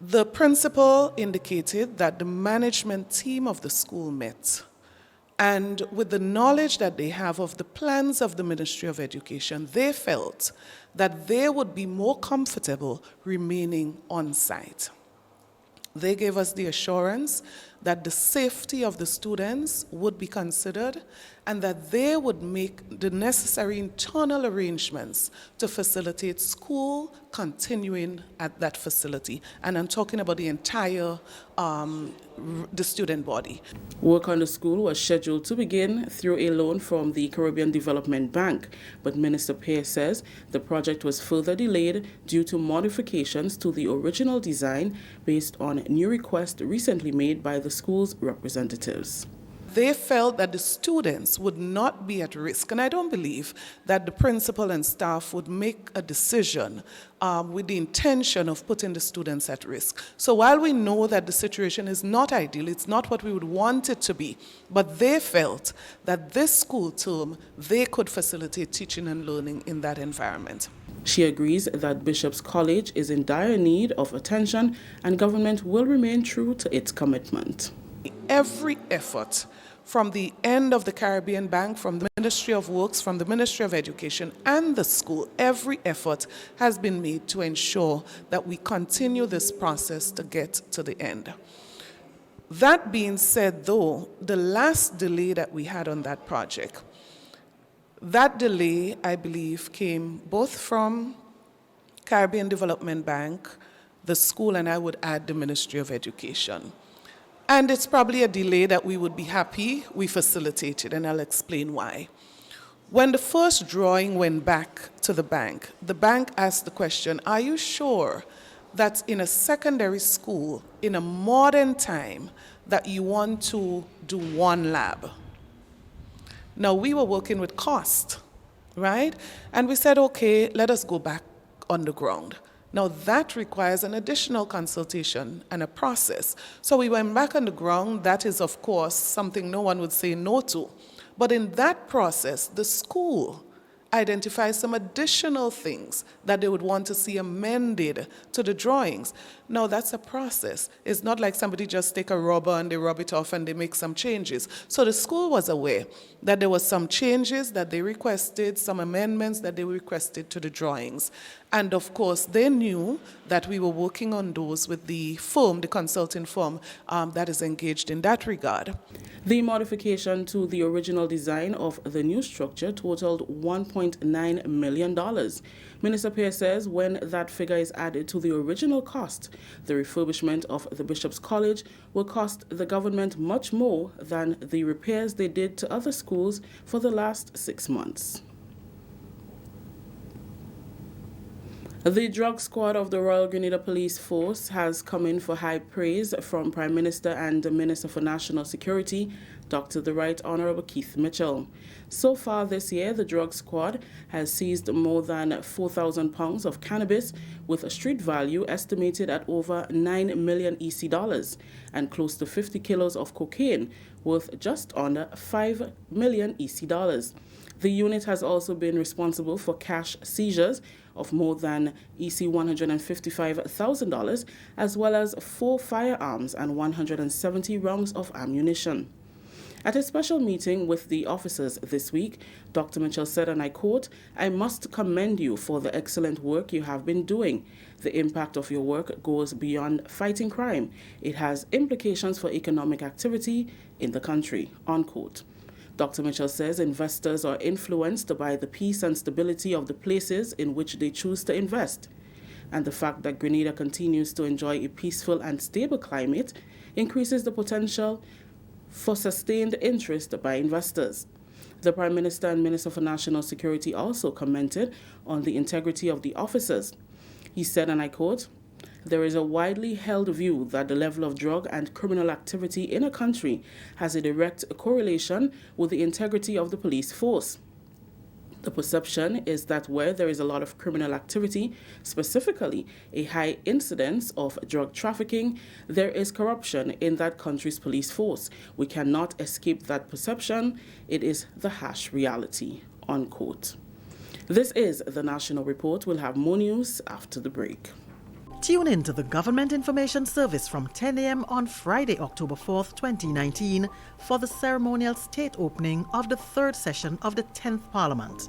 The principal indicated that the management team of the school met, and with the knowledge that they have of the plans of the Ministry of Education, they felt that they would be more comfortable remaining on site. They gave us the assurance that the safety of the students would be considered and that they would make the necessary internal arrangements to facilitate school continuing at that facility. And I'm talking about the entire the student body. Work on the school was scheduled to begin through a loan from the Caribbean Development Bank, but Minister Pierce says the project was further delayed due to modifications to the original design based on new requests recently made by the school's representatives. They felt that the students would not be at risk, and I don't believe that the principal and staff would make a decision with the intention of putting the students at risk. So while we know that the situation is not ideal, it's not what we would want it to be, but they felt that this school term, they could facilitate teaching and learning in that environment. She agrees that Bishop's College is in dire need of attention and government will remain true to its commitment. Every effort from the end of the Caribbean Bank, from the Ministry of Works, from the Ministry of Education, and the school, every effort has been made to ensure that we continue this process to get to the end. That being said, though, the last delay that we had on that project, that delay, I believe, came both from Caribbean Development Bank, the school, and I would add the Ministry of Education. And it's probably a delay that we would be happy we facilitated, and I'll explain why. When the first drawing went back to the bank asked the question, are you sure that in a secondary school, in a modern time, that you want to do one lab? Now, we were working with cost, right? And we said, okay, let us go back on the ground. Now, that requires an additional consultation and a process. So we went back on the ground. That is, of course, something no one would say no to. But in that process, the school identifies some additional things that they would want to see amended to the drawings. Now, that's a process. It's not like somebody just take a rubber and they rub it off and they make some changes. So the school was aware that there was some changes that they requested, some amendments that they requested to the drawings. And of course, they knew that we were working on those with the firm, the consulting firm that is engaged in that regard. The modification to the original design of the new structure totaled $1.9 million. Minister Pierce says when that figure is added to the original cost, the refurbishment of the Bishop's College will cost the government much more than the repairs they did to other schools for the last 6 months. The drug squad of the Royal Grenada Police Force has come in for high praise from Prime Minister and the Minister for National Security, Dr. the Right Honourable Keith Mitchell. So far this year, the drug squad has seized more than 4,000 pounds of cannabis with a street value estimated at over 9 million EC dollars and close to 50 kilos of cocaine worth just under 5 million EC dollars. The unit has also been responsible for cash seizures of more than EC $155,000, as well as 4 firearms and 170 rounds of ammunition. At a special meeting with the officers this week, Dr. Mitchell said, and I quote, "I must commend you for the excellent work you have been doing. The impact of your work goes beyond fighting crime. It has implications for economic activity in the country," unquote. Dr. Mitchell says investors are influenced by the peace and stability of the places in which they choose to invest. And the fact that Grenada continues to enjoy a peaceful and stable climate increases the potential for sustained interest by investors. The Prime Minister and Minister for National Security also commented on the integrity of the officers. He said, and I quote, "There is a widely held view that the level of drug and criminal activity in a country has a direct correlation with the integrity of the police force. The perception is that where there is a lot of criminal activity, specifically a high incidence of drug trafficking, there is corruption in that country's police force. We cannot escape that perception. It is the harsh reality," unquote. This is the National Report. We'll have more news after the break. Tune in to the Government Information Service from 10 a.m. on Friday, October 4th, 2019 for the ceremonial state opening of the third session of the 10th Parliament.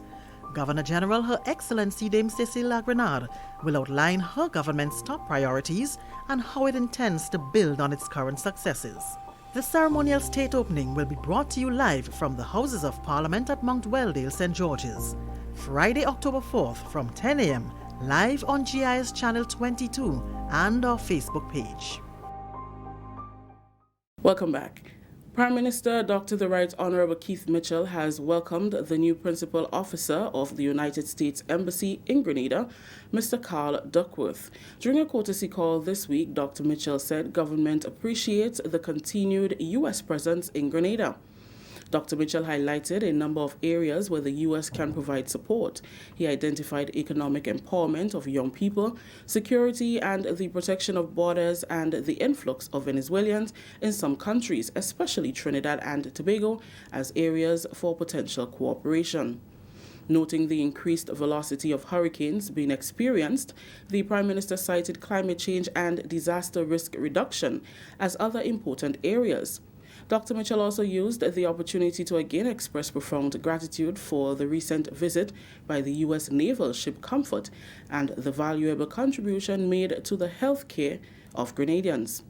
Governor General Her Excellency Dame Cecile Lagrenade will outline her government's top priorities and how it intends to build on its current successes. The ceremonial state opening will be brought to you live from the Houses of Parliament at Mount Weldale, St. George's. Friday, October 4th from 10 a.m. live on GIS Channel 22 and our Facebook page. Welcome back. Prime Minister Dr. the Right Honourable Keith Mitchell has welcomed the new Principal Officer of the United States Embassy in Grenada, Mr. Carl Duckworth. During a courtesy call this week, Dr. Mitchell said government appreciates the continued U.S. presence in Grenada. Dr. Mitchell highlighted a number of areas where the U.S. can provide support. He identified economic empowerment of young people, security and the protection of borders, and the influx of Venezuelans in some countries, especially Trinidad and Tobago, as areas for potential cooperation. Noting the increased velocity of hurricanes being experienced, the Prime Minister cited climate change and disaster risk reduction as other important areas. Dr. Mitchell also used the opportunity to again express profound gratitude for the recent visit by the U.S. naval ship Comfort and the valuable contribution made to the health care of Grenadians.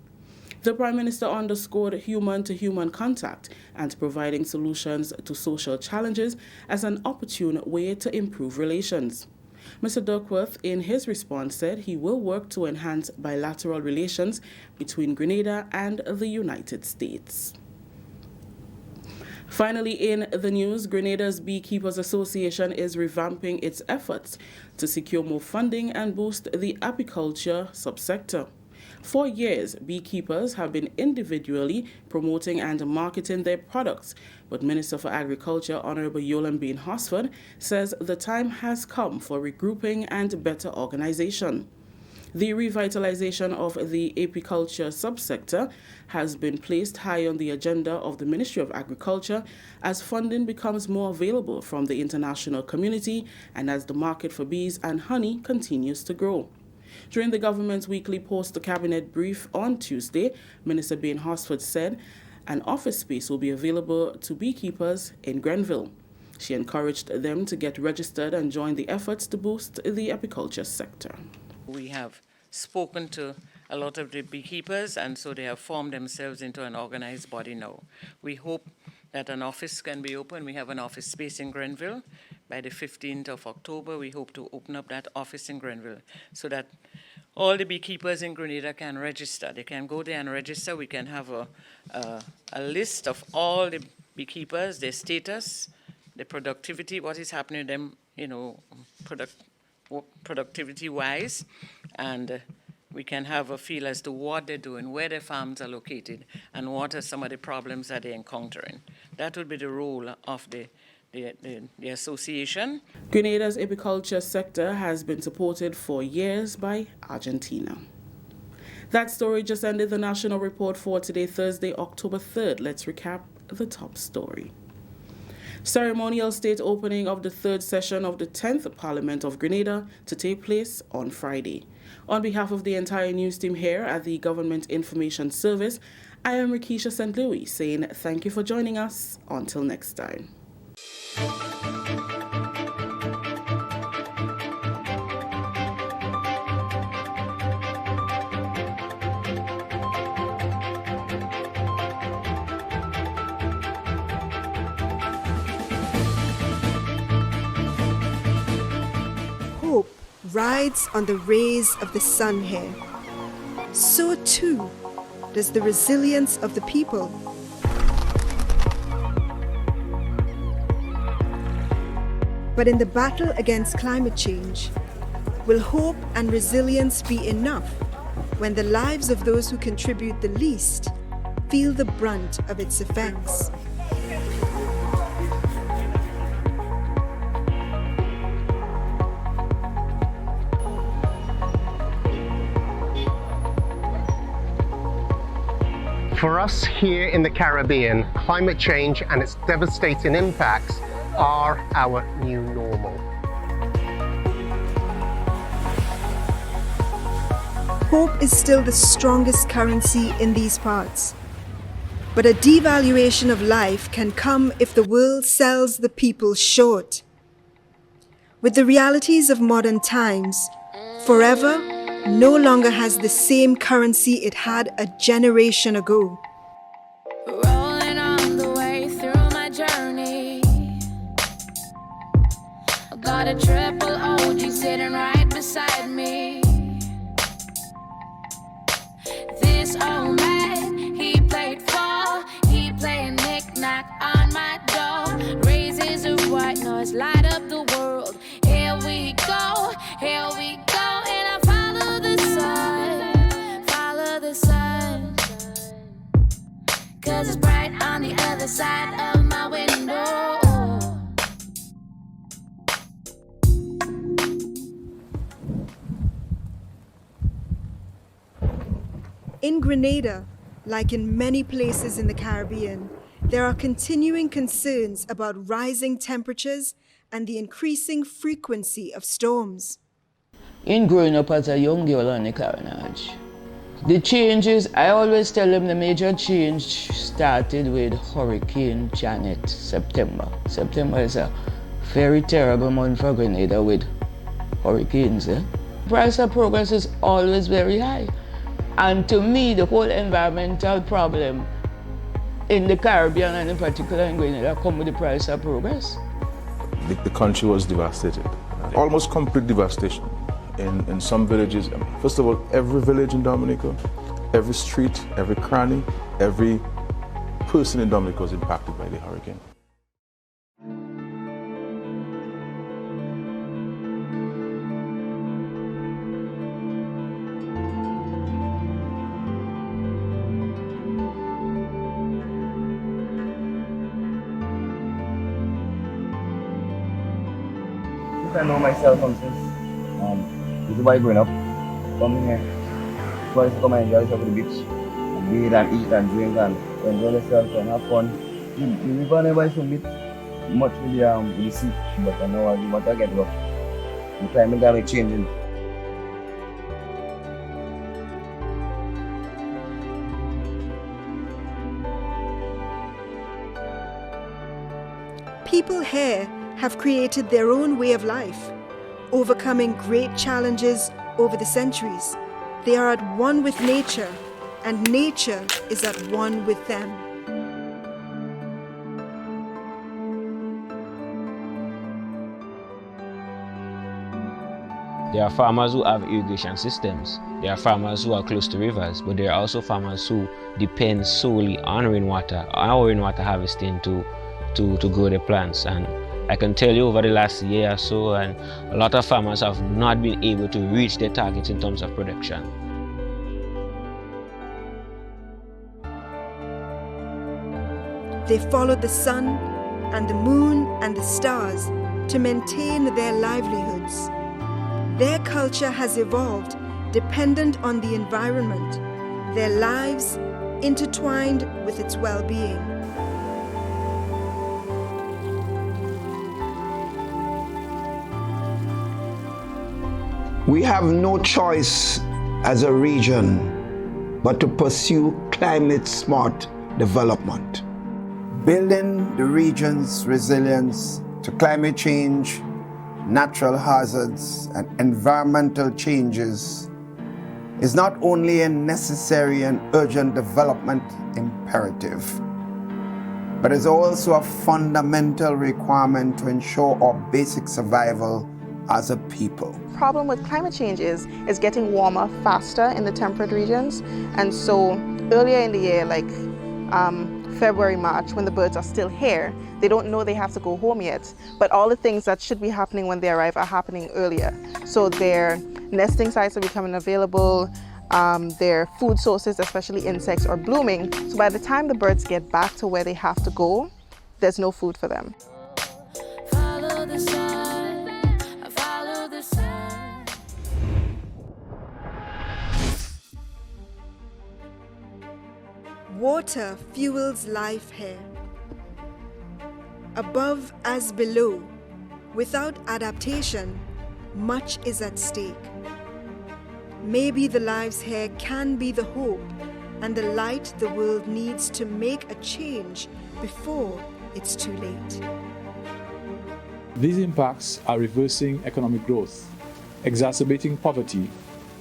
The Prime Minister underscored human-to-human contact and providing solutions to social challenges as an opportune way to improve relations. Mr. Duckworth, in his response, said he will work to enhance bilateral relations between Grenada and the United States. Finally, in the news, Grenada's Beekeepers Association is revamping its efforts to secure more funding and boost the apiculture subsector. For years, beekeepers have been individually promoting and marketing their products, but Minister for Agriculture, Honourable Yolan Bain Hosford, says the time has come for regrouping and better organization. The revitalization of the apiculture subsector has been placed high on the agenda of the Ministry of Agriculture as funding becomes more available from the international community and as the market for bees and honey continues to grow. During the government's weekly post-cabinet brief on Tuesday, Minister Bain Hosford said an office space will be available to beekeepers in Grenville. She encouraged them to get registered and join the efforts to boost the apiculture sector. We have spoken to a lot of the beekeepers, and so they have formed themselves into an organized body now. We hope that an office can be open. We have an office space in Grenville. By the 15th of October, we hope to open up that office in Grenville so that all the beekeepers in Grenada can register. They can go there and register. We can have a list of all the beekeepers, their status, the productivity, what is happening to them, productivity-wise, and we can have a feel as to what they're doing, where their farms are located, and what are some of the problems that they're encountering. That would be the role of the association. Grenada's apiculture sector has been supported for years by Argentina. That story just ended the national report for today, Thursday, October 3rd. Let's recap the top story. Ceremonial state opening of the third session of the 10th Parliament of Grenada to take place on Friday. On behalf of the entire news team here at the Government Information Service, I am Rakisha St. Louis saying thank you for joining us. Until next time. Hope rides on the rays of the sun here. So too does the resilience of the people. But in the battle against climate change, will hope and resilience be enough when the lives of those who contribute the least feel the brunt of its effects? For us here in the Caribbean, climate change and its devastating impacts are our new normal. Hope is still the strongest currency in these parts. But a devaluation of life can come if the world sells the people short. With the realities of modern times, forever no longer has the same currency it had a generation ago. Rolling on the way through my journey, got a triple OG sitting right beside me. This old man, he played four, he playing knick-knack on my door. Raises a white noise, light up the world. Here we go, and I follow the sun, 'cause it's bright on the other side of my window. In Grenada, like in many places in the Caribbean, there are continuing concerns about rising temperatures and the increasing frequency of storms. In growing up as a young girl on the Carnage, the changes, I always tell them the major change started with Hurricane Janet, September. September is a very terrible month for Grenada with hurricanes. Price of progress is always very high. And to me, the whole environmental problem in the Caribbean and in particular in Grenada come with the price of progress. The country was devastated, almost complete devastation in some villages. First of all, every village in Dominica, every street, every cranny, every person in Dominica was impacted by the hurricane. I know myself from since this is why growing up, coming here, twice to come and enjoy yourself at the beach, and bathe and eat and drink and enjoy yourself and have fun. The river never used to meet much with the sea, but I know as the water get rough, the climate got changing. People here have created their own way of life, overcoming great challenges over the centuries. They are at one with nature, and nature is at one with them. There are farmers who have irrigation systems. There are farmers who are close to rivers, but there are also farmers who depend solely on rainwater, our rainwater harvesting to grow their plants. And I can tell you over the last year or so, and a lot of farmers have not been able to reach their targets in terms of production. They followed the sun and the moon and the stars to maintain their livelihoods. Their culture has evolved dependent on the environment, their lives intertwined with its well-being. We have no choice as a region but to pursue climate-smart development. Building the region's resilience to climate change, natural hazards, and environmental changes is not only a necessary and urgent development imperative, but is also a fundamental requirement to ensure our basic survival as a people. The problem with climate change is getting warmer faster in the temperate regions, and so earlier in the year, like February, March, when the birds are still here, they don't know they have to go home yet, but all the things that should be happening when they arrive are happening earlier. So their nesting sites are becoming available, their food sources, especially insects, are blooming. So by the time the birds get back to where they have to go, there's no food for them. Follow the sun, follow the sun. Water fuels life here. Above as below, without adaptation, much is at stake. Maybe the lives here can be the hope and the light the world needs to make a change before it's too late. These impacts are reversing economic growth, exacerbating poverty,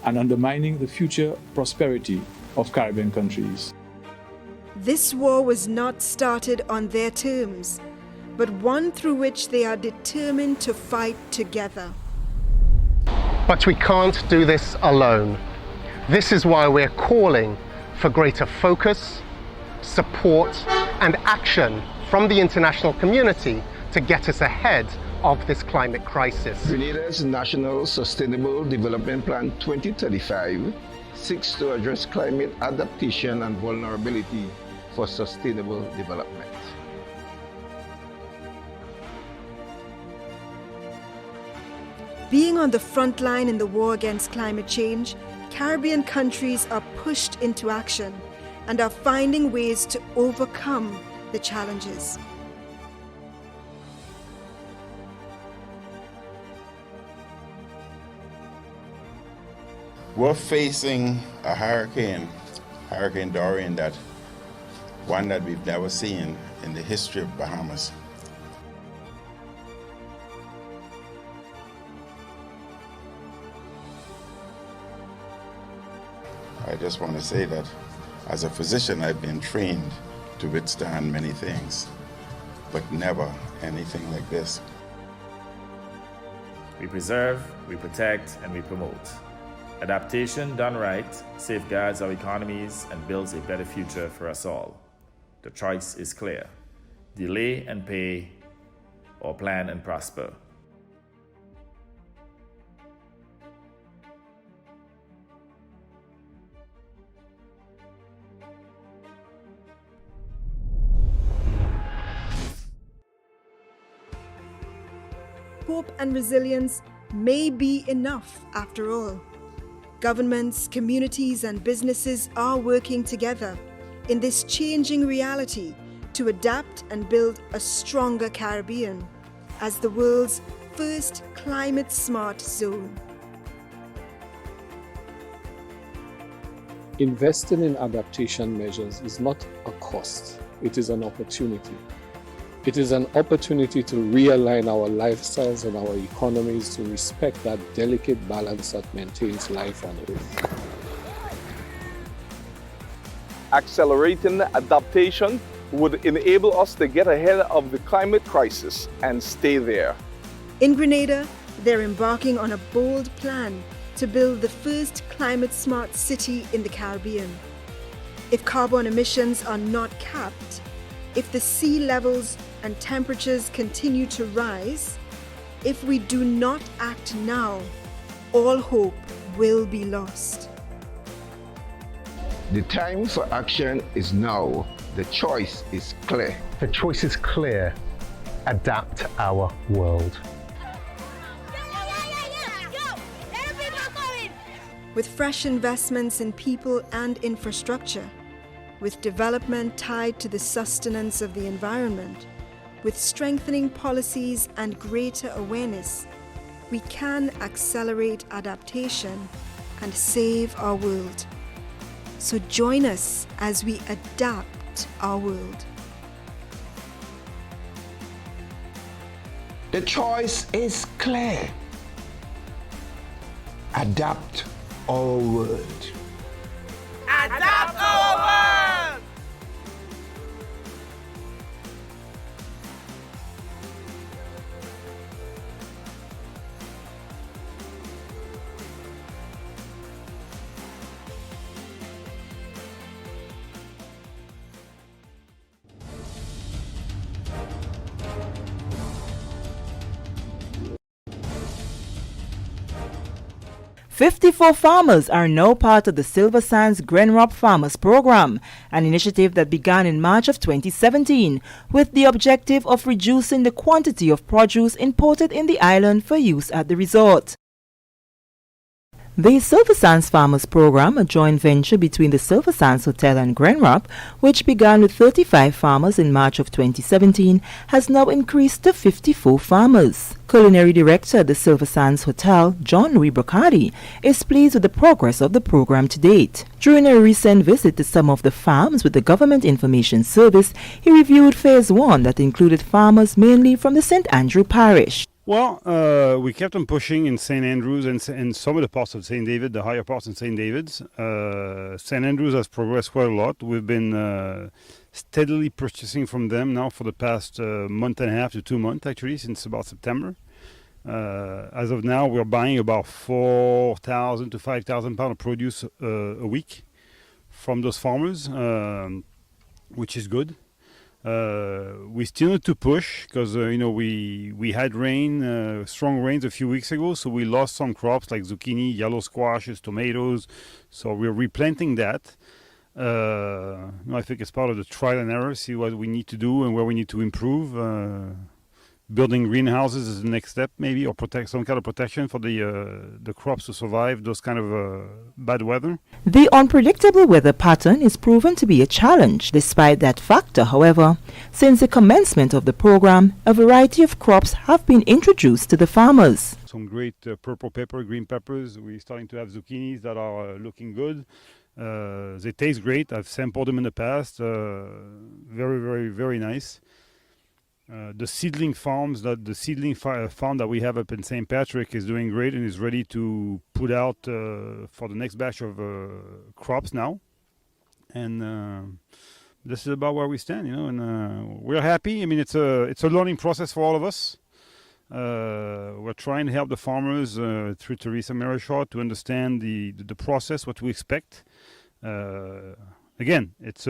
and undermining the future prosperity of Caribbean countries. This war was not started on their terms, but one through which they are determined to fight together. But we can't do this alone. This is why we're calling for greater focus, support, and action from the international community to get us ahead of this climate crisis. Grenada's National Sustainable Development Plan 2035 seeks to address climate adaptation and vulnerability for sustainable development. Being on the front line in the war against climate change, Caribbean countries are pushed into action and are finding ways to overcome the challenges. We're facing a Hurricane Dorian, one that we've never seen in the history of Bahamas. I just want to say that as a physician, I've been trained to withstand many things, but never anything like this. We preserve, we protect, and we promote. Adaptation done right safeguards our economies and builds a better future for us all. The choice is clear. Delay and pay, or plan and prosper. Hope and resilience may be enough after all. Governments, communities, and businesses are working together in this changing reality to adapt and build a stronger Caribbean as the world's first climate-smart zone. Investing in adaptation measures is not a cost, it is an opportunity. It is an opportunity to realign our lifestyles and our economies to respect that delicate balance that maintains life on Earth. Accelerating adaptation would enable us to get ahead of the climate crisis and stay there. In Grenada, they're embarking on a bold plan to build the first climate-smart city in the Caribbean. If carbon emissions are not capped, if the sea levels and temperatures continue to rise, if we do not act now, all hope will be lost. The time for action is now. The choice is clear. The choice is clear. Adapt our world. With fresh investments in people and infrastructure, with development tied to the sustenance of the environment, with strengthening policies and greater awareness, we can accelerate adaptation and save our world. So join us as we adapt our world. The choice is clear. Adapt our world. Adapt our world! "54 farmers are now part of the Silver Sands Grenrop Farmers Program, an initiative that began in March of 2017 with the objective of reducing the quantity of produce imported in the island for use at the resort. The Silver Sands Farmers Program, a joint venture between the Silver Sands Hotel and Grenrop, which began with 35 farmers in March of 2017, has now increased to 54 farmers. Culinary Director at the Silver Sands Hotel, John Louis Brocardi, is pleased with the progress of the program to date. During a recent visit to some of the farms with the Government Information Service, he reviewed Phase 1 that included farmers mainly from the St. Andrew Parish. Well, we kept on pushing in St. Andrews and some of the parts of St. David, the higher parts in St. David's. St. Andrews has progressed quite a lot. We've been steadily purchasing from them now for the past month and a half to 2 months, actually, since about September. As of now, we're buying about 4,000 to 5,000 pounds of produce a week from those farmers, which is good. We still need to push because we had rain, strong rains a few weeks ago, so we lost some crops like zucchini, yellow squashes, tomatoes. So we're replanting that. I think it's part of the trial and error, see what we need to do and where we need to improve. Building greenhouses is the next step, maybe, or protect some kind of protection for the crops to survive those kind of bad weather. The unpredictable weather pattern is proven to be a challenge. Despite that factor, however, since the commencement of the program, a variety of crops have been introduced to the farmers. Some great purple pepper, green peppers. We're starting to have zucchinis that are looking good. They taste great. I've sampled them in the past. Very, very, very nice. The seedling farm that we have up in St. Patrick is doing great and is ready to put out for the next batch of crops now. And this is about where we stand, and we're happy. I mean, it's a learning process for all of us. We're trying to help the farmers through Teresa Marichaud to understand the process, what we expect. Again, it's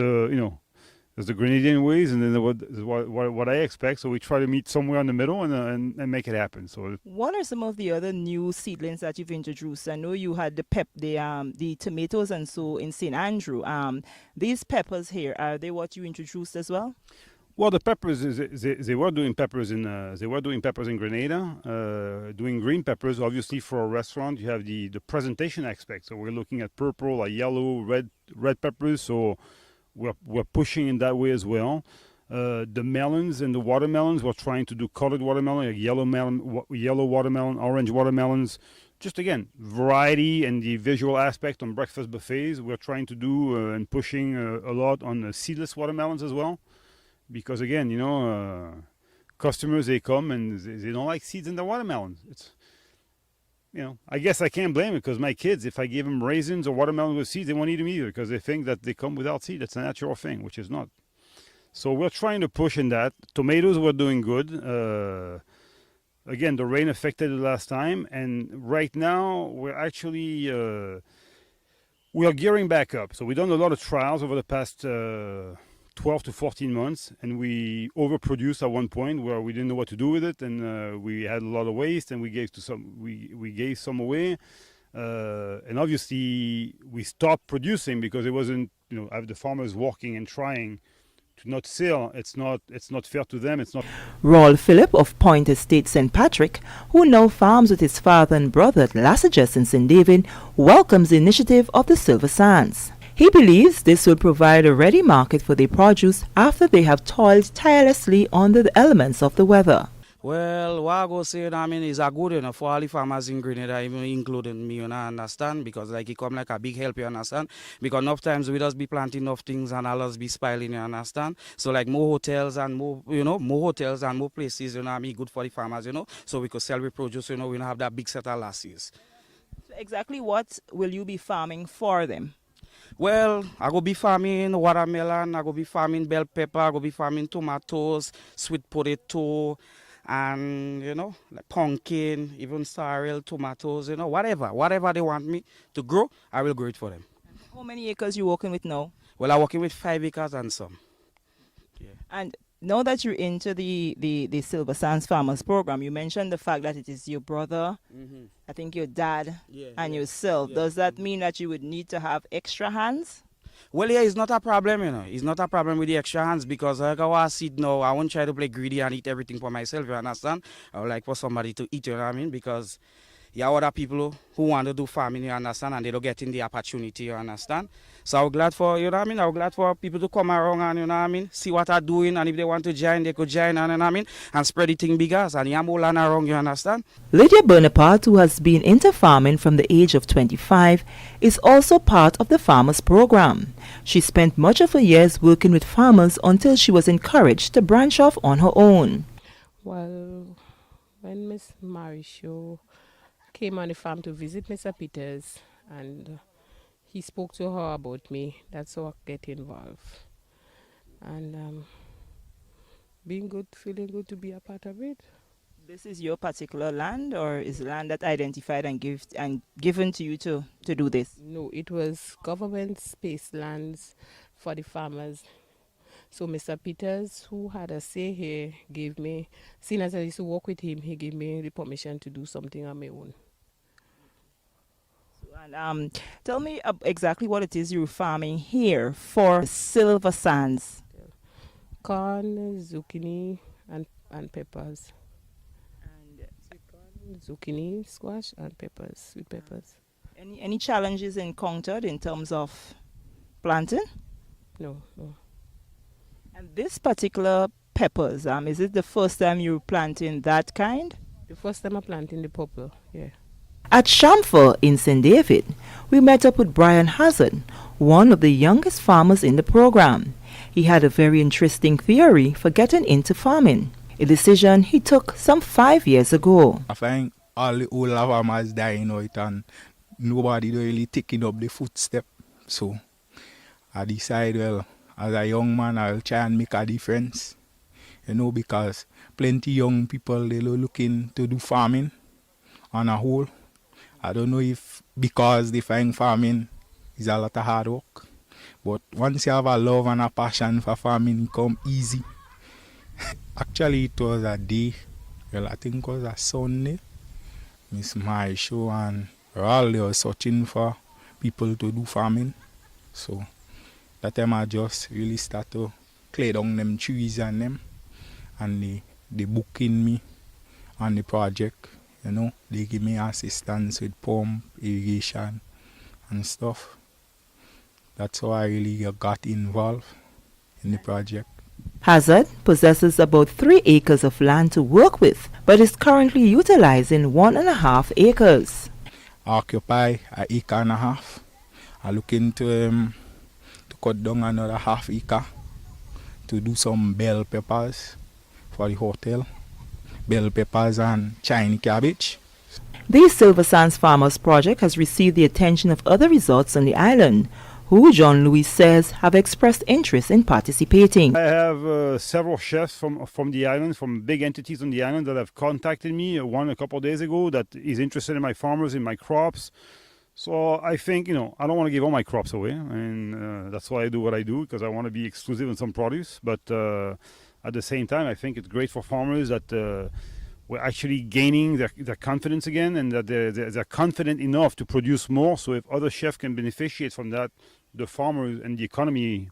there's the Grenadian ways, and then what I expect. So we try to meet somewhere in the middle and make it happen. So What are some of the other new seedlings that you've introduced? I know you had the tomatoes and so in St. Andrew. These peppers here, are they what you introduced as well? Well, the peppers they were doing peppers in Grenada, doing green peppers. Obviously, for a restaurant, you have the presentation aspect. So we're looking at purple, yellow, red peppers. So we're pushing in that way as well. The melons and the watermelons, we're trying to do colored watermelon, like yellow watermelon, orange watermelons. Just again, variety and the visual aspect on breakfast buffets. We're trying to do and pushing a lot on seedless watermelons as well. because again, customers, they come and they don't like seeds in the watermelon. It's, I guess I can't blame it, because my kids, if I give them raisins or watermelon with seeds, they won't eat them either, because they think that they come without seed. That's a natural thing, which is not. So we're trying to push in that. Tomatoes were doing good. Again, the rain affected it last time, and right now we're actually we are gearing back up. So we've done a lot of trials over the past 12 to 14 months, and we overproduced at one point where we didn't know what to do with it, and we had a lot of waste, and we gave some away, and obviously we stopped producing because it wasn't, have the farmers walking and trying to not sell. It's not fair to them. It's not. Raul Phillip of Point Estate St. Patrick, who now farms with his father and brother at Lassages in St. David, welcomes the initiative of the Silver Sands. He believes this will provide a ready market for their produce after they have toiled tirelessly under the elements of the weather. Well, what I go say, is a good, for all the farmers in Grenada, even including me, understand? Because it come like a big help, you understand? Because enough times we just be planting enough things and all us be spoiling, you understand? So more hotels and more places, good for the farmers, so we could sell the produce, we don't have that big set of losses. So exactly what will you be farming for them? Well, I go be farming watermelon, I go be farming bell pepper, I go be farming tomatoes, sweet potato, and like pumpkin, even sorrel, tomatoes, whatever they want me to grow, I will grow it for them. How many acres you working with now? Well, I'm working with 5 acres and some. Yeah. And now that you're into the Silver Sands Farmers Program, you mentioned the fact that it is your brother, I think your dad, and yourself. Does that mean that you would need to have extra hands? Well, yeah, it's not a problem, It's not a problem with the extra hands, because like I said now, I won't try to play greedy and eat everything for myself, you understand? I would like for somebody to eat, you know what I mean? Because you have other people who want to do farming, you understand, and they don't get in the opportunity, you understand? So I'm glad for, I'm glad for people to come around and, see what I'm doing, and if they want to join, they could join, and spread the thing bigger, and I'm all around, you understand? Lydia Bonaparte, who has been into farming from the age of 25, is also part of the Farmers Program. She spent much of her years working with farmers until she was encouraged to branch off on her own. Well, when Miss Marisho came on the farm to visit Mr. Peters, and he spoke to her about me, that's how I get involved. And being good, feeling good to be a part of it. This is your particular land, or is land that identified and given to you to do this? No, it was government space lands for the farmers. So Mr. Peters, who had a say here, gave me, seeing as I used to work with him, he gave me the permission to do something on my own. And tell me exactly what it is you're farming here for Silver Sands. Corn, zucchini, and peppers. Zucchini, squash, and peppers, sweet peppers. Any challenges encountered in terms of planting? No. And this particular peppers, is it the first time you're planting that kind? The first time I'm planting the purple, yeah. At Chamfer in St. David, we met up with Brian Hazard, one of the youngest farmers in the program. He had a very interesting theory for getting into farming, a decision he took some 5 years ago. I find all the old farmers dying out and nobody really taking up the footstep. So I decided, well, as a young man, I'll try and make a difference. Because plenty young people, they're looking to do farming on a whole. I don't know if because they find farming is a lot of hard work. But once you have a love and a passion for farming, it comes easy. Actually, it was a day, I think it was a Sunday. Miss Marisho and Raul, they were searching for people to do farming. So that time I just really start to clear down them trees and them. And they booking me on the project. They give me assistance with pump, irrigation, and stuff. That's how I really got involved in the project. Hazard possesses about 3 acres of land to work with, but is currently utilizing 1.5 acres. I occupy 1.5 acres. I'm looking to cut down another 0.5 acre to do some bell peppers for the hotel. Bell peppers and Chinese cabbage. The Silver Sands Farmers Project has received the attention of other resorts on the island, who John Louis says have expressed interest in participating. I have several chefs from the island, from big entities on the island that have contacted me. One a couple of days ago that is interested in my farmers, in my crops. So I think, I don't want to give all my crops away, and that's why I do what I do, because I want to be exclusive on some produce. But at the same time, I think it's great for farmers that we're actually gaining their confidence again, and that they're confident enough to produce more. So if other chefs can beneficiate from that, the farmers and the economy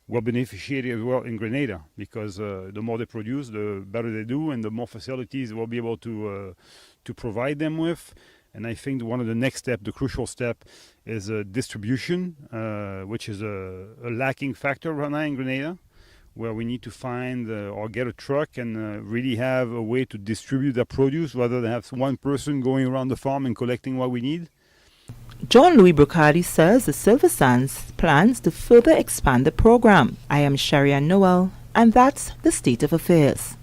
will beneficiate as well in Grenada, because the more they produce, the better they do, and the more facilities we'll be able to provide them with. And I think one of the next steps, the crucial step, is distribution, which is a lacking factor right now in Grenada, where we need to find or get a truck and really have a way to distribute the produce rather than have one person going around the farm and collecting what we need. John Louis Brocardi says the Silver Sands plans to further expand the program. I am Sharia Noel, and that's the state of affairs.